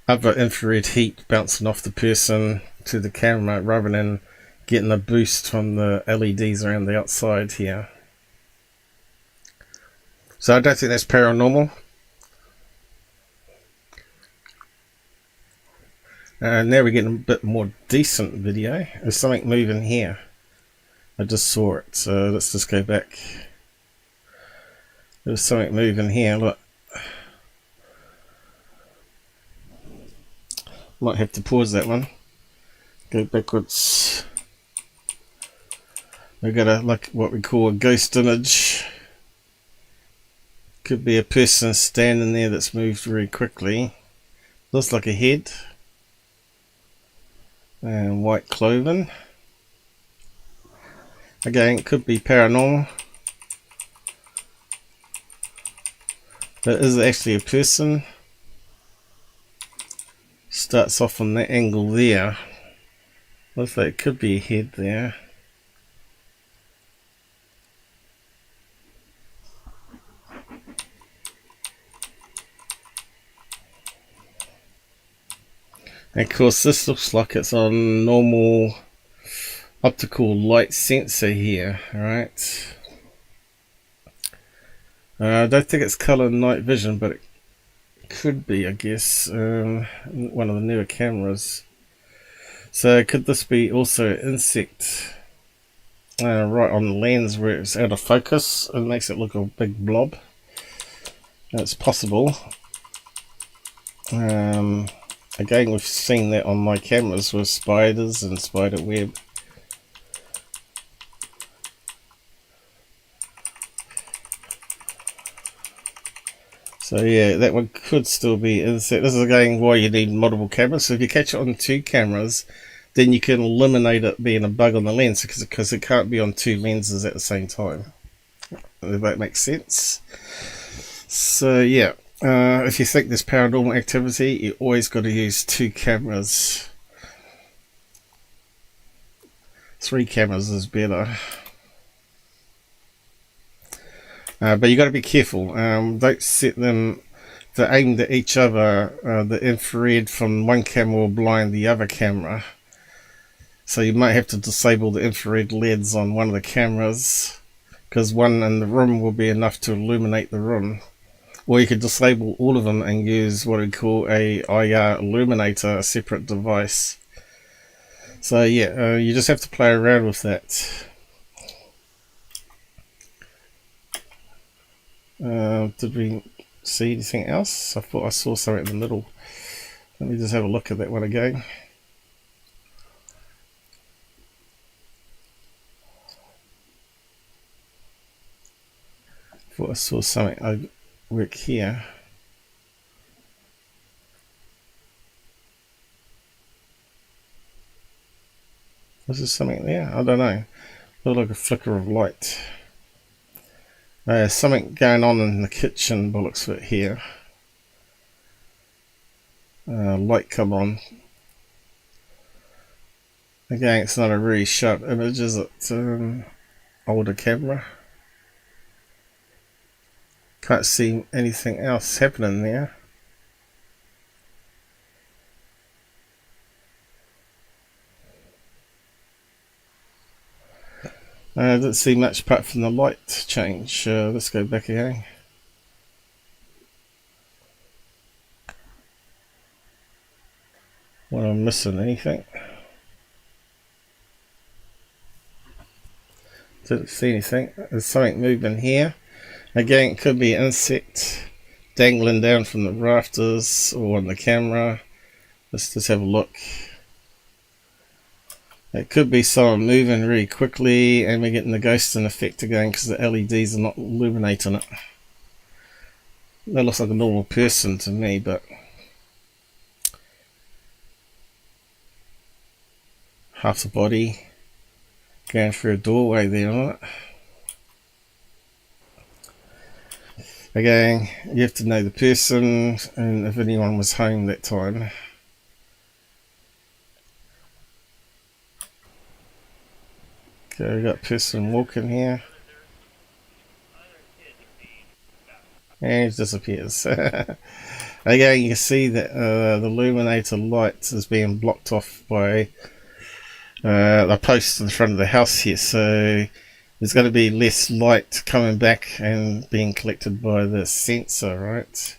other infrared heat bouncing off the person to the camera, rather than getting a boost from the LEDs around the outside here. So I don't think that's paranormal. Now we're getting a bit more decent video. There's something moving here. I just saw it, so let's just go back. There's something moving here, look. Might have to pause that one. Go backwards. We've got a, like, what we call a ghost image. Could be a person standing there that's moved very quickly. Looks like a head. And white clothing. Again, it could be paranormal. But is it actually a person? Starts off on that angle there. Looks like it could be a head there. And of course this looks like it's on normal optical light sensor here, right? I don't think it's color night vision, but it could be, I guess, one of the newer cameras. So could this be also an insect right on the lens where it's out of focus and makes it look a big blob? That's possible. Again, we've seen that on my cameras with spiders and spider web. So yeah, that one could still be insect. This is again why you need multiple cameras. So if you catch it on 2 cameras, then you can eliminate it being a bug on the lens, because it can't be on 2 lenses at the same time. If that makes sense. So yeah, if you think there's paranormal activity, you always got to use 2 cameras. 3 cameras is better. But you got to be careful. Don't set them to aimed at each other. The infrared from one camera will blind the other camera. So you might have to disable the infrared LEDs on one of the cameras, because one in the room will be enough to illuminate the room. Or you could disable all of them and use what we call a IR illuminator, a separate device. So yeah, you just have to play around with that. Did we see anything else? I thought I saw something in the middle. Let me just have a look at that one again. Thought I saw something over here. Was there something there? I don't know. Looked like a flicker of light. Something going on in the kitchen by the looks of it here. Light come on. Again, it's not a really sharp image, is it? Older camera. Can't see anything else happening there. I didn't see much apart from the light change. Let's go back again. Well, I'm missing anything. Didn't see anything. There's something moving here. Again, it could be an insect dangling down from the rafters or on the camera. Let's just have a look. It could be someone moving really quickly and we're getting the ghosting effect again because the LEDs are not illuminating it. That looks like a normal person to me, but half the body going through a doorway there on it. Again, you have to know the person and if anyone was home that time. Okay, we got a person walking here. And he disappears. Again, you can see that the illuminator light is being blocked off by the post in front of the house here. So there's going to be less light coming back and being collected by the sensor, right?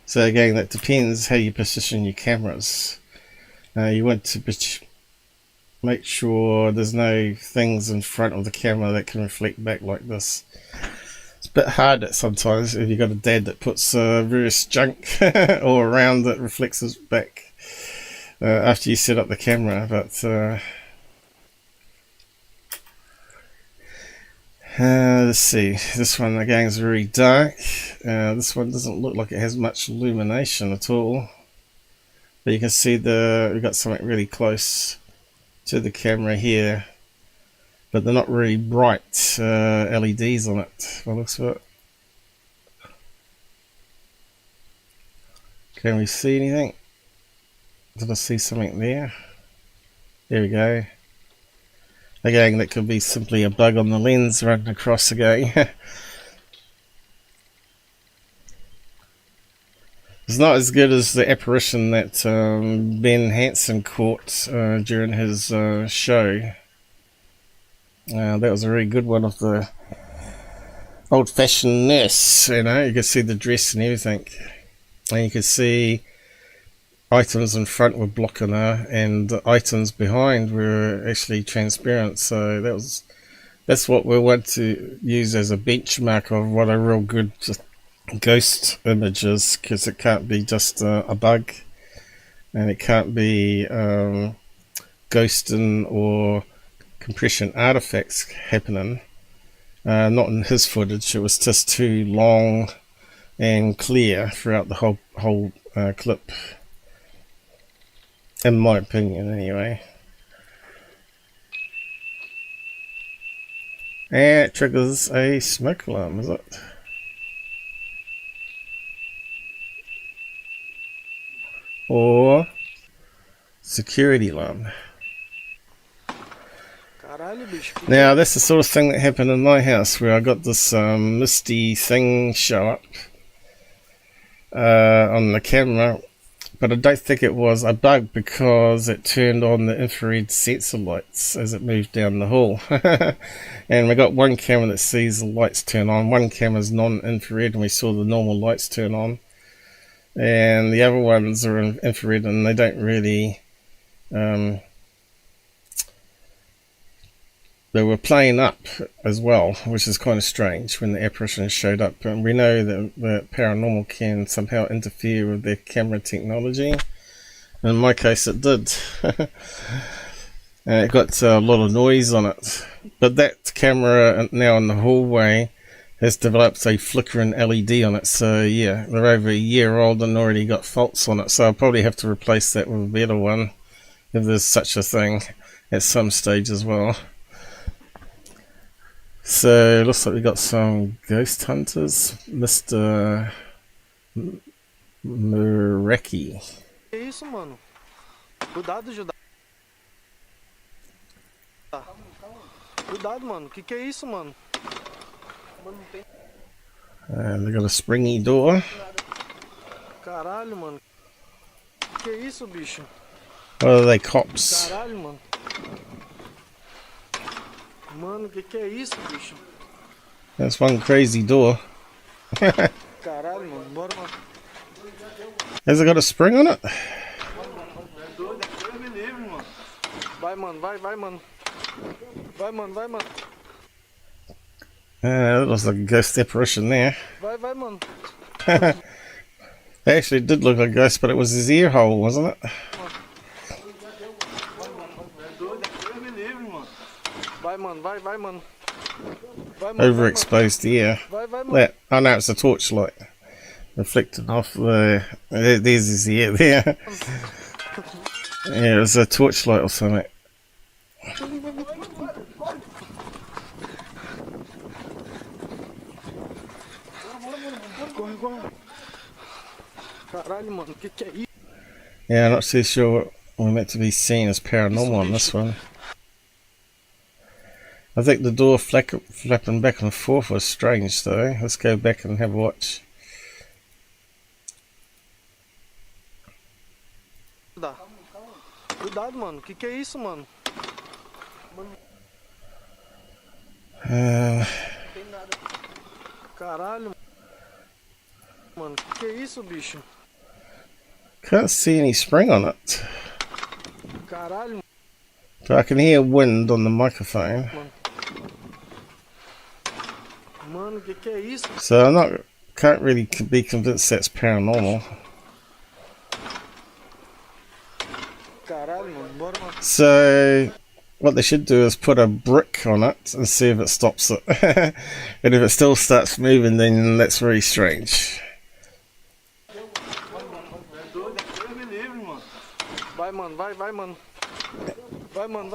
So again, that depends how you position your cameras. You want to make sure there's no things in front of the camera that can reflect back like this. It's a bit hard sometimes if you've got a dad that puts various junk all around that reflects us back after you set up the camera, but let's see, this one again is very dark. This one doesn't look like it has much illumination at all, but you can see we've got something really close to the camera here, but they're not really bright LEDs on it by the looks of it. Can we see anything? Did I see something there? There we go. Again, that could be simply a bug on the lens running across again. It's not as good as the apparition that Ben Hansen caught during his show. That was a really good one of the old-fashioned nurse. You know, you could see the dress and everything, and you could see items in front were blocking her, and the items behind were actually transparent. So that's what we want to use as a benchmark of what a real good ghost images, because it can't be just a bug, and it can't be ghosting or compression artifacts happening. Not in his footage. It was just too long and clear throughout the whole clip, in my opinion anyway. And it triggers a smoke alarm, is it? Or security alarm. Now that's the sort of thing that happened in my house, where I got this misty thing show up on the camera, but I don't think it was a bug because it turned on the infrared sensor lights as it moved down the hall. And we got one camera that sees the lights turn on, one camera's non-infrared and we saw the normal lights turn on, and the other ones are in infrared and they don't really they were playing up as well, which is kind of strange when the apparitions showed up. And we know that the paranormal can somehow interfere with their camera technology. In my case, it did. And it got a lot of noise on it. But that camera now in the hallway has developed a flickering LED on it. So yeah, they're over a year old and already got faults on it. So I'll probably have to replace that with a better one, if there's such a thing, at some stage as well. So, looks like we got some ghost hunters. Mr. Mureki. Que isso, mano? Cuidado, Judá. Cuidado, mano. Que é isso, mano? And they got a springy door. Caralho, mano. Que é isso, bicho? What are they, cops? Caralho, mano. Mano, que é isso, bicho? That's one crazy door. Caralho, mano. Bora, mano. Has it got a spring on it? Vai, mano. Vai, mano. Vai, mano. Vai, mano. That looks like a ghost apparition there. Vai, mano. It actually did look like a ghost, but it was his ear hole, wasn't it? Vai, mano. Vai, mano. Vai, mano. Overexposed ear. Vai, mano. That, oh no, it's a torchlight. Reflecting off the... There's his ear there. Yeah, it was a torchlight or something. Yeah, I'm not too sure what we're meant to be seeing as paranormal on this one. I think the door flapping back and forth was strange though. Let's go back and have a watch. Cuidado, mano. Que é isso, mano? Caralho. Mano, que é isso, bicho? Can't see any spring on it. Caralho. But I can hear wind on the microphone. Mano, que é isso? So can't really be convinced that's paranormal. Caralho, mano. Bora, mano. So what they should do is put a brick on it and see if it stops it. And if it still starts moving, then that's very strange. Vai, mano. Vai, mano. Vai, mano.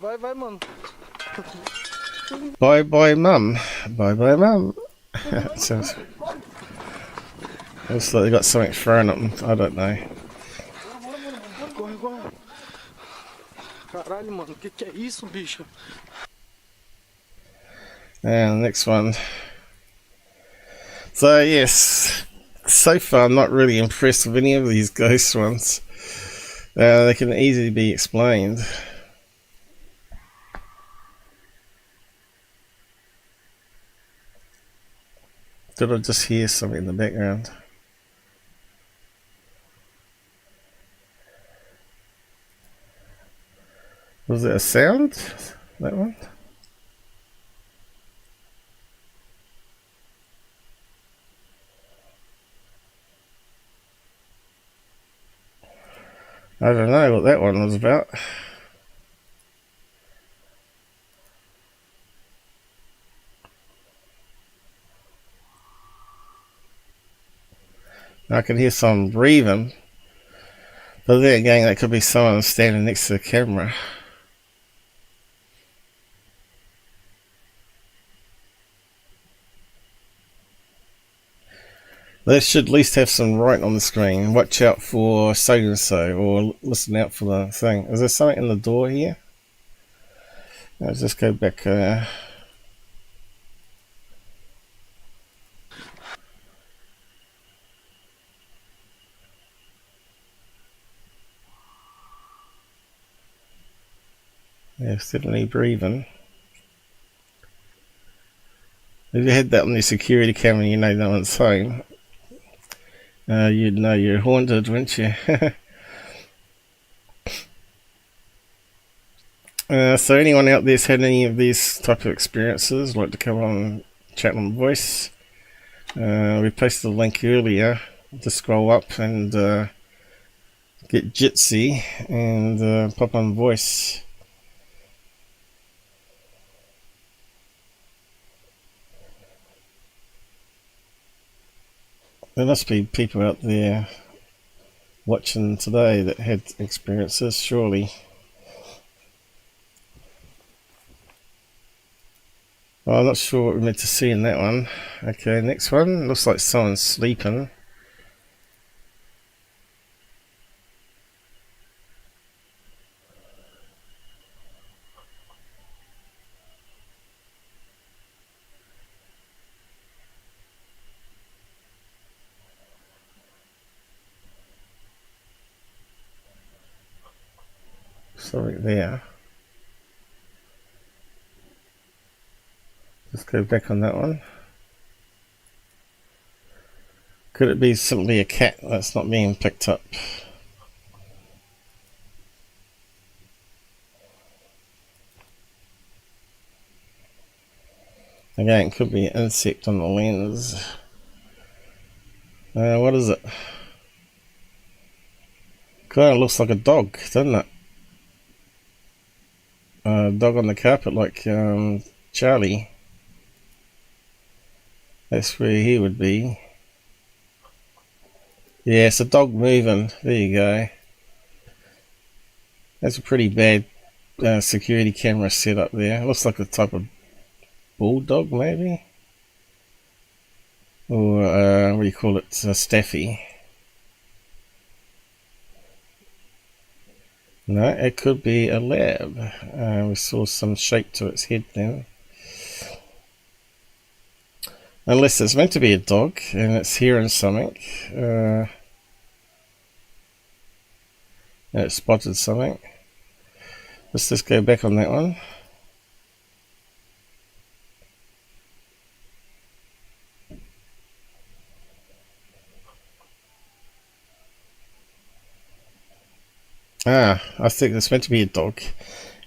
Vai, mano. Bye, mum. Bye, mum. Sounds... Looks like they got something thrown at them. I don't know. Caralho, mano, que é isso, bicho? And the next one. So yes, so far I'm not really impressed with any of these ghost ones. They can easily be explained. Did I just hear something in the background? Was it a sound? That one? I don't know what that one was about. I can hear someone breathing. But then again, that could be someone standing next to the camera. They should at least have some writing on the screen. Watch out for so and so, or listen out for the thing. Is there something in the door here? Let's just go back. Yeah, steadily breathing. If you had that on your security camera, you know no one's home. You'd know you're haunted, wouldn't you? So anyone out there's had any of these type of experiences, like to come on chat on voice? We posted a link earlier. Just scroll up and get Jitsi and pop on voice. There must be people out there watching today that had experiences, surely. Well, I'm not sure what we're meant to see in that one. Okay, next one. Looks like someone's sleeping. Something there. Let's go back on that one. Could it be simply a cat that's not being picked up? Again, it could be an insect on the lens. What is it? Kind of looks like a dog, doesn't it? A dog on the carpet, like Charlie. That's where he would be. Yeah, it's a dog moving. There you go. That's a pretty bad security camera setup there. Looks like a type of bulldog, maybe? Or, what do you call it? A staffy. No, it could be a lab. We saw some shape to its head then. Unless it's meant to be a dog and it's hearing something. And it spotted something. Let's just go back on that one. I think it's meant to be a dog.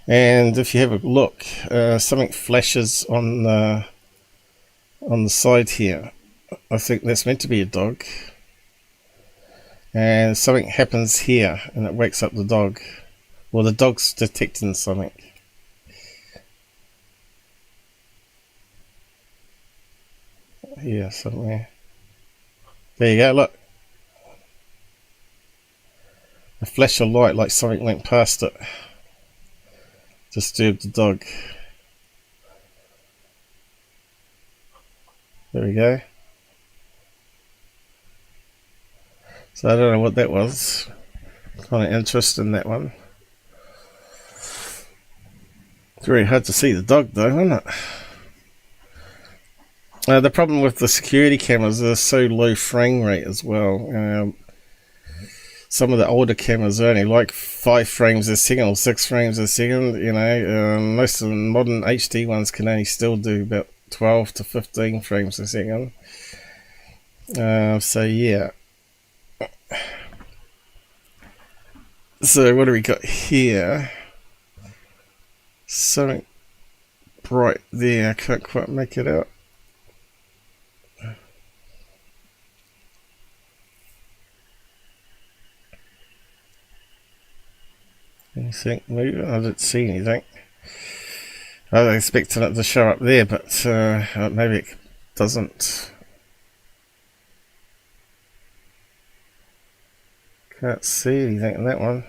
And if you have a look, something flashes on the side here. I think that's meant to be a dog. And something happens here and it wakes up the dog. Well, the dog's detecting something. Here somewhere. There you go, look. A flash of light like something went past it. Disturbed the dog. There we go. So I don't know what that was. Kind of interesting, that one. It's very hard to see the dog though, isn't it? The problem with the security cameras, they're so low frame rate as well. Some of the older cameras are only like 5 frames a second or 6 frames a second, you know. Most of the modern HD ones can only still do about 12 to 15 frames a second. So yeah. So what do we got here? Something bright there, I can't quite make it out. Anything moving? I didn't see anything. I was expecting it to show up there, but maybe it doesn't. Can't see anything in that one.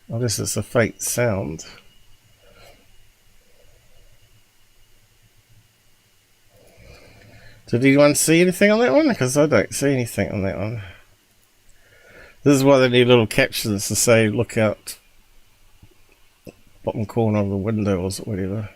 Oh, this is a faint sound. Did anyone see anything on that one? Because I don't see anything on that one. This is why they need little captions to say, look out bottom corner of the window or whatever.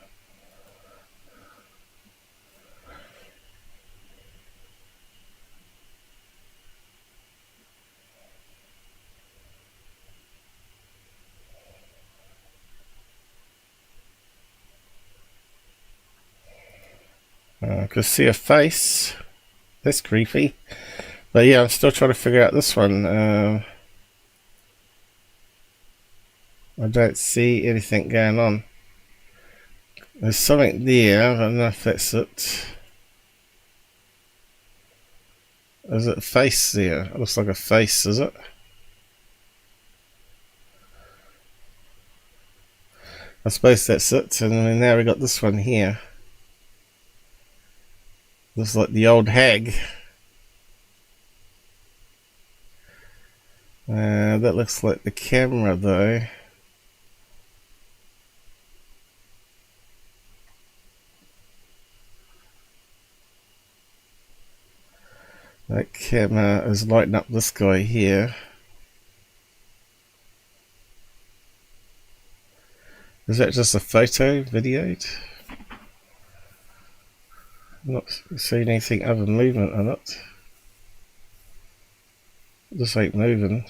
I could see a face. That's creepy. But yeah, I'm still trying to figure out this one. I don't see anything going on. There's something there, I don't know if that's it. Is it a face there? It looks like a face, is it? I suppose that's it, and then now we got this one here. Looks like the old hag. That looks like the camera though. That camera is lighting up this guy here. Is that just a photo videoed? I'm not seeing anything other movement on it. This ain't moving.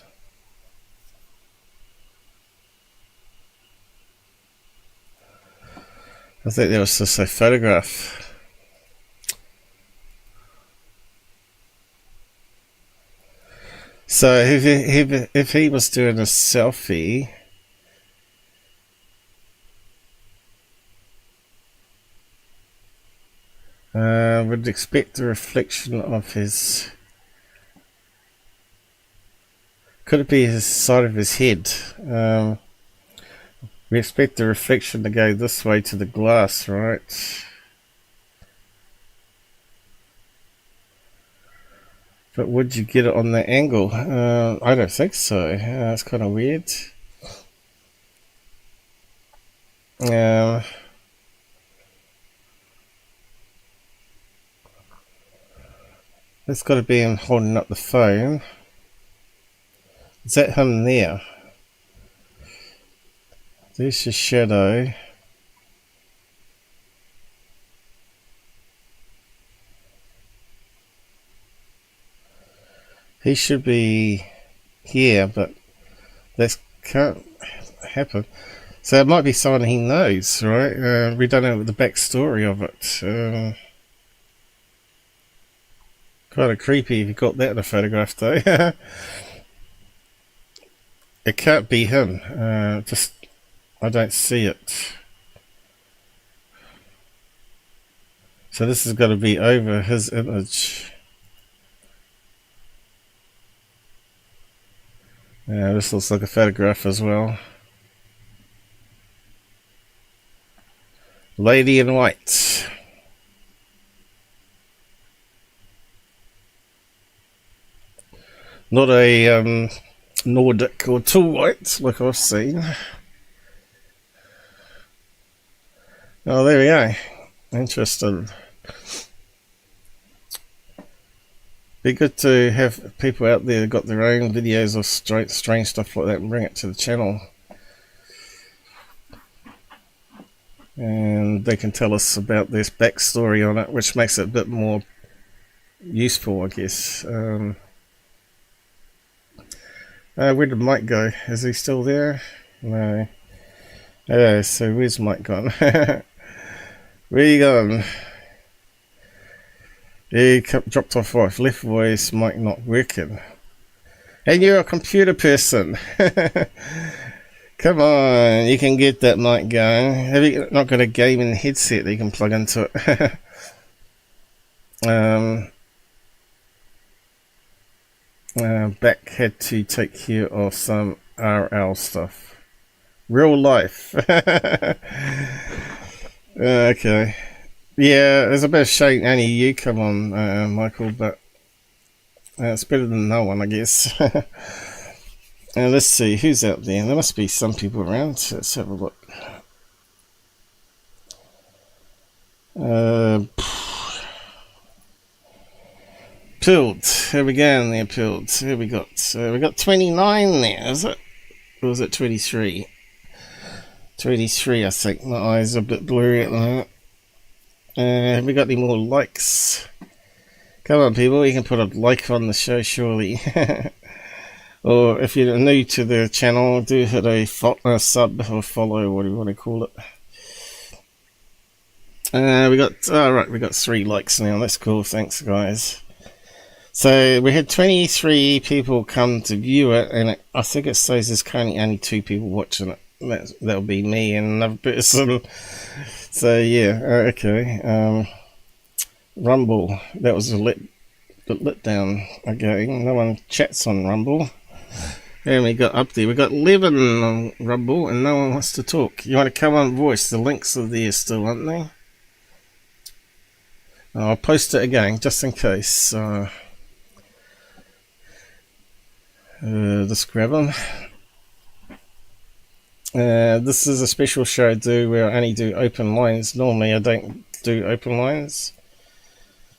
I think that was just a photograph. So if he was doing a selfie, would expect the reflection of his. Could it be his side of his head? We expect the reflection to go this way to the glass, right? But would you get it on that angle? I don't think so. It's kind of weird. That's got to be him holding up the phone. Is that him there? There's your shadow. He should be here, but that can't happen. So it might be someone he knows, right? We don't know the backstory of it. Kind of creepy if you got that in a photograph, though. It can't be him. Just I don't see it. So this has got to be over his image. Yeah, this looks like a photograph as well. Lady in white. Not a Nordic or tall white like I've seen. Oh, there we go. Interesting. Be good to have people out there got their own videos of strange stuff like that and bring it to the channel. And they can tell us about this backstory on it, which makes it a bit more useful, I guess. Where did Mike go? Is he still there? No. So where's Mike gone? Where you gone? He dropped off off. Left voice, Mike not working. And you're a computer person. Come on, you can get that mic going. Have you not got a gaming headset that you can plug into it? Back had to take care of some RL stuff. Real life. Okay. Yeah, it's a bit of a shame only you come on, Michael, but it's better than no one, I guess. Let's see, who's out there? There must be some people around. Let's have a look. Pilled. Here we go in there, Pilled. Here we got 29 there, is it? Or was it 23? 23, I think. My eyes are a bit blurry at the moment. Have we got any more likes? Come on, people, you can put a like on the show, surely. Or if you're new to the channel, do hit a sub or follow, what do you want to call it. We got 3 likes now. That's cool. Thanks, guys. So we had 23 people come to view it, and I think it says there's currently only 2 people watching it. that'll be me and another person. So yeah, okay. Rumble, that was a let down again. No one chats on Rumble. And we got up there, we got 11 on Rumble, and no one wants to talk. You want to come on voice? The links are there still, aren't they? I'll post it again just in case. Just grab them. This is a special show I do where I only do open lines. Normally I don't do open lines,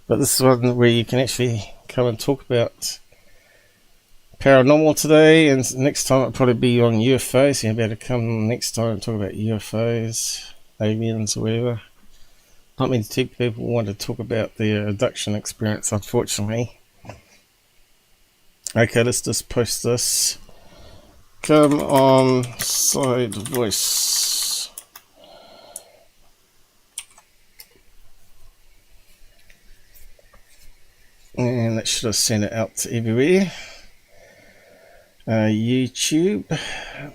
but this is one where you can actually come and talk about paranormal today, and next time it'll probably be on UFOs. You'll be able to come next time and talk about UFOs, aliens, or whatever. Not many people want to talk about their abduction experience, unfortunately. Okay, let's just post this. Come on, side voice. And that should have sent it out to everywhere. YouTube,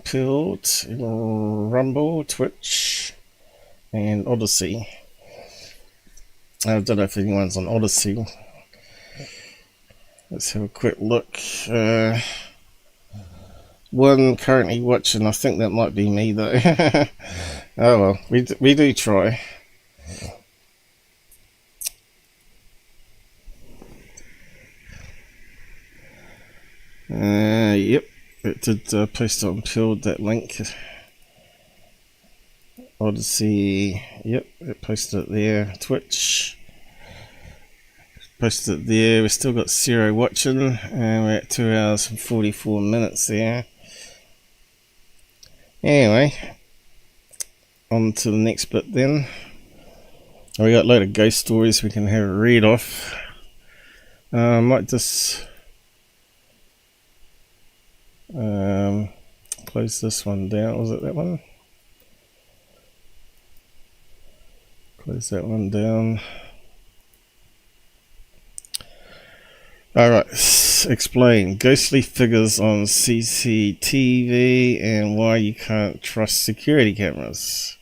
Pilled, Rumble, Twitch, and Odyssey. I don't know if anyone's on Odyssey. Let's have a quick look. One currently watching. I think that might be me though. Oh well, we do try. Yep, it did post on Pilled, that link. Odyssey, yep, it posted it there. Twitch, posted it there. We still got 0 watching, and we're at 2 hours and 44 minutes there. Anyway, on to the next bit then. We got a load of ghost stories we can have a read off. I might just close this one down. Was it that one? Close that one down. Alright, explain ghostly figures on CCTV and why you can't trust security cameras.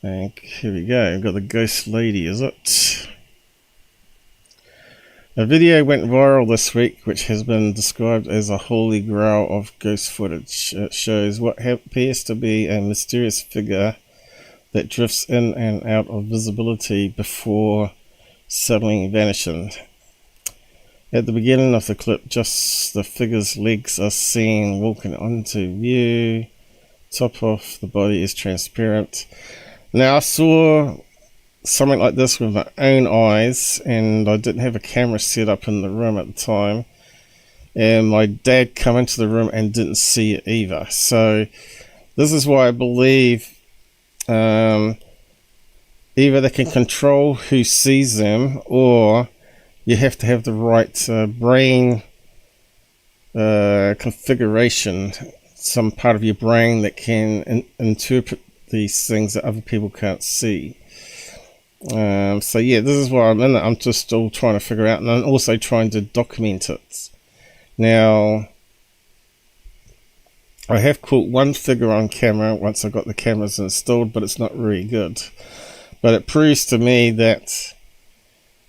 And here we go, we've got the ghost lady, is it? A video went viral this week which has been described as a holy grail of ghost footage. It shows what appears to be a mysterious figure that drifts in and out of visibility before suddenly vanishing. At the beginning of the clip, just the figure's legs are seen walking onto view. Top of the body is transparent. Now, I saw something like this with my own eyes, and I didn't have a camera set up in the room at the time, and my dad come into the room and didn't see it either. So this is why I believe either they can control who sees them, or you have to have the right brain configuration, some part of your brain that can interpret these things that other people can't see. So yeah, this is why I'm in it. I'm just still trying to figure out, and I'm also trying to document it. Now, I have caught one figure on camera once I got the cameras installed, but it's not really good. But it proves to me that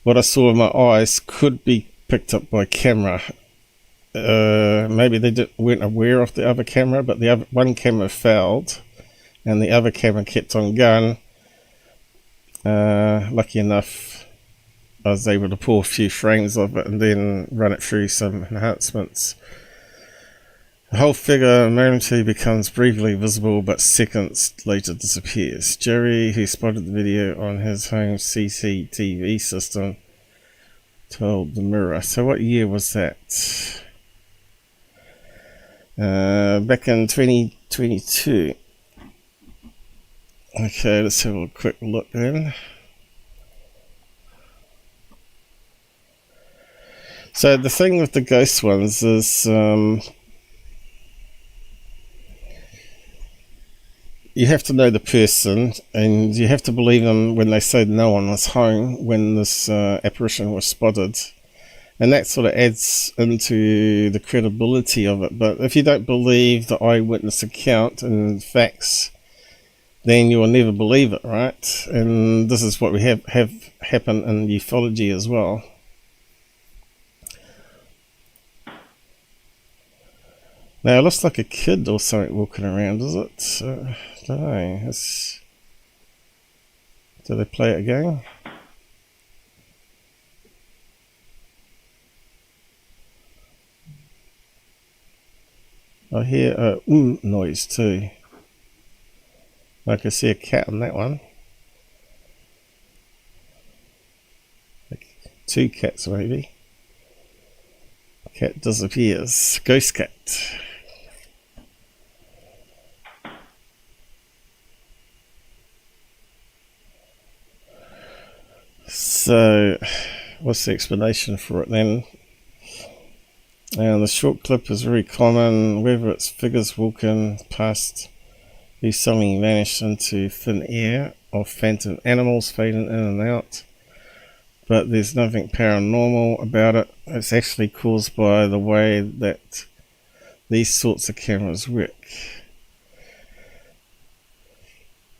what I saw with my eyes could be picked up by camera. Maybe they weren't aware of the other camera, but the other one camera failed, and the other camera kept on going. Lucky enough, I was able to pull a few frames of it and then run it through some enhancements. The whole figure momentarily becomes briefly visible, but seconds later disappears. Jerry, who spotted the video on his home CCTV system, told the Mirror. So what year was that? Back in 2022. Okay, let's have a quick look then. So the thing with the ghost ones is you have to know the person, and you have to believe them when they say no one was home when this apparition was spotted. And that sort of adds into the credibility of it. But if you don't believe the eyewitness account and facts, then you will never believe it, right? And this is what we have happen in ufology as well. Now it looks like a kid or something walking around, is it? I don't know. Do they play it again? I hear a noise too. I can see a cat on that one. Like 2 cats maybe. Cat disappears. Ghost cat. So, what's the explanation for it then? And the short clip is very common, whether it's figures walking past who suddenly vanish into thin air, or phantom animals fading in and out. But there's nothing paranormal about it. It's actually caused by the way that these sorts of cameras work.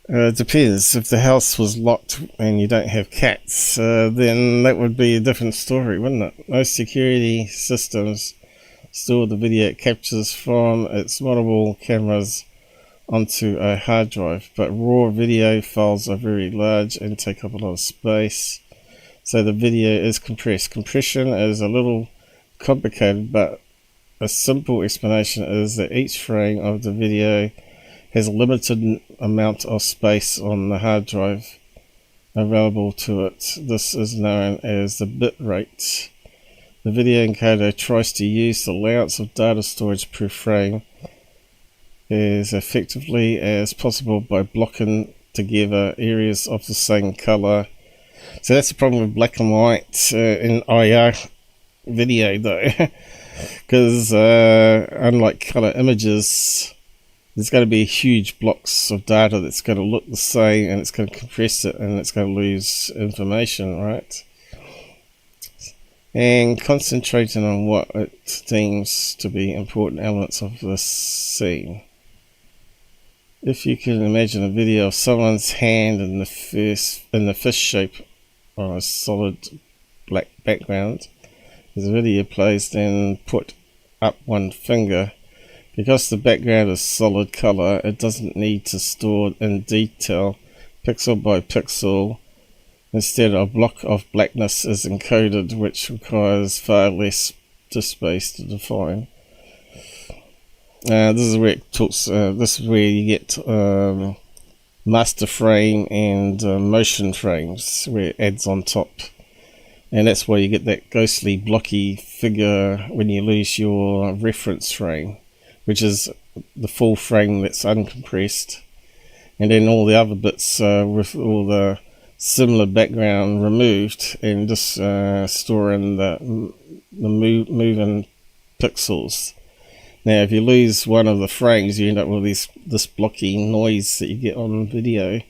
It depends. If the house was locked and you don't have cats, then that would be a different story, wouldn't it? Most security systems store the video it captures from its multiple cameras onto a hard drive, but raw video files are very large and take up a lot of space, so the video is compressed. Compression is a little complicated, but a simple explanation is that each frame of the video has a limited amount of space on the hard drive available to it. This is known as the bit rate. The video encoder tries to use the allowance of data storage per frame as effectively as possible by blocking together areas of the same color. So that's the problem with black and white in IR video though, because unlike color images, there's going to be huge blocks of data that's going to look the same, and it's going to compress it, and it's going to lose information, right? And concentrating on what it deems to be important elements of this scene. If you can imagine a video of someone's hand in the fist shape on a solid black background, as the video plays, then put up one finger. Because the background is solid color, it doesn't need to store in detail, pixel by pixel. Instead, a block of blackness is encoded, which requires far less disk space to define. This is where it talks. This is where you get master frame and motion frames, where it adds on top, and that's why you get that ghostly, blocky figure when you lose your reference frame, which is the full frame that's uncompressed, and then all the other bits with all the similar background removed, and just storing the moving pixels. Now, if you lose one of the frames, you end up with this blocky noise that you get on video,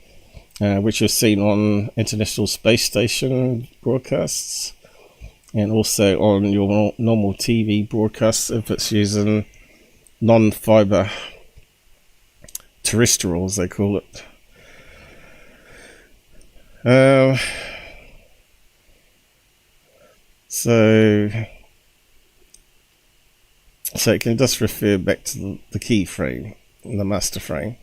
which you've seen on International Space Station broadcasts, and also on your normal TV broadcasts if it's using non-fiber terrestrials, they call it. So it can just refer back to the key frame, the master frame.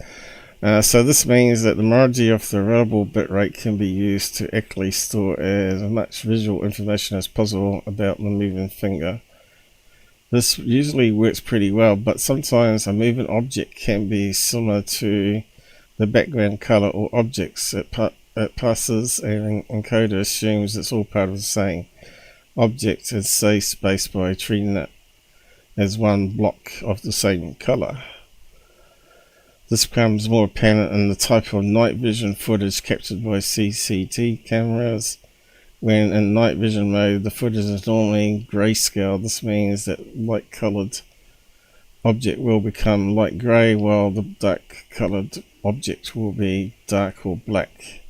So this means that the majority of the available bitrate can be used to accurately store as much visual information as possible about the moving finger. This usually works pretty well, but sometimes a moving object can be similar to the background color or objects. It passes, and encoder assumes it's all part of the same object and saves space by treating it as one block of the same color. This becomes more apparent in the type of night vision footage captured by CCTV cameras. When in night vision mode, the footage is normally grayscale. This means that light colored object will become light grey, while the dark colored object will be dark or black.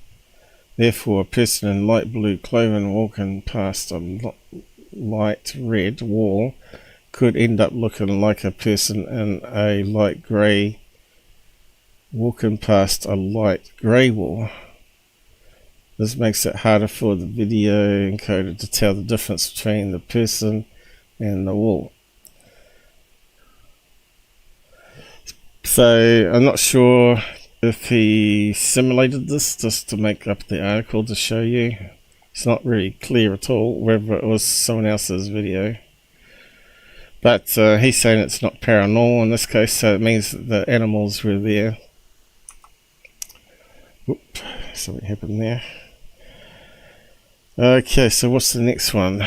Therefore, a person in light blue clothing walking past a light red wall could end up looking like a person in a light grey walking past a light grey wall. This makes it harder for the video encoder to tell the difference between the person and the wall. So I'm not sure if he simulated this just to make up the article to show you. It's not really clear at all whether it was someone else's video. But he's saying it's not paranormal in this case, so it means that the animals were there. Oop, something happened there. Okay, so what's the next one?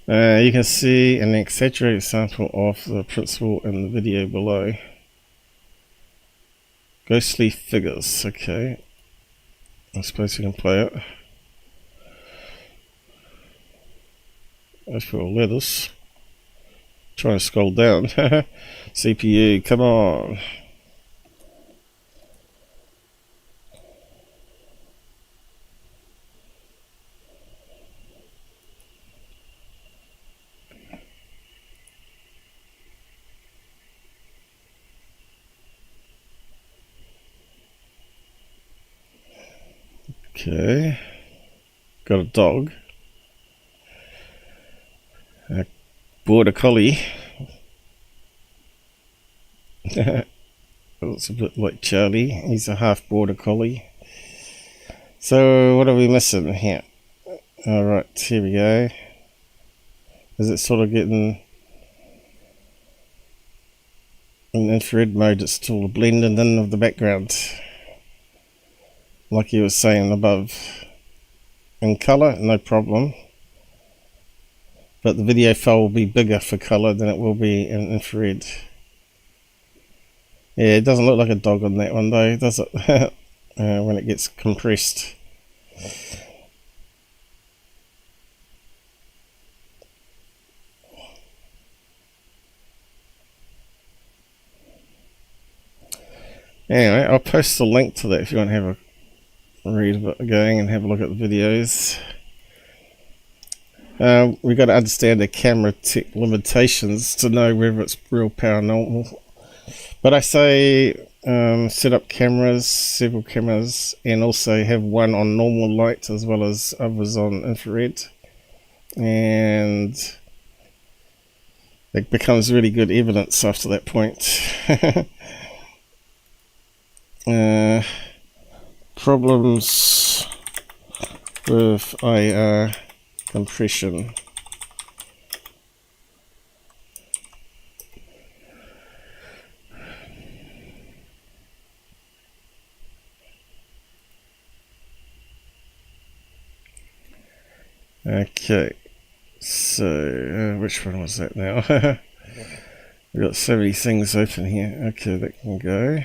You can see an exaggerated sample of the principle in the video below. Ghostly figures, okay. I suppose you can play it. As for letters. Trying to scroll down. CPU, come on. Okay, got a dog, a border collie. It's a bit like Charlie, he's a half border collie. So what are we missing here? Alright, here we go. Is it sort of getting in infrared mode? It's still blending in of the background. Like you were saying above. In colour, no problem. But the video file will be bigger for colour than it will be in infrared. Yeah, it doesn't look like a dog on that one though, does it? When it gets compressed. Anyway, I'll post a link to that if you want to have a read about going and have a look at the videos. We've got to understand the camera tech limitations to know whether it's real paranormal. But I say set up cameras, several cameras, and also have one on normal light as well as others on infrared. And it becomes really good evidence after that point. Problems with IR compression. Okay, so which one was that now? We've got so many things open here. Okay, that can go.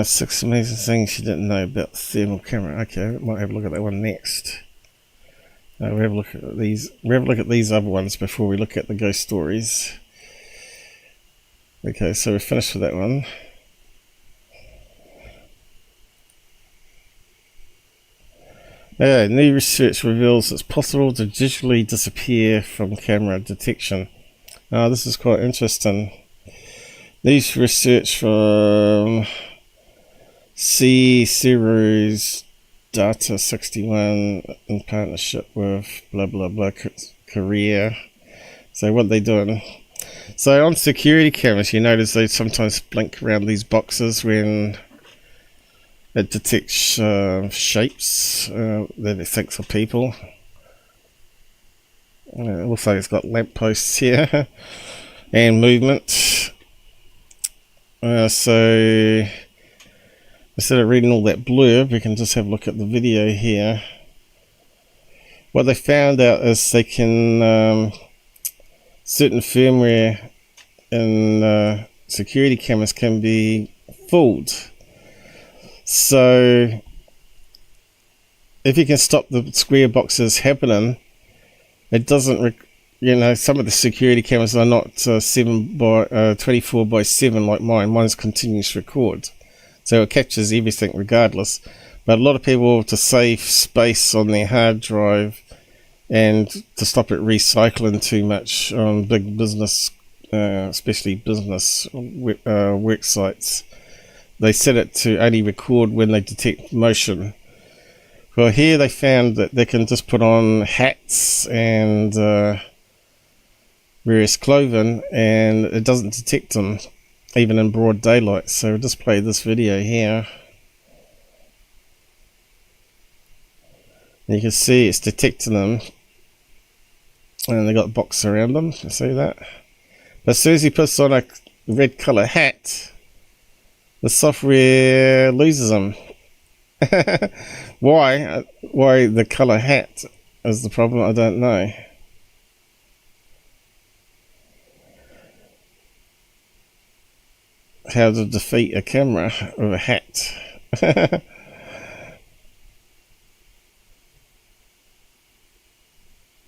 Six amazing things you didn't know about the thermal camera. Okay, we might have a look at that one next. We'll have a look at these. We'll have a look at these other ones before we look at the ghost stories. Okay, so we're finished with that one. New research reveals it's possible to digitally disappear from camera detection. This is quite interesting. These research from Seers Data 61 in partnership with blah blah blah Korea. So what are they doing? So on security cameras, you notice they sometimes blink around these boxes when it detects shapes that it thinks are people. It looks like it's got lampposts here and movement. So instead of reading all that blurb, we can just have a look at the video here. What they found out is they can certain firmware in security cameras can be fooled. So if you can stop the square boxes happening, it doesn't you know, some of the security cameras are not 24 by 7 like mine. Mine's continuous record, so it captures everything regardless. But a lot of people, to save space on their hard drive and to stop it recycling too much on big business, especially business work sites, they set it to only record when they detect motion. Well, here they found that they can just put on hats and various clothing, and it doesn't detect them even in broad daylight. So I'll just play this video here. And you can see it's detecting them, and they got a box around them. You see that? But as soon as he puts on a red colour hat, the software loses them. Why the colour hat is the problem, I don't know. How to defeat a camera with a hat.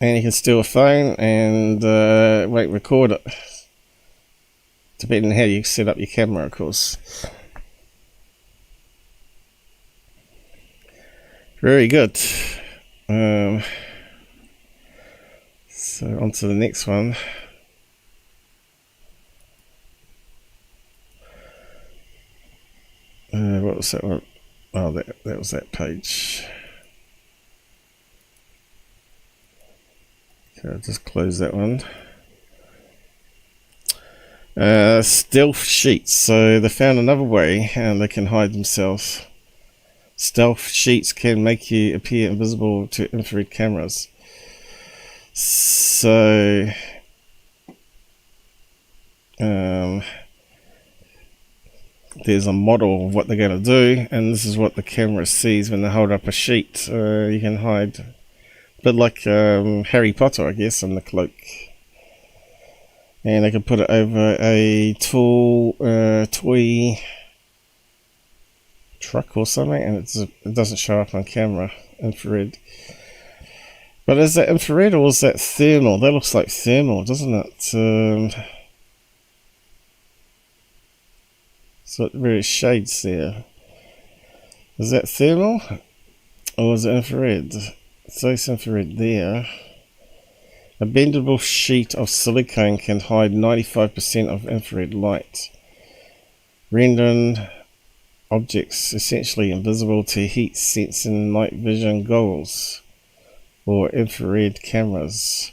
And you can steal a phone and it won't record it. Depending on how you set up your camera, of course. Very good. So on to the next one. What was that one? Oh, that was that page. Okay, I'll just close that one. Stealth sheets. So they found another way and they can hide themselves. Stealth sheets can make you appear invisible to infrared cameras. So there's a model of what they're going to do, and this is what the camera sees when they hold up a sheet. You can hide, a bit like Harry Potter, I guess, in the cloak. And they can put it over a tall toy truck or something, and it doesn't show up on camera, infrared. But is that infrared or is that thermal? That looks like thermal, doesn't it? So various shades there. Is that thermal or is it infrared? So it's infrared there. A bendable sheet of silicone can hide 95% of infrared light, rendering objects essentially invisible to heat sensing night vision goggles or infrared cameras.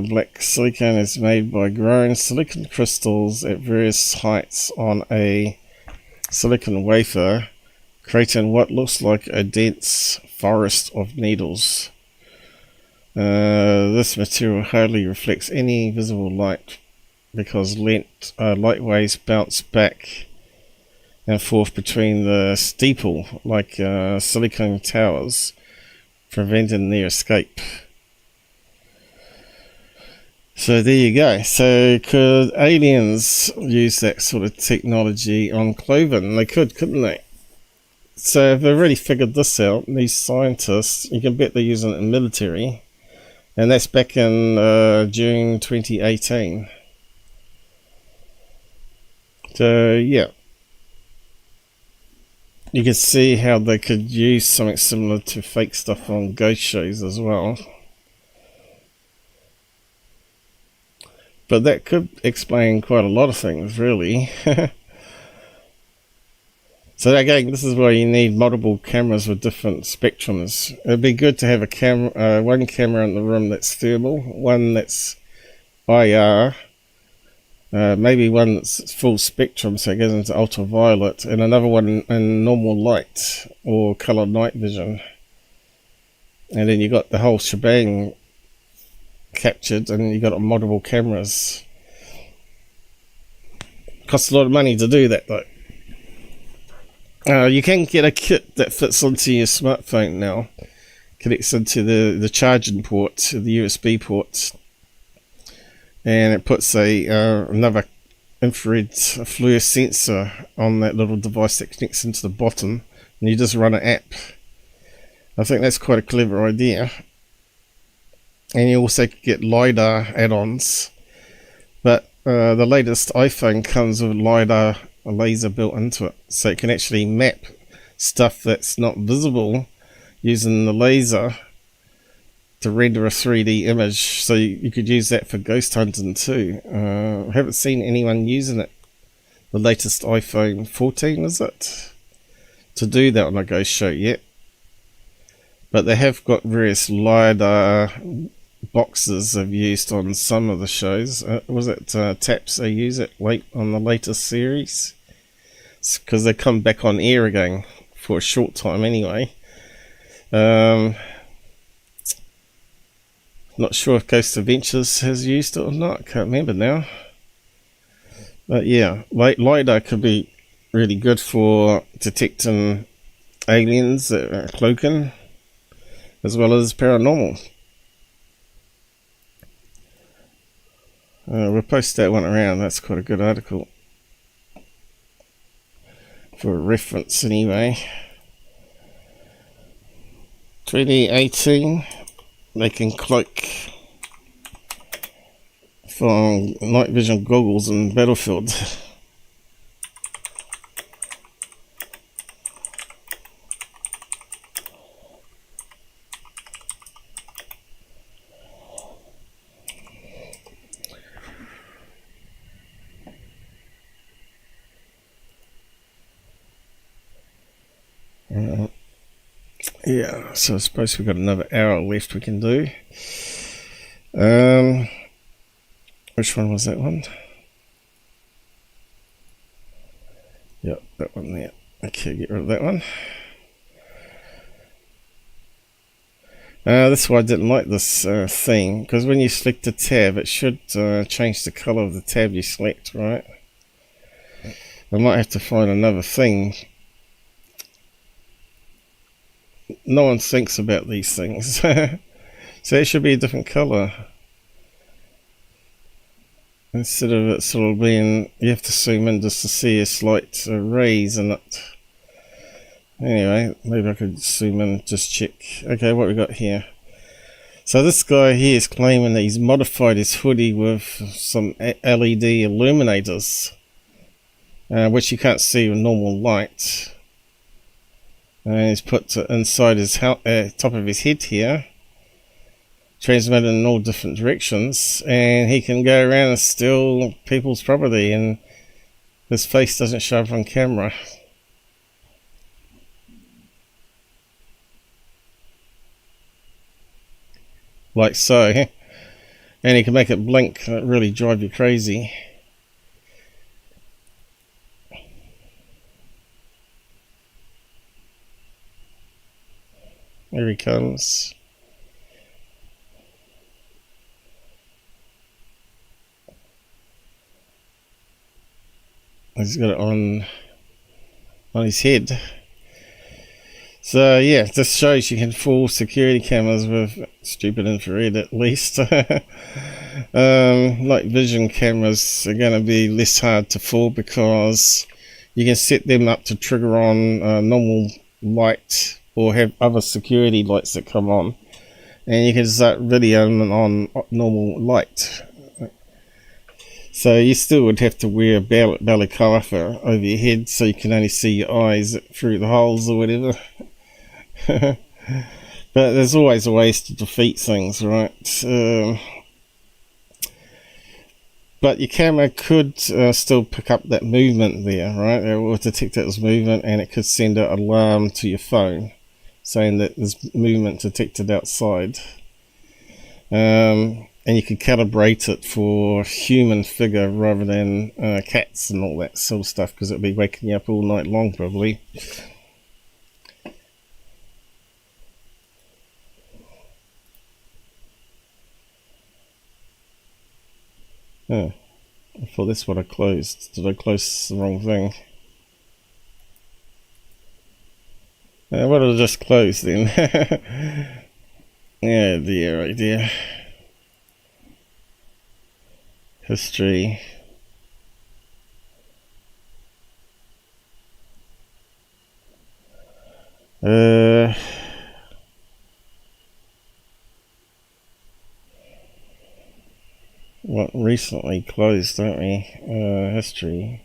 Black silicone is made by growing silicon crystals at various heights on a silicon wafer, creating what looks like a dense forest of needles. This material hardly reflects any visible light because light waves bounce back and forth between the steeple like silicon towers, preventing their escape. So there you go. So could aliens use that sort of technology on clothing? They could, couldn't they? So if they've already figured this out, these scientists, you can bet they're using it in military. And that's back in June 2018. So yeah. You can see how they could use something similar to fake stuff on ghost shows as well. But that could explain quite a lot of things, really. So again, this is why you need multiple cameras with different spectrums. It'd be good to have a camera, one camera in the room that's thermal, one that's IR, maybe one that's full spectrum, so it goes into ultraviolet, and another one in normal light or color night vision. And then you got the whole shebang captured, and you got multiple cameras. Costs a lot of money to do that, though. You can get a kit that fits onto your smartphone now, connects into the charging port, the USB port, and it puts another infrared FLIR sensor on that little device that connects into the bottom, and you just run an app I think that's quite a clever idea. And you also get LiDAR add-ons. But the latest iPhone comes with LiDAR, a laser built into it. So it can actually map stuff that's not visible using the laser to render a 3D image. So you could use that for ghost hunting too. I haven't seen anyone using it. The latest iPhone 14, is it? To do that on a ghost show yet. But they have got various LiDAR boxes I've used on some of the shows. Was it Taps they use it late on the latest series? Because they come back on air again for a short time anyway. Not sure if Ghost Adventures has used it or not. Can't remember now. But yeah, LiDAR could be really good for detecting aliens that are cloaking, as well as paranormal. We'll post that one around. That's quite a good article for reference anyway. 2018, they can cloak from night vision goggles in Battlefield. Yeah, so I suppose we've got another hour left we can do. Which one was that one? Yep, that one there. Okay, get rid of that one. That's why I didn't like this thing, because when you select a tab, it should change the color of the tab you select, right? I might have to find another thing. No one thinks about these things. So it should be a different color. Instead of it sort of being, you have to zoom in just to see a slight raise in it. Anyway, maybe I could zoom in and just check. Okay, what we got here. So this guy here is claiming that he's modified his hoodie with some LED illuminators, which you can't see with normal light. And he's put inside his top of his head here, transmitted in all different directions, and he can go around and steal people's property, and his face doesn't show up on camera. Like so. And he can make it blink, and it really drive you crazy. Here he comes. He's got it on his head. So yeah, this shows you can fool security cameras with stupid infrared at least. Night vision cameras are going to be less hard to fool because you can set them up to trigger on normal light or have other security lights that come on, and you can start videoing on normal light. So you still would have to wear a balaclava over your head so you can only see your eyes through the holes or whatever. But there's always a ways to defeat things, right? But your camera could still pick up that movement there, right? It will detect that as movement, and it could send an alarm to your phone saying that there's movement detected outside. And you could calibrate it for human figure rather than cats and all that sort of stuff, because it'll be waking you up all night long probably. Oh, I thought that's what I closed. Did I close the wrong thing? What did I just close then? Yeah, dear, right there. History. what recently closed, don't we? History.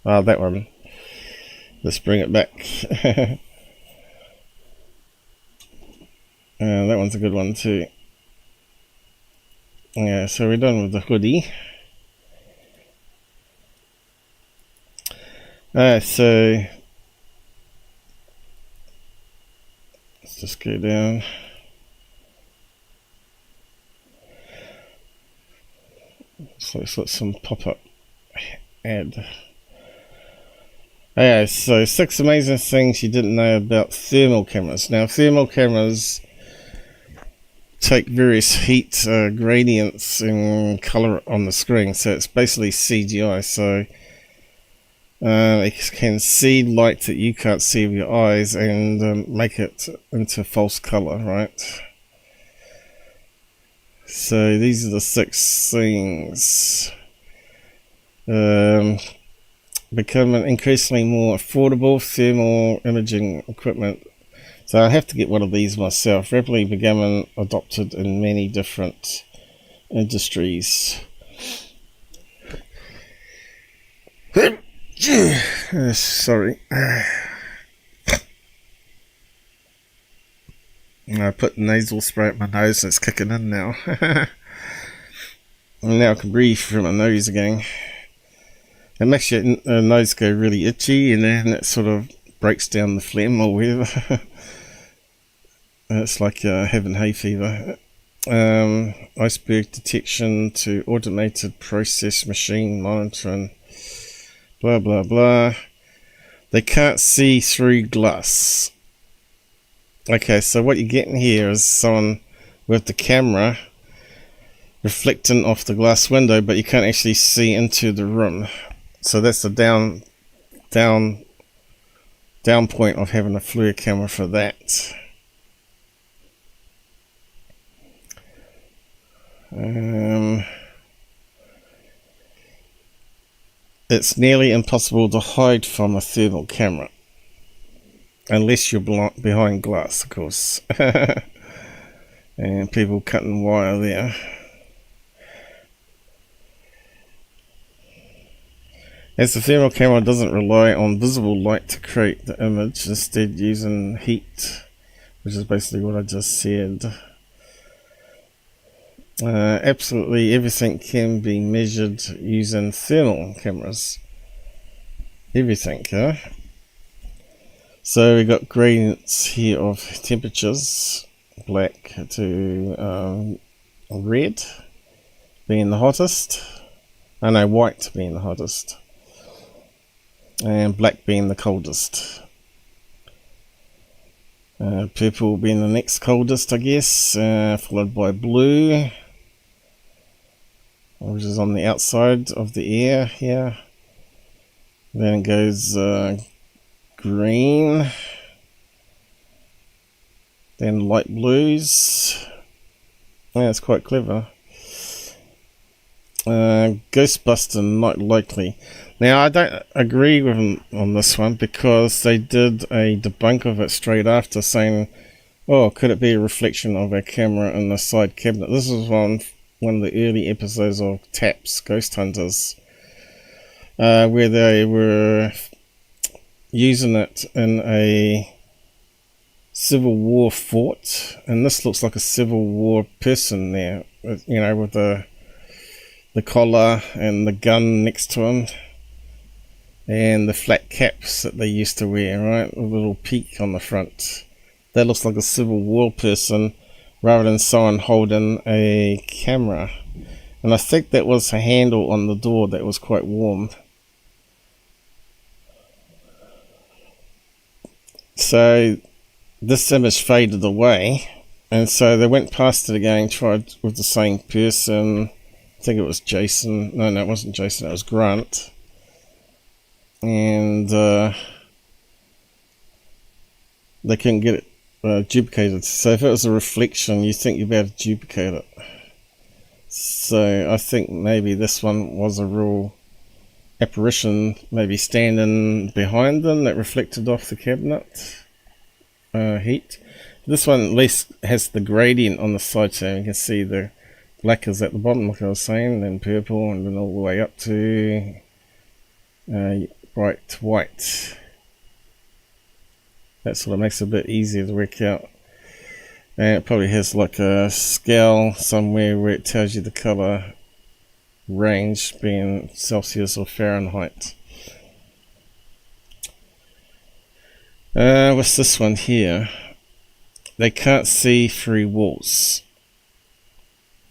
Oh, that one. Let's bring it back. That one's a good one too. Yeah, so we're done with the hoodie. So let's just go down. So let's let some pop-up ad. Okay, so 6 amazing things you didn't know about thermal cameras. Now, thermal cameras take various heat gradients and color on the screen, so it's basically CGI. So it can see light that you can't see with your eyes and make it into false color, right? So these are the 6 things. Becoming increasingly more affordable thermal imaging equipment. So I have to get one of these myself. Rapidly becoming adopted in many different industries. Sorry. I put nasal spray at my nose and it's kicking in now. And now I can breathe through my nose again. It makes your nose go really itchy, and then it sort of breaks down the phlegm or whatever. It's like having hay fever. Iceberg detection to automated process machine monitoring. Blah blah blah. They can't see through glass. Okay, so what you're getting here is someone with the camera reflecting off the glass window, but you can't actually see into the room. So that's the down point of having a FLIR camera for that. It's nearly impossible to hide from a thermal camera, unless you're behind glass, of course. And people cutting wire there. As the thermal camera doesn't rely on visible light to create the image, instead using heat, which is basically what I just said. Absolutely everything can be measured using thermal cameras. Everything, huh? So we got gradients here of temperatures, black to red being the hottest. I know, white being the hottest. And black being the coldest. Purple being the next coldest, I guess, followed by blue, which is on the outside of the air here. Then it goes green, then light blues. Yeah, it's quite clever. Ghostbuster, not likely. Now, I don't agree with them on this one, because they did a debunk of it straight after, saying, oh, could it be a reflection of our camera in the side cabinet? This was one of the early episodes of TAPS, Ghost Hunters, where they were using it in a Civil War fort, and this looks like a Civil War person there, you know, with the collar and the gun next to him, and the flat caps that they used to wear, right, with a little peak on the front. That looks like a Civil War person rather than someone holding a camera. And I think that was a handle on the door that was quite warm. So this image faded away, and so they went past it again, tried with the same person. I think it was Jason. No, it wasn't Jason, it was Grant. And they couldn't get it duplicated. So if it was a reflection, you think you'd be able to duplicate it. So I think maybe this one was a real apparition, maybe standing behind them, that reflected off the cabinet heat. This one at least has the gradient on the side, so you can see the black is at the bottom, like I was saying, then purple, and then all the way up to bright white. That sort of makes it a bit easier to work out. And it probably has like a scale somewhere where it tells you the color range, being Celsius or Fahrenheit. What's this one here? They can't see through walls.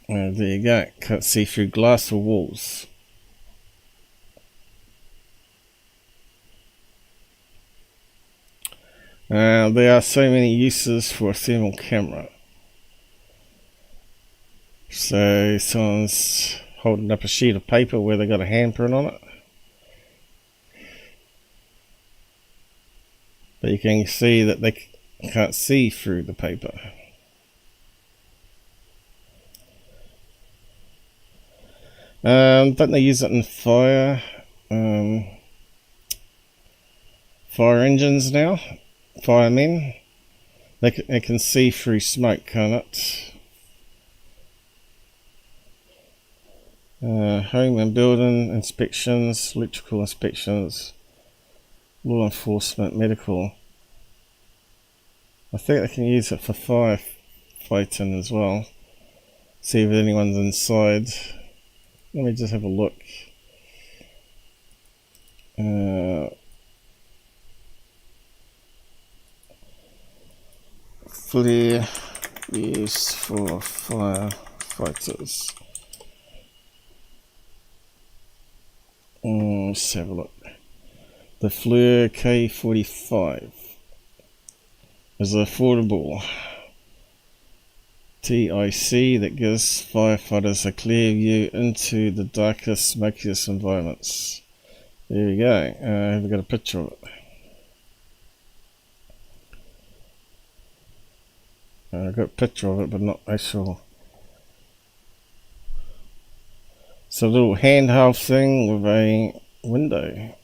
There you go. Can't see through glass or walls. There are so many uses for a thermal camera. So someone's holding up a sheet of paper where they got a handprint on it. But you can see that they can't see through the paper. Don't they use it in fire engines now? Firemen, they can see through smoke, can't it? Home and building inspections, electrical inspections, law enforcement, medical. I think they can use it for firefighting as well. See if anyone's inside. Let me just have a look. FLIR used for firefighters. Let's have a look. The FLIR K45 is affordable TIC that gives firefighters a clear view into the darkest, smokiest environments. There we go. Have we got a picture of it? I've got a picture of it, but not actual. It's a little handheld thing with a window.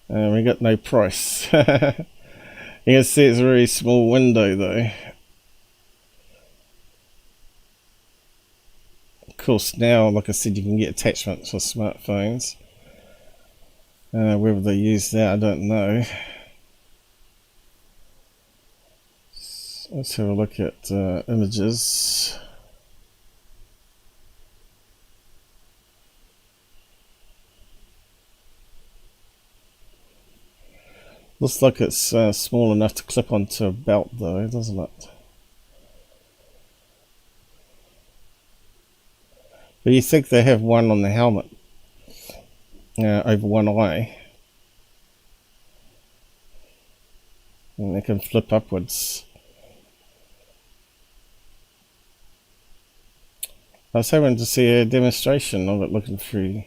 We got no price. You can see it's a very small window though. Of course now, like I said, you can get attachments for smartphones. Whether they use that, I don't know. Let's have a look at images. Looks like it's small enough to clip onto a belt though, doesn't it? But you think they have one on the helmet over one eye. And they can flip upwards. I was hoping to see a demonstration of it looking through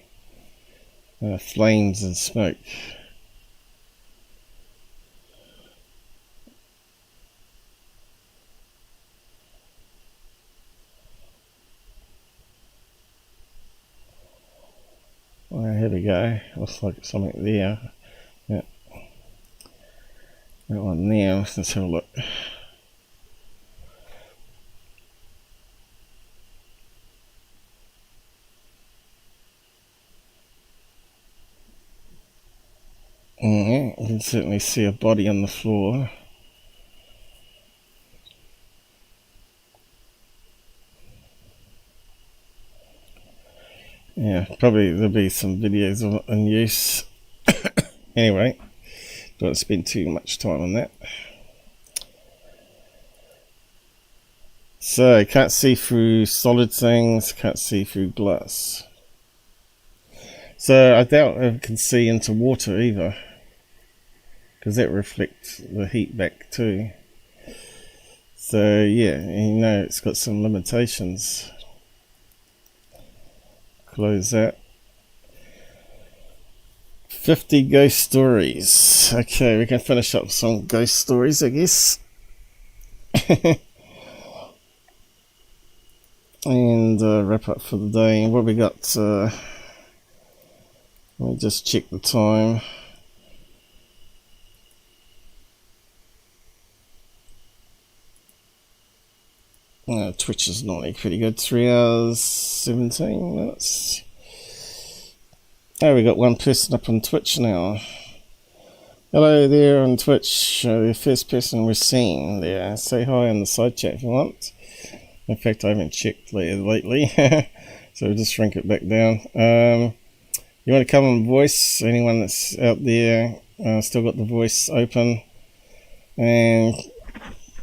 flames and smoke. Well, here we go. Looks like something there. Yeah. That one there. Let's have a look. Yeah, you can certainly see a body on the floor. Yeah, probably there'll be some videos of it in use. Anyway, don't spend too much time on that. So, can't see through solid things, can't see through glass. So, I doubt it can see into water either, because that reflects the heat back too. So, yeah, you know it's got some limitations. Close that. 50 ghost stories. Okay, we can finish up some ghost stories, I guess. And wrap up for the day. What we got? Let me just check the time. Twitch is normally pretty good. 3 hours 17 minutes. Oh, we got one person up on Twitch now. Hello there on Twitch. The first person we're seeing there. Say hi in the side chat if you want. In fact, I haven't checked lately, so we'll just shrink it back down. You want to come on voice? Anyone that's out there still got the voice open, and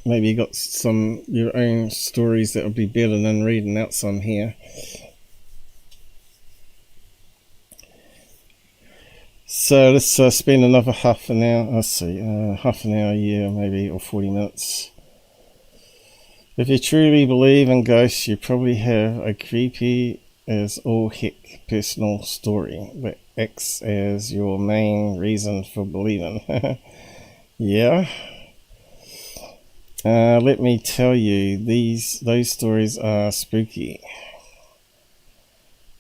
maybe you got some your own stories that would be better than reading out some here. So let's spend another half an hour. Let's see, half an hour, yeah, maybe, or 40 minutes. If you truly believe in ghosts, you probably have a creepy as all heck personal story that acts as your main reason for believing. Yeah. Let me tell you, those stories are spooky.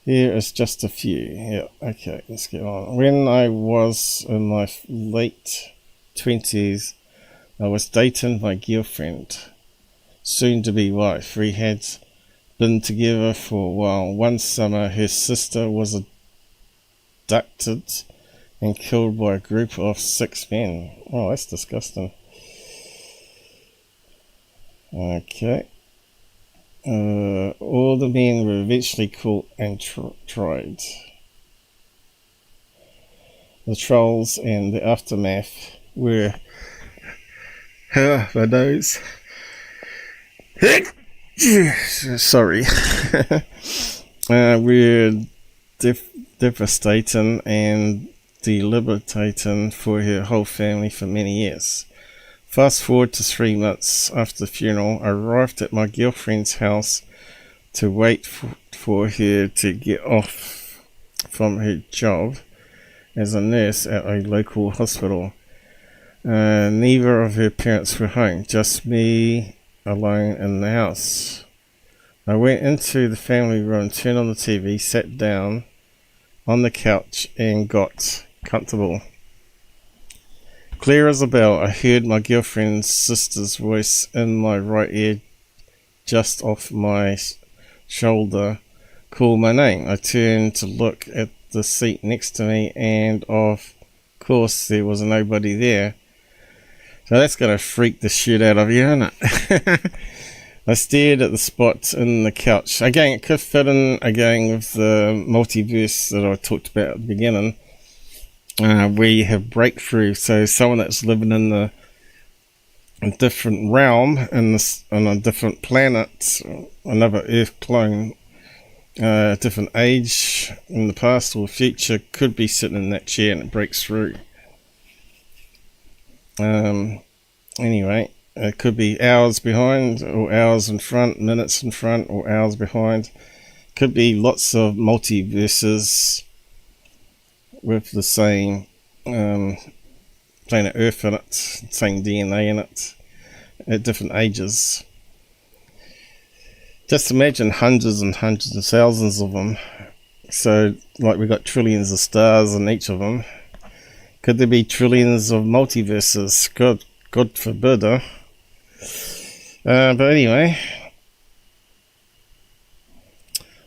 Here is just a few. Yeah, okay, let's get on. When I was in my late 20s, I was dating my girlfriend, soon to be wife. We had been together for a while. One summer, her sister was abducted and killed by a group of 6 men. Oh, that's disgusting. Okay. All the men were eventually caught and tried. The trials and the aftermath were my nose. Sorry. We're devastating and debilitating for her whole family for many years. Fast forward to 3 months after the funeral, I arrived at my girlfriend's house to wait for her to get off from her job as a nurse at a local hospital. Neither of her parents were home, just me alone in the house. I went into the family room, turned on the TV, sat down on the couch and got comfortable. Clear as a bell, I heard my girlfriend's sister's voice in my right ear, just off my shoulder, call my name. I turned to look at the seat next to me, and of course there was nobody there. So that's going to freak the shit out of you, isn't it? I stared at the spot in the couch. Again, it could fit in again with the multiverse that I talked about at the beginning. Where you have breakthrough, so someone that's living in a different realm, on a different planet, another Earth clone, a different age in the past or future, could be sitting in that chair and it breaks through. Anyway, it could be hours behind, or hours in front, minutes in front, or hours behind. Could be lots of multiverses with the same planet Earth in it, same DNA in it, at different ages. Just imagine hundreds and hundreds and thousands of them. So, like, we got trillions of stars in each of them. Could there be trillions of multiverses? God forbid, huh? But anyway.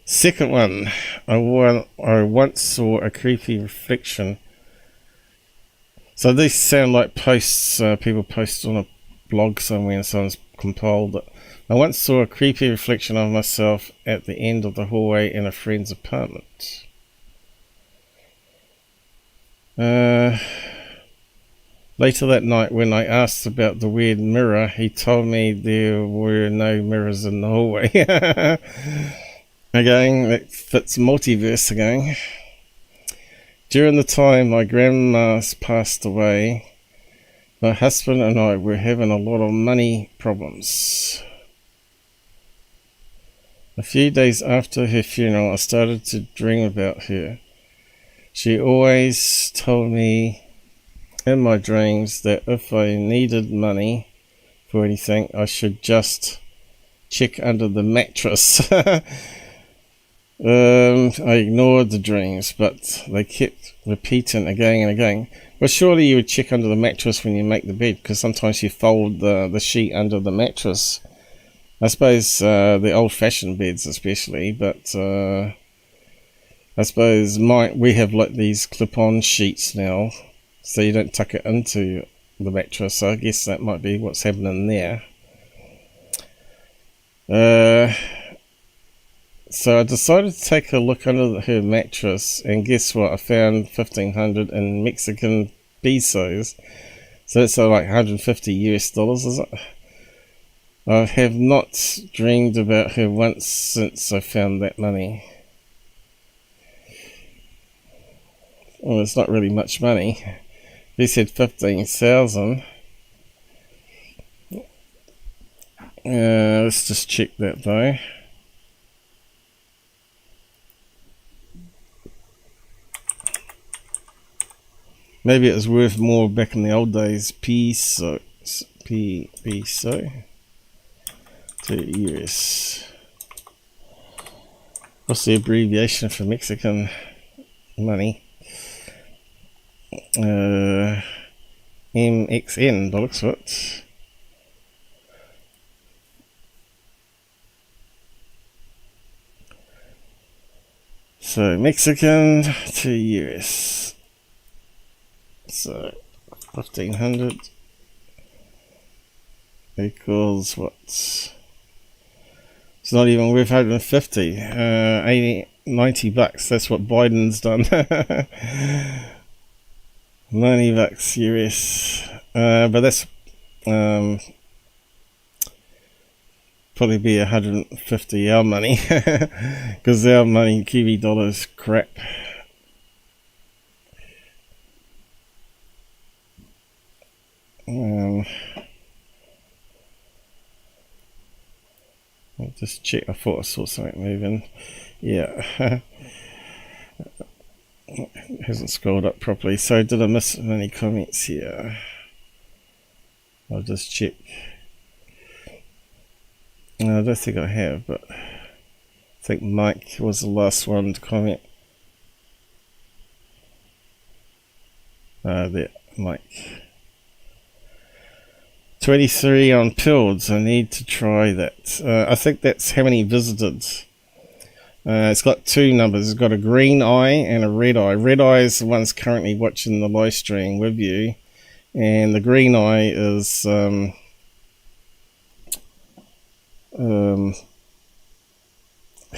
Second one, I once saw a creepy reflection. So these sound like posts people post on a blog somewhere and someone's compiled it. I once saw a creepy reflection of myself at the end of the hallway in a friend's apartment. Later that night, when I asked about the weird mirror, he told me there were no mirrors in the hallway. Again, that fits multiverse again. During the time my grandma passed away, my husband and I were having a lot of money problems. A few days after her funeral, I started to dream about her. She always told me in my dreams that if I needed money for anything, I should just check under the mattress. I ignored the dreams, but they kept repeating again and again. Well, surely you would check under the mattress when you make the bed, because sometimes you fold the sheet under the mattress. I suppose the old-fashioned beds especially, but I suppose we have like these clip-on sheets now, so you don't tuck it into the mattress, so I guess that might be what's happening there. So I decided to take a look under her mattress, and guess what? I found 1,500 in Mexican pesos. So that's like $150 US, is it? I have not dreamed about her once since I found that money. Well, it's not really much money. They said 15,000. Let's just check that though. Maybe it was worth more back in the old days. Peso to US. What's the abbreviation for Mexican money? MXN, by the looks of it. So Mexican to US. So 1,500 equals what? It's not even worth 150. 90 bucks. That's what Biden's done. 90 bucks US. But that's probably be 150 our money, because our money, Kiwi dollars, crap. I'll just check. I thought I saw something moving. Yeah. It hasn't scrolled up properly. So did I miss any comments here? I'll just check. I don't think I have, but I think Mike was the last one to comment. There, Mike. 23 on Pills. I need to try that. I think that's how many visited. It's got two numbers. It's got a green eye and a red eye. Red eye is the one's currently watching the live stream with you, and the green eye is how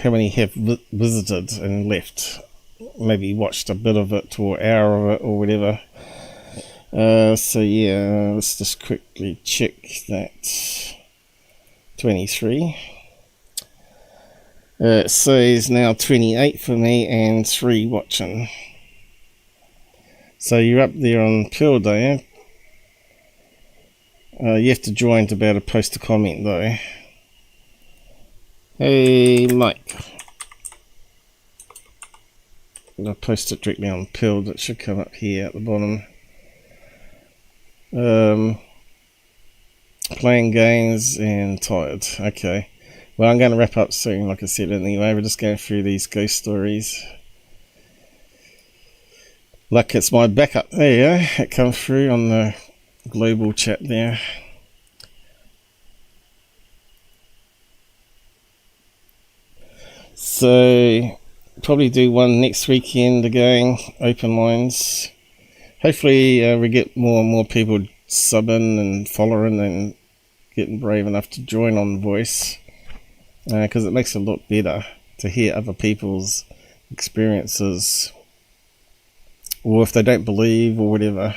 many have visited and left. Maybe watched a bit of it or hour of it or whatever. So yeah, let's just quickly check that. 23. It says now 28 for me and 3 watching. So you're up there on Pearl Day, you have to join to be able to post a comment though. Hey Mike. I'll post it directly on Pearl. It should come up here at the bottom. Playing games and tired. Okay. Well, I'm going to wrap up soon, like I said anyway. We're just going through these ghost stories. Look, it's my backup. There you go. It comes through on the global chat there. So, probably do one next weekend again. Openlines. Hopefully we get more and more people subbing and following and getting brave enough to join on voice, because it makes it look better to hear other people's experiences, or if they don't believe or whatever.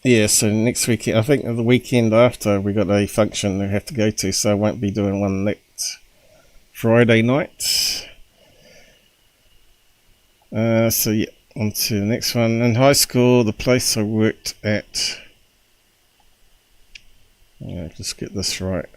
Yeah, so next weekend, I think the weekend after, we got a function we have to go to, so I won't be doing one next Friday night. So yeah, on to the next one. In high school, the place I worked at, just get this right,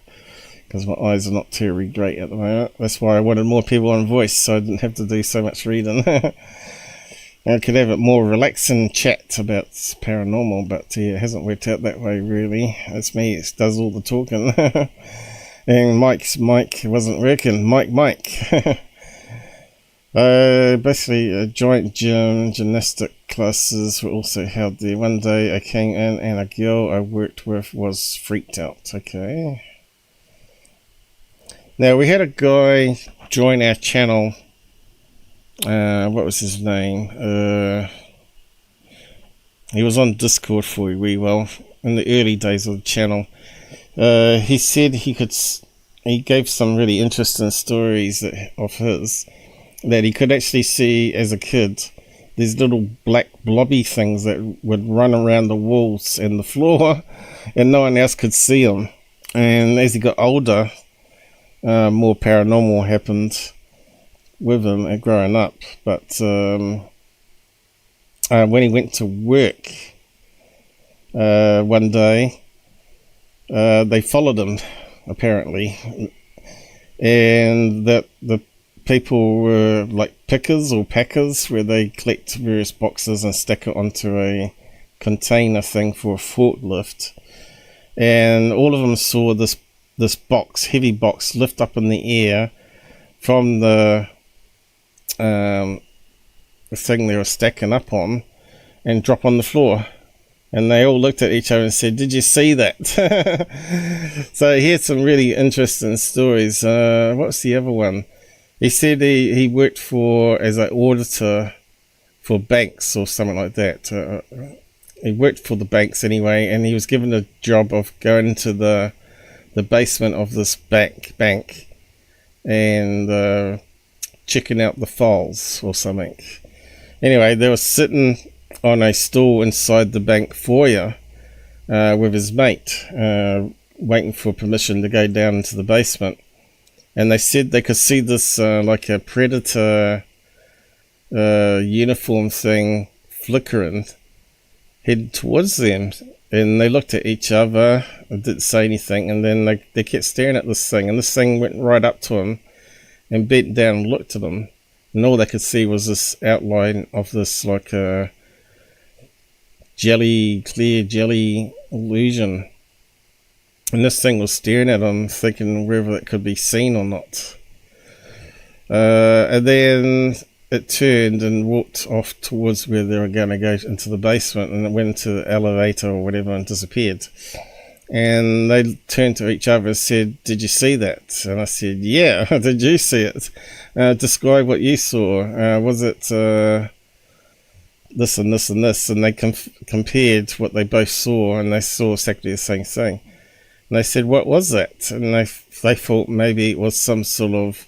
because my eyes are not terribly great at the moment. That's why I wanted more people on voice, so I didn't have to do so much reading. I could have a more relaxing chat about paranormal, but yeah, it hasn't worked out that way really. It's me that does all the talking. And Mike's mic wasn't working. Mike. Basically, giant gymnastic classes were also held there. One day I came in and a girl I worked with was freaked out. Okay. Now, we had a guy join our channel. What was his name? He was on Discord for a wee while in the early days of the channel. He said he gave some really interesting stories of his that he could actually see as a kid. These little black blobby things that would run around the walls and the floor, and no one else could see them. And as he got older, more paranormal happened with him and growing up. But when he went to work one day, they followed him, apparently, and that the people were like pickers or packers, where they collect various boxes and stack it onto a container thing for a forklift, and all of them saw this box, heavy box, lift up in the air from the thing they were stacking up on and drop on the floor. And they all looked at each other and said, "Did you see that?" So he had some really interesting stories. What's the other one? He said he worked as an auditor for banks or something like that. He worked for the banks anyway, and he was given the job of going into the basement of this bank and checking out the files or something. Anyway, they were sitting on a stool inside the bank foyer with his mate, waiting for permission to go down into the basement. And they said they could see this like a predator uniform thing flickering, heading towards them. And they looked at each other and didn't say anything. And then they kept staring at this thing. And this thing went right up to him and bent down and looked at him. And all they could see was this outline of this like a clear jelly illusion. And this thing was staring at him, thinking whether it could be seen or not. And then it turned and walked off towards where they were going to go into the basement, and it went into the elevator or whatever and disappeared. And they turned to each other and said, "Did you see that?" And I said, "Yeah." "Did you see it? Describe what you saw. Was it this and this and this?" And they compared what they both saw, and they saw exactly the same thing. And they said, "What was that?" And they thought maybe it was some sort of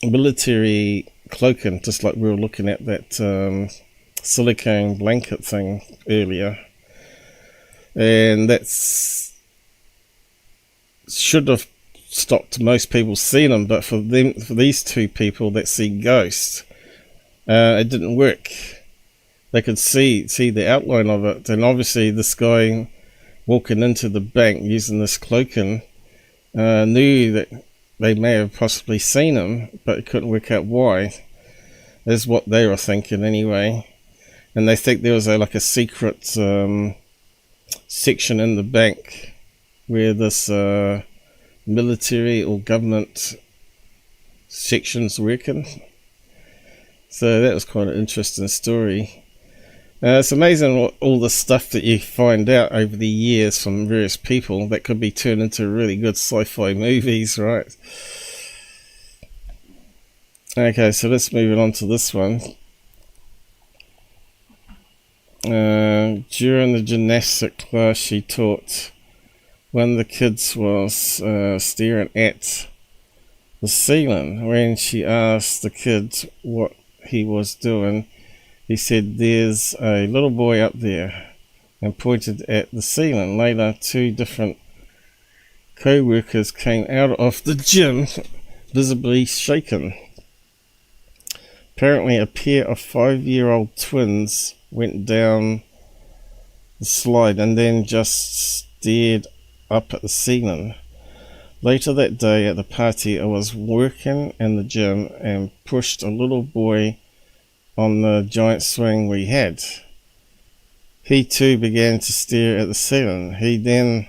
military cloaking, just like we were looking at that silicone blanket thing earlier. And that's should have stopped most people seeing them, but for these two people that see ghosts, it didn't work. They could see the outline of it, and obviously this guy walking into the bank using this cloaking knew that they may have possibly seen him, but couldn't work out why. Is what they were thinking anyway. And they think there was a secret section in the bank where this military or government section's working. So that was quite an interesting story. It's amazing all the stuff that you find out over the years from various people that could be turned into really good sci-fi movies, right? Okay, so let's move on to this one. During the gymnastic class she taught, one of the kids was staring at the ceiling. When she asked the kid what he was doing, he said, "There's a little boy up there," and pointed at the ceiling. Later, two different co-workers came out of the gym, visibly shaken. Apparently, a pair of 5-year-old twins went down the slide and then just stared up at the ceiling. Later that day at the party, I was working in the gym and pushed a little boy on the giant swing we had. He too began to stare at the ceiling. He then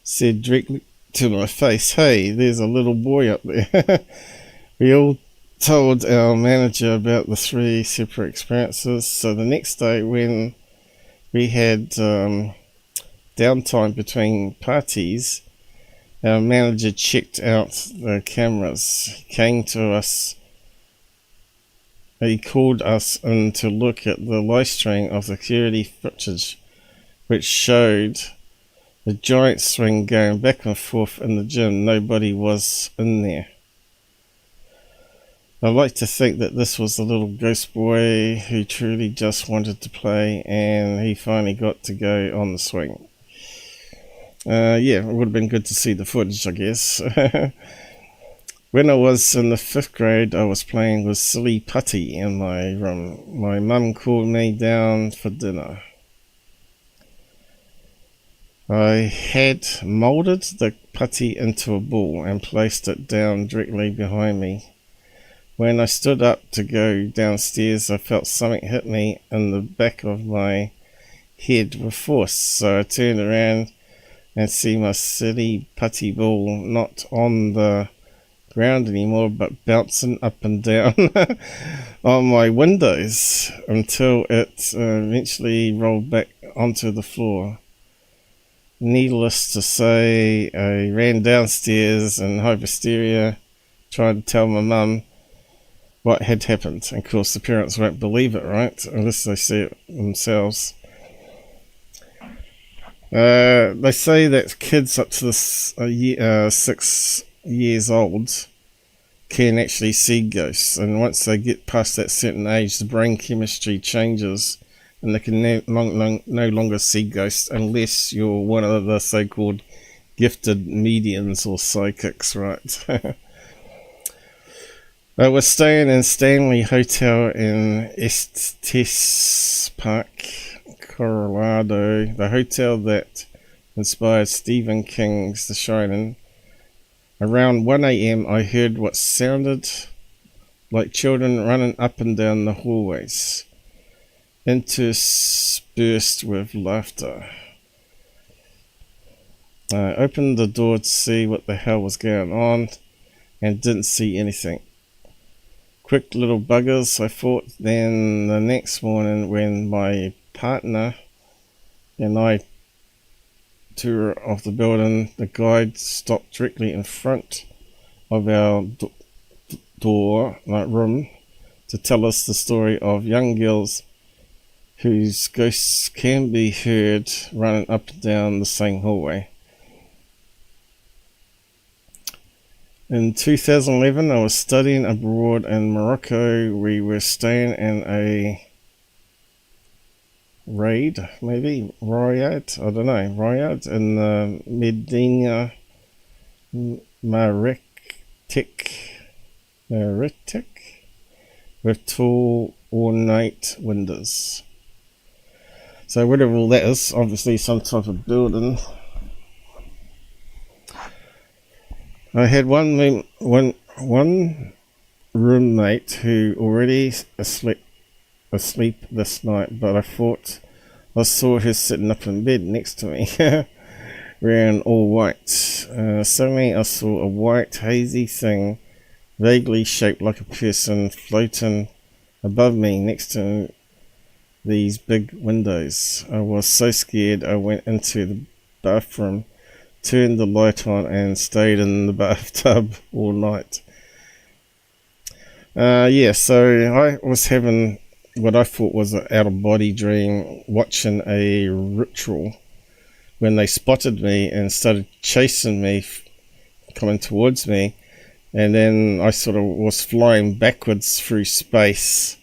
said directly to my face, "Hey, there's a little boy up there." We all told our manager about the 3 separate experiences. So the next day, when we had downtime between parties, our manager checked out the cameras. He came to us. He called us in to look at the live stream of the security footage, which showed the giant swing going back and forth in the gym. Nobody was in there. I like to think that this was the little ghost boy who truly just wanted to play, and he finally got to go on the swing. Yeah, it would have been good to see the footage, I guess. When I was in the 5th grade, I was playing with silly putty in my room. My mum called me down for dinner. I had moulded the putty into a ball and placed it down directly behind me. When I stood up to go downstairs, I felt something hit me in the back of my head with force. So I turned around and see my silly putty ball not on the ground anymore, but bouncing up and down on my windows until it eventually rolled back onto the floor. Needless to say, I ran downstairs in hysteria, trying to tell my mum what had happened. And of course the parents won't believe it, right? Unless they see it themselves. They say that kids up to 6 years old can actually see ghosts, and once they get past that certain age, the brain chemistry changes and they can no longer see ghosts unless you're one of the so-called gifted mediums or psychics, right? I was staying in Stanley Hotel in Estes Park, Colorado, the hotel that inspired Stephen King's The Shining. Around 1 a.m. I heard what sounded like children running up and down the hallways, interspersed with laughter. I opened the door to see what the hell was going on and didn't see anything. Quick little buggers, I thought. Then the next morning, when my partner and I tour of the building, the guide stopped directly in front of our room to tell us the story of young girls whose ghosts can be heard running up and down the same hallway. In 2011, I was studying abroad in Morocco. We were staying in a riad in the Medina Maritic with tall ornate windows. So whatever all that is, obviously some type of building. I had one roommate who already asleep this night, but I thought I saw her sitting up in bed next to me, wearing all white. Suddenly I saw a white hazy thing, vaguely shaped like a person, floating above me next to these big windows. I was so scared I went into the bathroom, turned the light on and stayed in the bathtub all night. So I was having what I thought was an out-of-body dream, watching a ritual, when they spotted me and started chasing me, coming towards me, and then I sort of was flying backwards through space,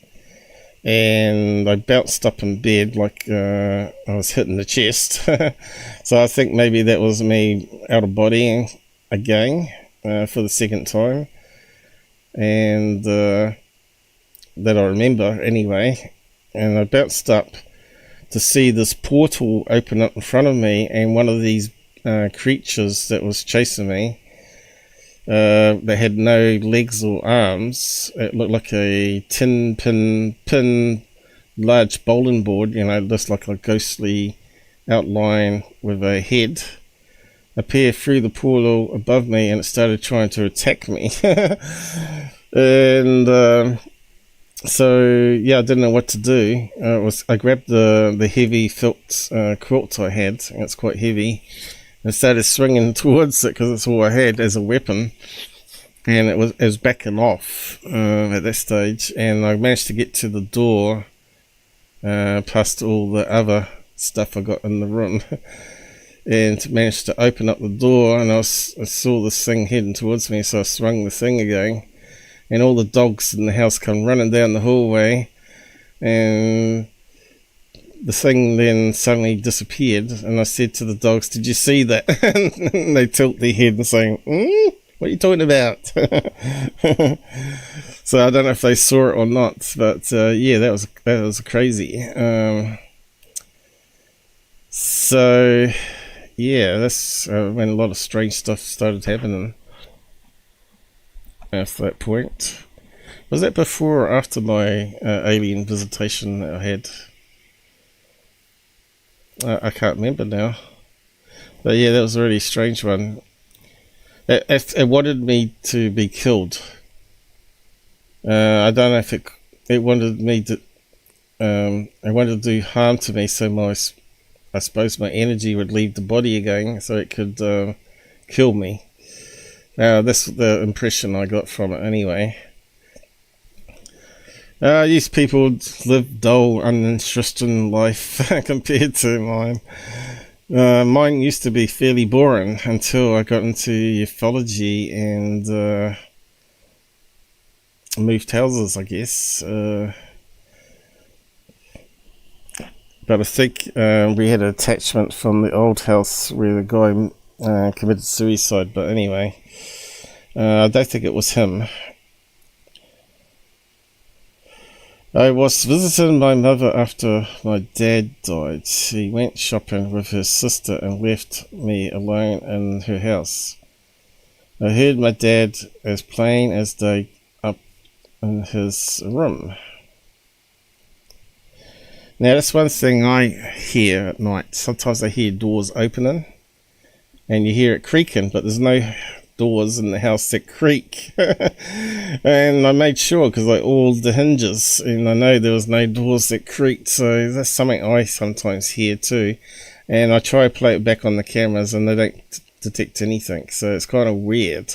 and I bounced up in bed like I was hitting the chest. So I think maybe that was me out-of-bodying again for the second time, and that I remember anyway. And I bounced up to see this portal open up in front of me, and one of these creatures that was chasing me, they had no legs or arms. It looked like a pin large bowling board, just like a ghostly outline with a head, appear through the portal above me, and it started trying to attack me. And so yeah, I didn't know what to do. I grabbed the heavy felt quilt I had, and it's quite heavy, and started swinging towards it because it's all I had as a weapon. And it was backing off at that stage, and I managed to get to the door past all the other stuff I got in the room, and managed to open up the door, and I saw this thing heading towards me, so I swung the thing again, and all the dogs in the house come running down the hallway, and the thing then suddenly disappeared, and I said to the dogs, "Did you see that?" And they tilt their head and saying, "What are you talking about?" So I don't know if they saw it or not, but yeah, that was crazy. So yeah, that's when a lot of strange stuff started happening after that point. Was that before or after my alien visitation that I had? I can't remember now, but yeah, that was a really strange one. It wanted me to be killed. I don't know if it wanted me to. It wanted to do harm to me, so I suppose my energy would leave the body again, so it could kill me. That's the impression I got from it, anyway. These people live dull, uninteresting life compared to mine. Mine used to be fairly boring until I got into ufology and moved houses, I guess. But I think we had an attachment from the old house where the guy committed suicide. But anyway, I don't think it was him. I was visiting my mother after my dad died. She went shopping with her sister and left me alone in her house. I heard my dad as plain as day up in his room. Now that's one thing I hear at night. Sometimes I hear doors opening and you hear it creaking, but there's no doors in the house that creak. And I made sure, because I oiled the hinges, and I know there was no doors that creaked, so that's something I sometimes hear too. And I try to play it back on the cameras and they don't detect anything, so it's kind of weird,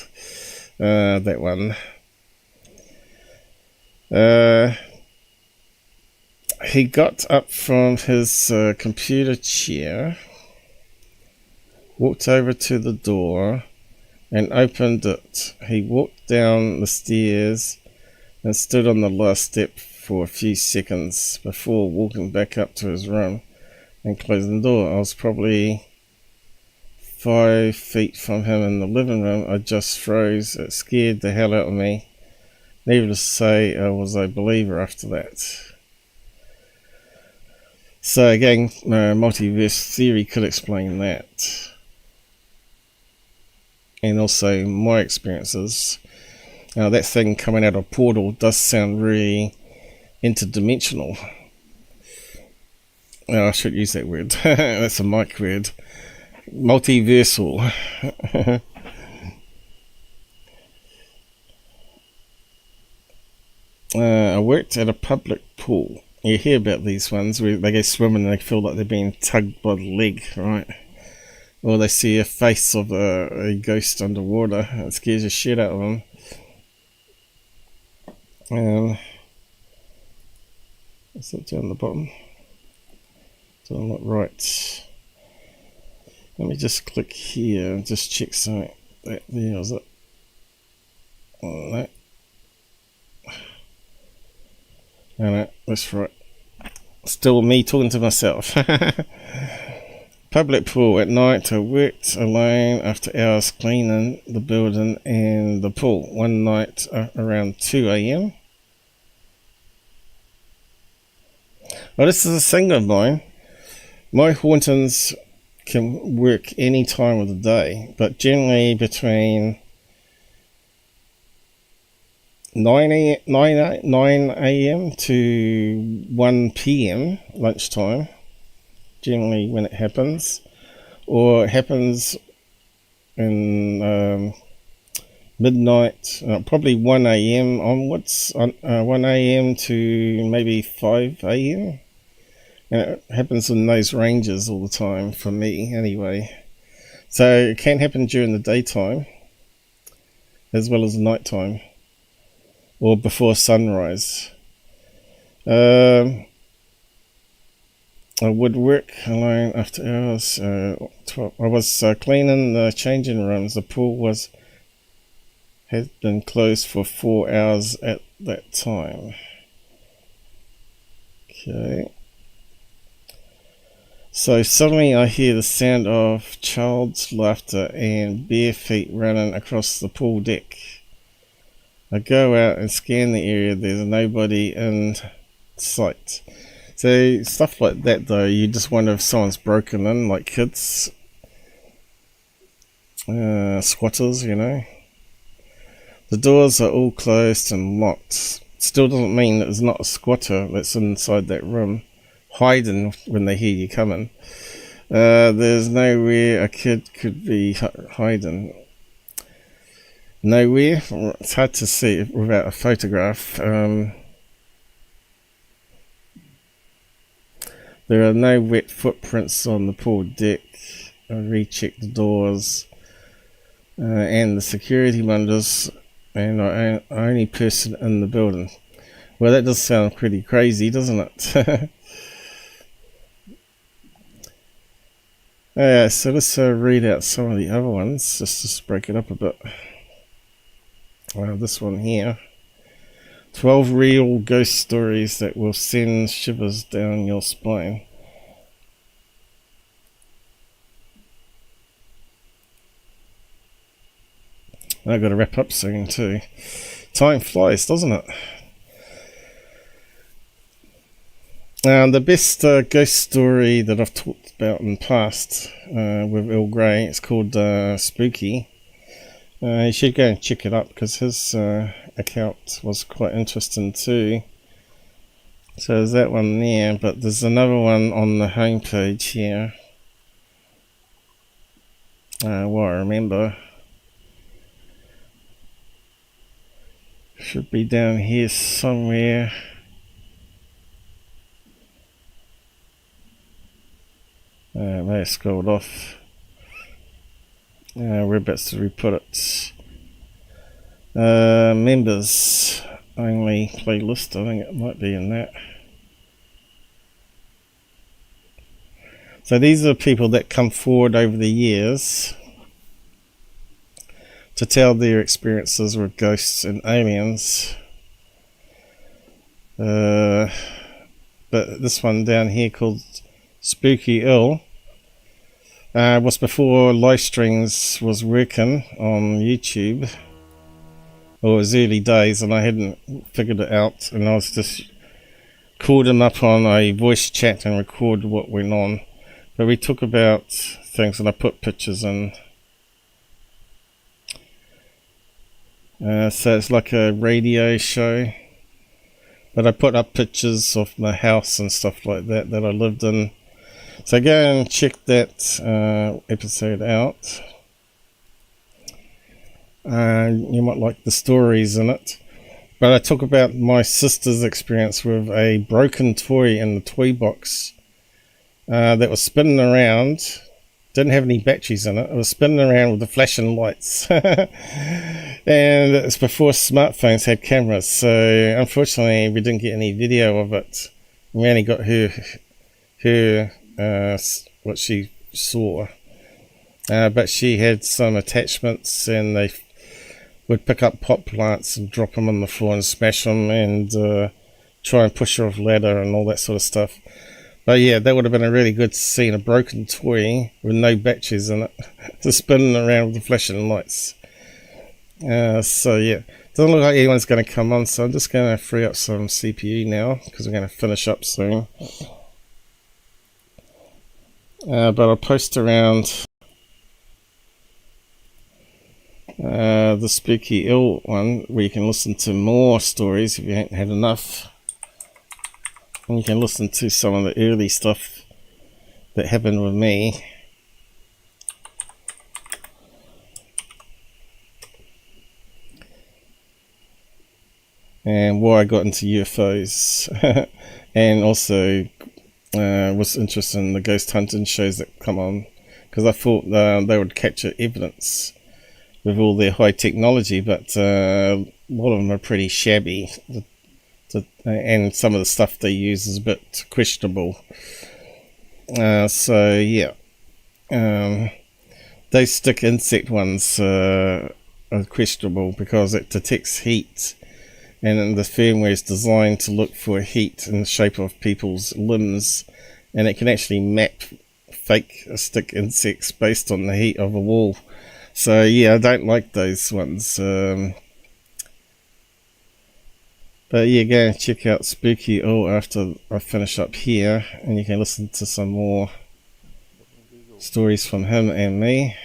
that one. He got up from his computer chair, walked over to the door and opened it. He walked down the stairs and stood on the last step for a few seconds before walking back up to his room and closing the door. I was probably 5 feet from him in the living room. I just froze. It scared the hell out of me. Needless to say, I was a believer after that. So again, multiverse theory could explain that. And also my experiences. That thing coming out of a portal does sound really interdimensional. I should use that word. That's a mic word. Multiversal. I worked at a public pool. You hear about these ones where they go swimming and they feel like they're being tugged by the leg, right? Or they see a face of a ghost underwater. It scares the shit out of them. What's that down the bottom? So I'm not right. Let me just click here and just check something. There is it. Oh, no. No, that's right. Still me talking to myself. Public pool at night. I worked alone after hours cleaning the building and the pool. One night around 2 a.m. Well, this is a thing of mine. My hauntings can work any time of the day, but generally between 9 a.m. to 1 p.m. lunchtime, generally when it happens, or it happens in midnight, probably 1 a.m. onwards, 1 a.m. to maybe 5 a.m. And it happens in those ranges all the time for me anyway. So it can happen during the daytime as well as nighttime or before sunrise. I would work alone after hours. I was cleaning the changing rooms. The pool had been closed for 4 hours at that time. Okay. So suddenly I hear the sound of child's laughter and bare feet running across the pool deck. I go out and scan the area. There's nobody in sight. So stuff like that though, you just wonder if someone's broken in, like kids, squatters, you know. The doors are all closed and locked. Still doesn't mean that there's not a squatter that's inside that room, hiding when they hear you coming. There's nowhere a kid could be hiding. Nowhere? It's hard to see without a photograph. There are no wet footprints on the pool deck. I rechecked the doors and the security windows, and I'm the only person in the building. Well, that does sound pretty crazy, doesn't it? So let's read out some of the other ones, just to break it up a bit. This one here. 12 real ghost stories that will send shivers down your spine. I've got to wrap up soon too. Time flies, doesn't it? The best ghost story that I've talked about in the past with Earl Grey, it's called Spooky. You should go and check it up because his account was quite interesting too. So there's that one there, but there's another one on the homepage here. Well, I remember. Should be down here somewhere. May have scrolled off. Whereabouts did we put it? Members only playlist. I think it might be in that. So these are people that come forward over the years to tell their experiences with ghosts and aliens. But this one down here called Spooky Ill was before live streams was working on YouTube. Well, it was early days and I hadn't figured it out, and I was just called him up on a voice chat and recorded what went on. But we talk about things and I put pictures in. So it's like a radio show, but I put up pictures of my house and stuff like that I lived in. So go and check that episode out. You might like the stories in it. But I talk about my sister's experience with a broken toy in the toy box that was spinning around. Didn't have any batteries in it. It was spinning around with the flashing lights. And it's before smartphones had cameras. So unfortunately we didn't get any video of it. We only got her what she saw. But she had some attachments and they would pick up pot plants and drop them on the floor and smash them and try and push her off ladder and all that sort of stuff. But yeah, that would have been a really good scene, a broken toy with no batteries in it, just spinning around with the flashing lights. So yeah, doesn't look like anyone's going to come on, so I'm just going to free up some CPU now because we're going to finish up soon. But I'll post around the Spooky Ill one where you can listen to more stories if you haven't had enough. And you can listen to some of the early stuff that happened with me. and why I got into UFOs, and also was interested in the ghost hunting shows that come on, because I thought they would capture evidence with all their high technology, but a lot of them are pretty shabby, and some of the stuff they use is a bit questionable. So yeah, those stick insect ones are questionable because it detects heat, and the firmware is designed to look for heat in the shape of people's limbs, and it can actually map fake stick insects based on the heat of a wall. So yeah, I don't like those ones. But yeah, go and check out Spooky after I finish up here, and you can listen to some more stories from him and me.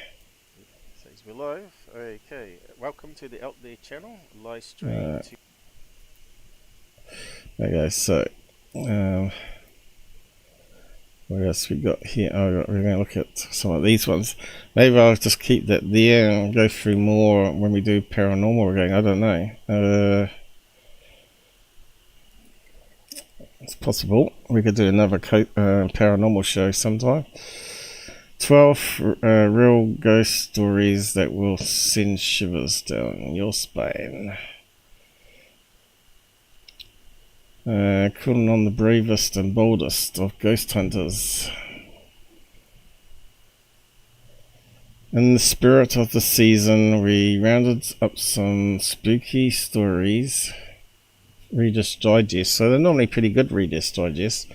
Says we're live. Okay, welcome to the Out There channel, live stream. Okay, so what else we got here? We're going to look at some of these ones. Maybe I'll just keep that there and go through more when we do paranormal again. I don't know. It's possible. We could do another paranormal show sometime. 12 real ghost stories that will send shivers down your spine. Calling on the bravest and boldest of ghost hunters. In the spirit of the season, we rounded up some spooky stories. Reader's Digest, so they're normally pretty good Reader's Digest.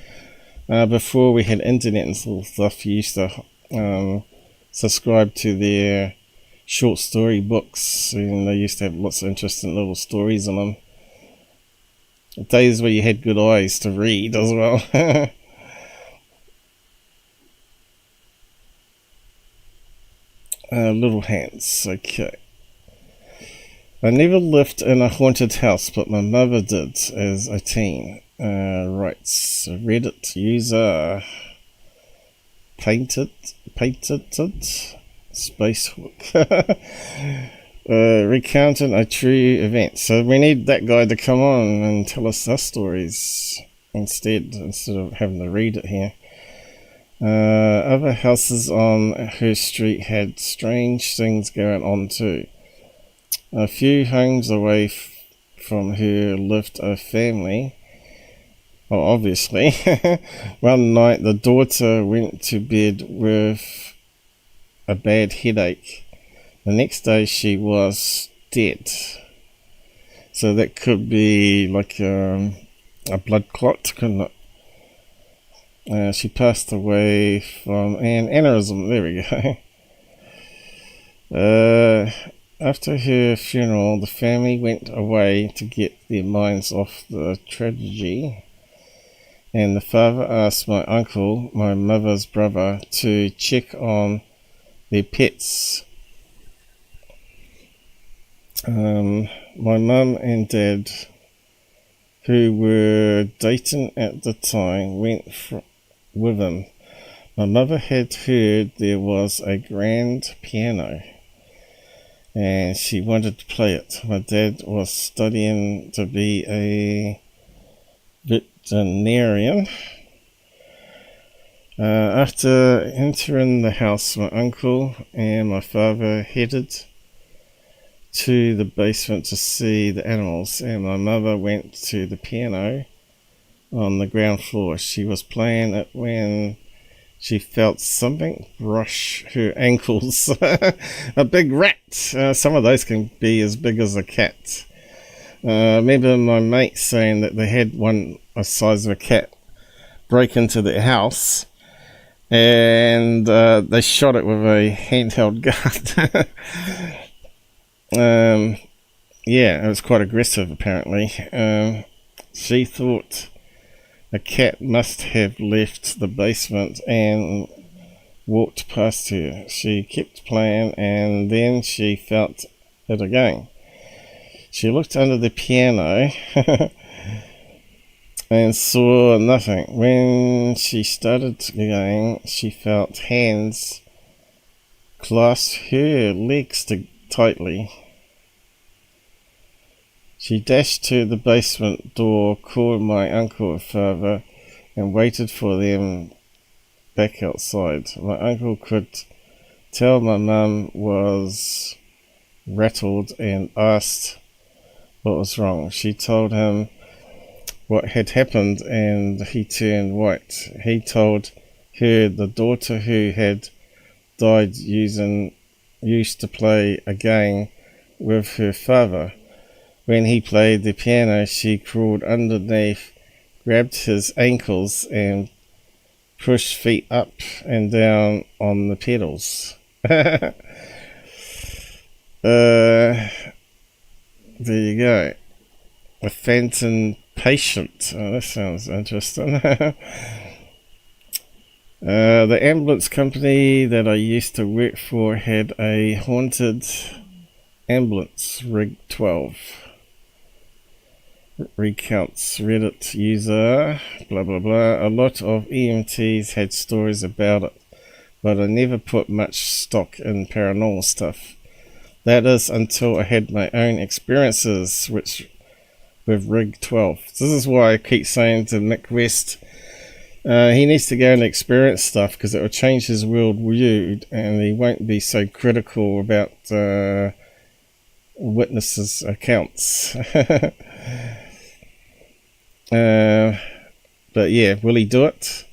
Before we had internet and sort of stuff, you used to subscribe to their short story books, and they used to have lots of interesting little stories in them. Days where you had good eyes to read as well. Little Hands, okay. I never lived in a haunted house, but my mother did as a teen. Writes Reddit user painted Spacehook. Recounting a true event. So we need that guy to come on and tell us our stories instead of having to read it here. Other houses on her street had strange things going on too. A few homes away from her lived a family. Well, obviously. One night the daughter went to bed with a bad headache. The next day she was dead. So that could be like a blood clot, couldn't it? She passed away from an aneurysm. There we go. After her funeral, the family went away to get their minds off the tragedy, and the father asked my uncle, my mother's brother, to check on their pets. My mum and dad, who were dating at the time, went with him. My mother had heard there was a grand piano, and she wanted to play it. My dad was studying to be a veterinarian. After entering the house, my uncle and my father headed to the basement to see the animals, and my mother went to the piano on the ground floor. She was playing it when she felt something brush her ankles. A big rat. Some of those can be as big as a cat. I remember my mate saying that they had one the size of a cat break into their house, and they shot it with a handheld gun. Yeah, it was quite aggressive apparently. She thought a cat must have left the basement and walked past her. She kept playing, and then she felt it again. She looked under the piano and saw nothing. When she started again, she felt hands clasp her legs tightly. She dashed to the basement door, called my uncle and father, and waited for them back outside. My uncle could tell my mum was rattled and asked what was wrong. She told him what had happened and he turned white. He told her the daughter who had died used to play a game with her father. When he played the piano, she crawled underneath, grabbed his ankles and pushed feet up and down on the pedals. There you go. A phantom patient. Oh, that sounds interesting. The ambulance company that I used to work for had a haunted ambulance, Rig 12. Recounts Reddit user, blah blah blah. A lot of EMTs had stories about it, but I never put much stock in paranormal stuff. That is until I had my own experiences with Rig 12. This is why I keep saying to Mick West, he needs to go and experience stuff because it will change his worldview and he won't be so critical about witnesses' accounts. But yeah, will he do it?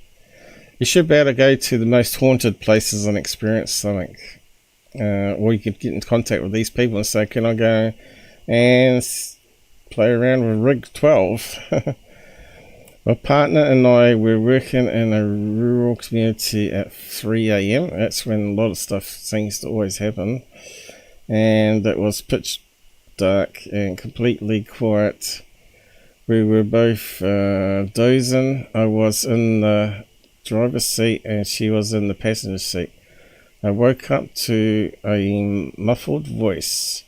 You should be able to go to the most haunted places and experience something. Or you could get in contact with these people and say, can I go and play around with Rig 12? My partner and I were working in a rural community at 3 a.m. That's when a lot of stuff seems to always happen. And it was pitch dark and completely quiet. We were both dozing. I was in the driver's seat and she was in the passenger seat. I woke up to a muffled voice,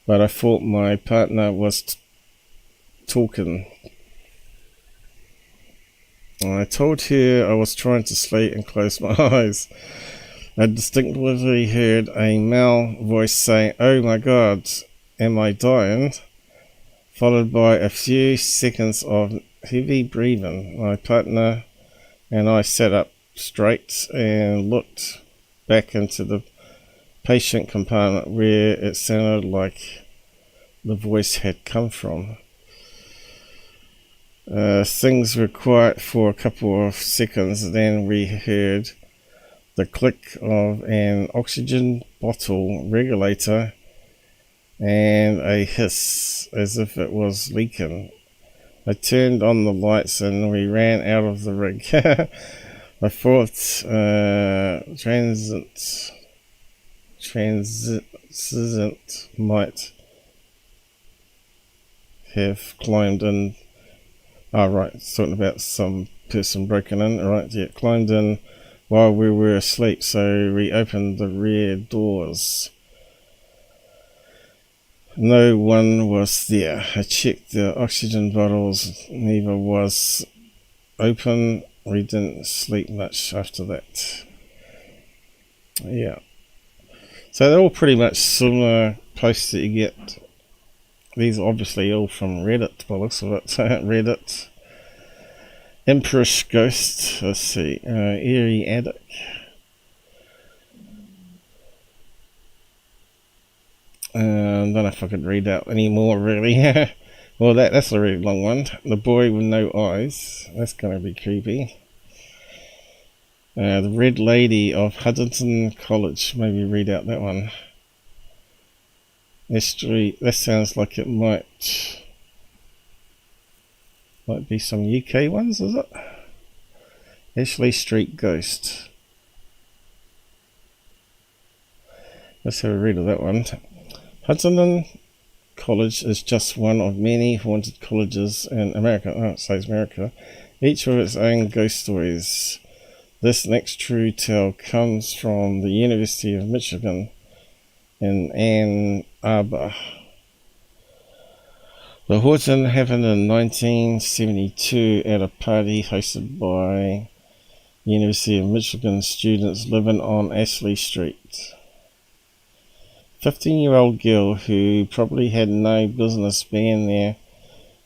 but I thought my partner was talking. I told her I was trying to sleep and close my eyes. I distinctly heard a male voice say, "Oh my God, am I dying?" Followed by a few seconds of heavy breathing. My partner and I sat up straight and looked back into the patient compartment where it sounded like the voice had come from. Things were quiet for a couple of seconds, then we heard the click of an oxygen bottle regulator and a hiss as if it was leaking. I turned on the lights and we ran out of the rig. I thought transit might have climbed in. Right, it's talking about some person broken in. Right, yeah, climbed in while we were asleep, so we opened the rear doors. No one was there. I checked the oxygen bottles, neither was open. We didn't sleep much after that. Yeah. So they're all pretty much similar posts that you get. These are obviously all from Reddit, by the looks of it. Reddit. Empress Ghost. Let's see. Eerie Attic. I don't know if I could read out any more, really. Well, that's a really long one. The Boy with No Eyes. That's going to be creepy. The Red Lady of Huntington College. Maybe read out that one. History. That sounds like it might be some UK ones, is it? Ashley Street Ghost. Let's have a read of that one. Huntington College is just one of many haunted colleges in America. Oh, it says America. Each with its own ghost stories. This next true tale comes from the University of Michigan in Ann Arbor. The haunting happened in 1972 at a party hosted by University of Michigan students living on Ashley Street. 15-year-old girl who probably had no business being there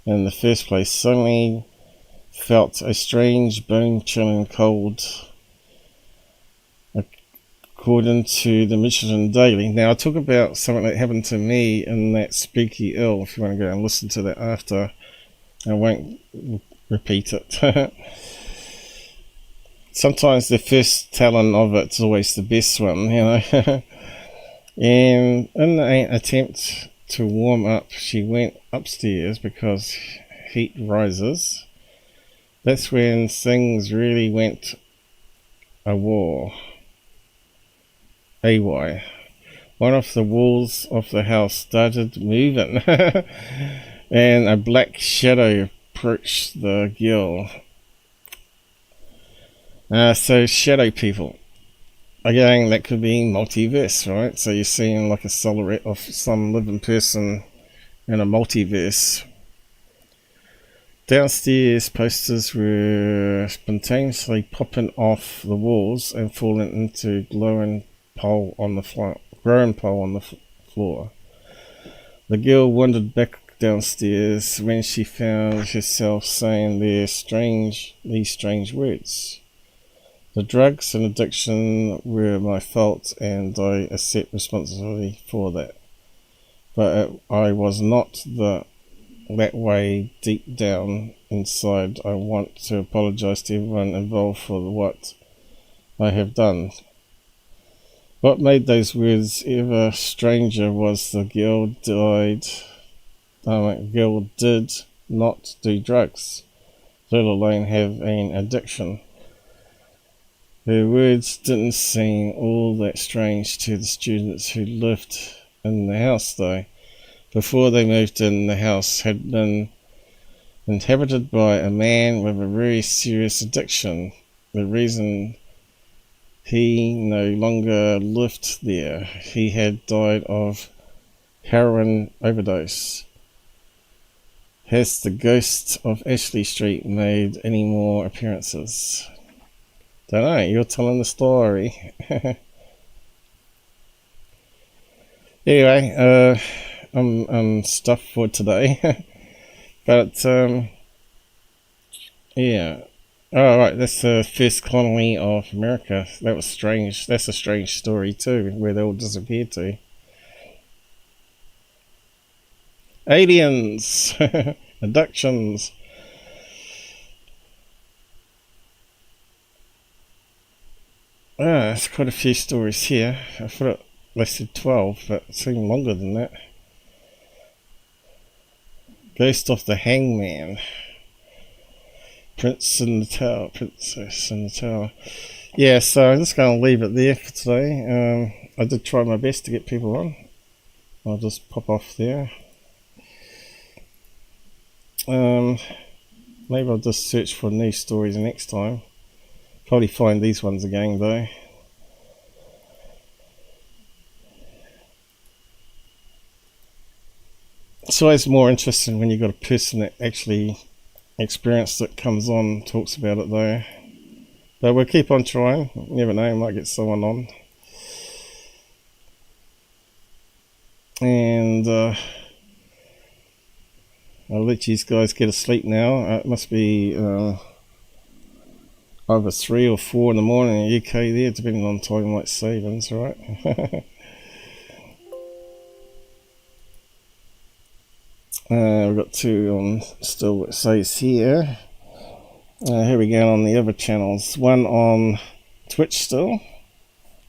in the first place suddenly felt a strange bone-chilling cold, according to the Michigan Daily. Now, I talk about something that happened to me in that Spooky Ill. If you want to go and listen to that after, I won't repeat it. Sometimes the first telling of it's always the best one, you know. And in an attempt to warm up, she went upstairs because heat rises. That's when things really went AWY. One of the walls of the house started moving and a black shadow approached the girl. So shadow people. Again, that could be multiverse, right? So you're seeing like a silhouette of some living person in a multiverse. Downstairs, posters were spontaneously popping off the walls and falling into glowing pole on the floor. The girl wandered back downstairs when she found herself saying these strange words. The drugs and addiction were my fault and I accept responsibility for that. But I was not that way deep down inside. I want to apologize to everyone involved for what I have done. What made those words ever stranger was the girl did not do drugs, let alone have an addiction. Her words didn't seem all that strange to the students who lived in the house, though. Before they moved in, the house had been inhabited by a man with a very serious addiction. The reason he no longer lived there, he had died of heroin overdose. Has the ghost of Ashley Street made any more appearances? Don't know, you're telling the story. Anyway, I'm stuffed for today. But, yeah. Oh, right, that's the first colony of America. That was strange. That's a strange story too, where they all disappeared to. Aliens! Abductions! There's quite a few stories here. I thought it listed 12, but it seemed longer than that. Ghost of the Hangman. Princess in the Tower. Yeah, so I'm just going to leave it there for today. I did try my best to get people on. I'll just pop off there. Maybe I'll just search for new stories next time. Probably find these ones again though. It's always more interesting when you've got a person that actually experienced it comes on, talks about it though. But we'll keep on trying. You never know, might get someone on. And I'll let you guys get asleep now. It must be either 3 or 4 in the morning in the UK there, depending on time savings, right? We've got 2 on still, it says here. Here we go on the other channels. One on Twitch still,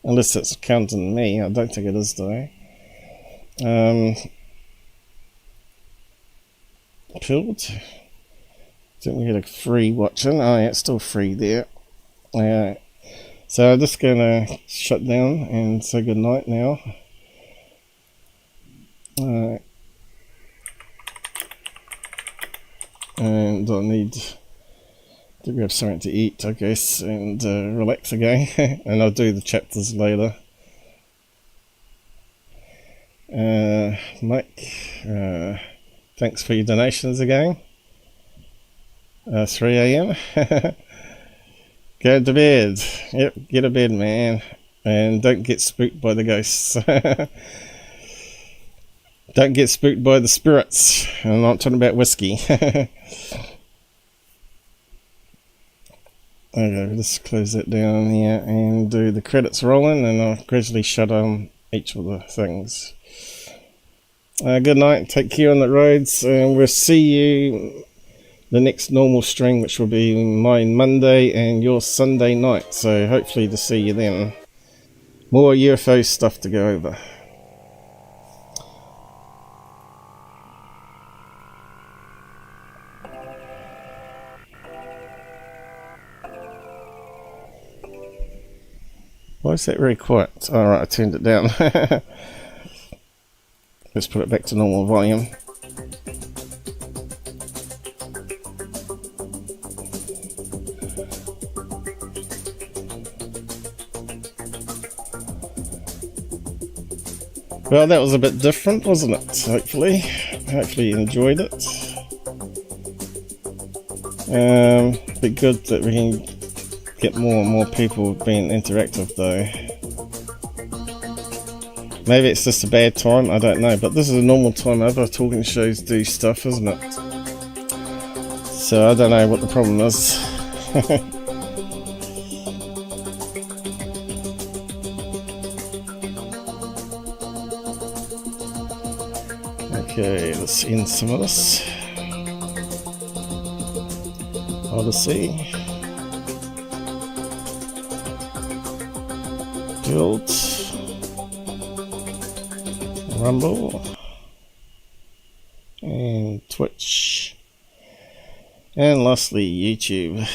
unless it's counting me. I don't think it is though. Pilled. Think we had a free watching. Oh yeah, it's still free there. So I'm just gonna shut down and say good night now. And I need to grab something to eat, I guess, and relax again. And I'll do the chapters later. Mike, thanks for your donations again. 3 AM. Go to bed. Yep, get to bed, man. And don't get spooked by the ghosts. Don't get spooked by the spirits. I'm not talking about whiskey. Okay, let's close that down here and do the credits rolling, and I'll gradually shut on each of the things. Good night, take care on the roads, and we'll see you the next normal stream, which will be mine Monday and your Sunday night, so hopefully to see you then. More UFO stuff to go over. Why is that very quiet? Alright, I turned it down. Let's put it back to normal volume. Well, that was a bit different, wasn't it? Hopefully you enjoyed it. Be good that we can get more and more people being interactive though. Maybe it's just a bad time, I don't know, but this is a normal time other talking shows do stuff, isn't it? So I don't know what the problem is. Okay, let's end some of this. Odyssey. Guild. Rumble. And Twitch. And lastly, YouTube.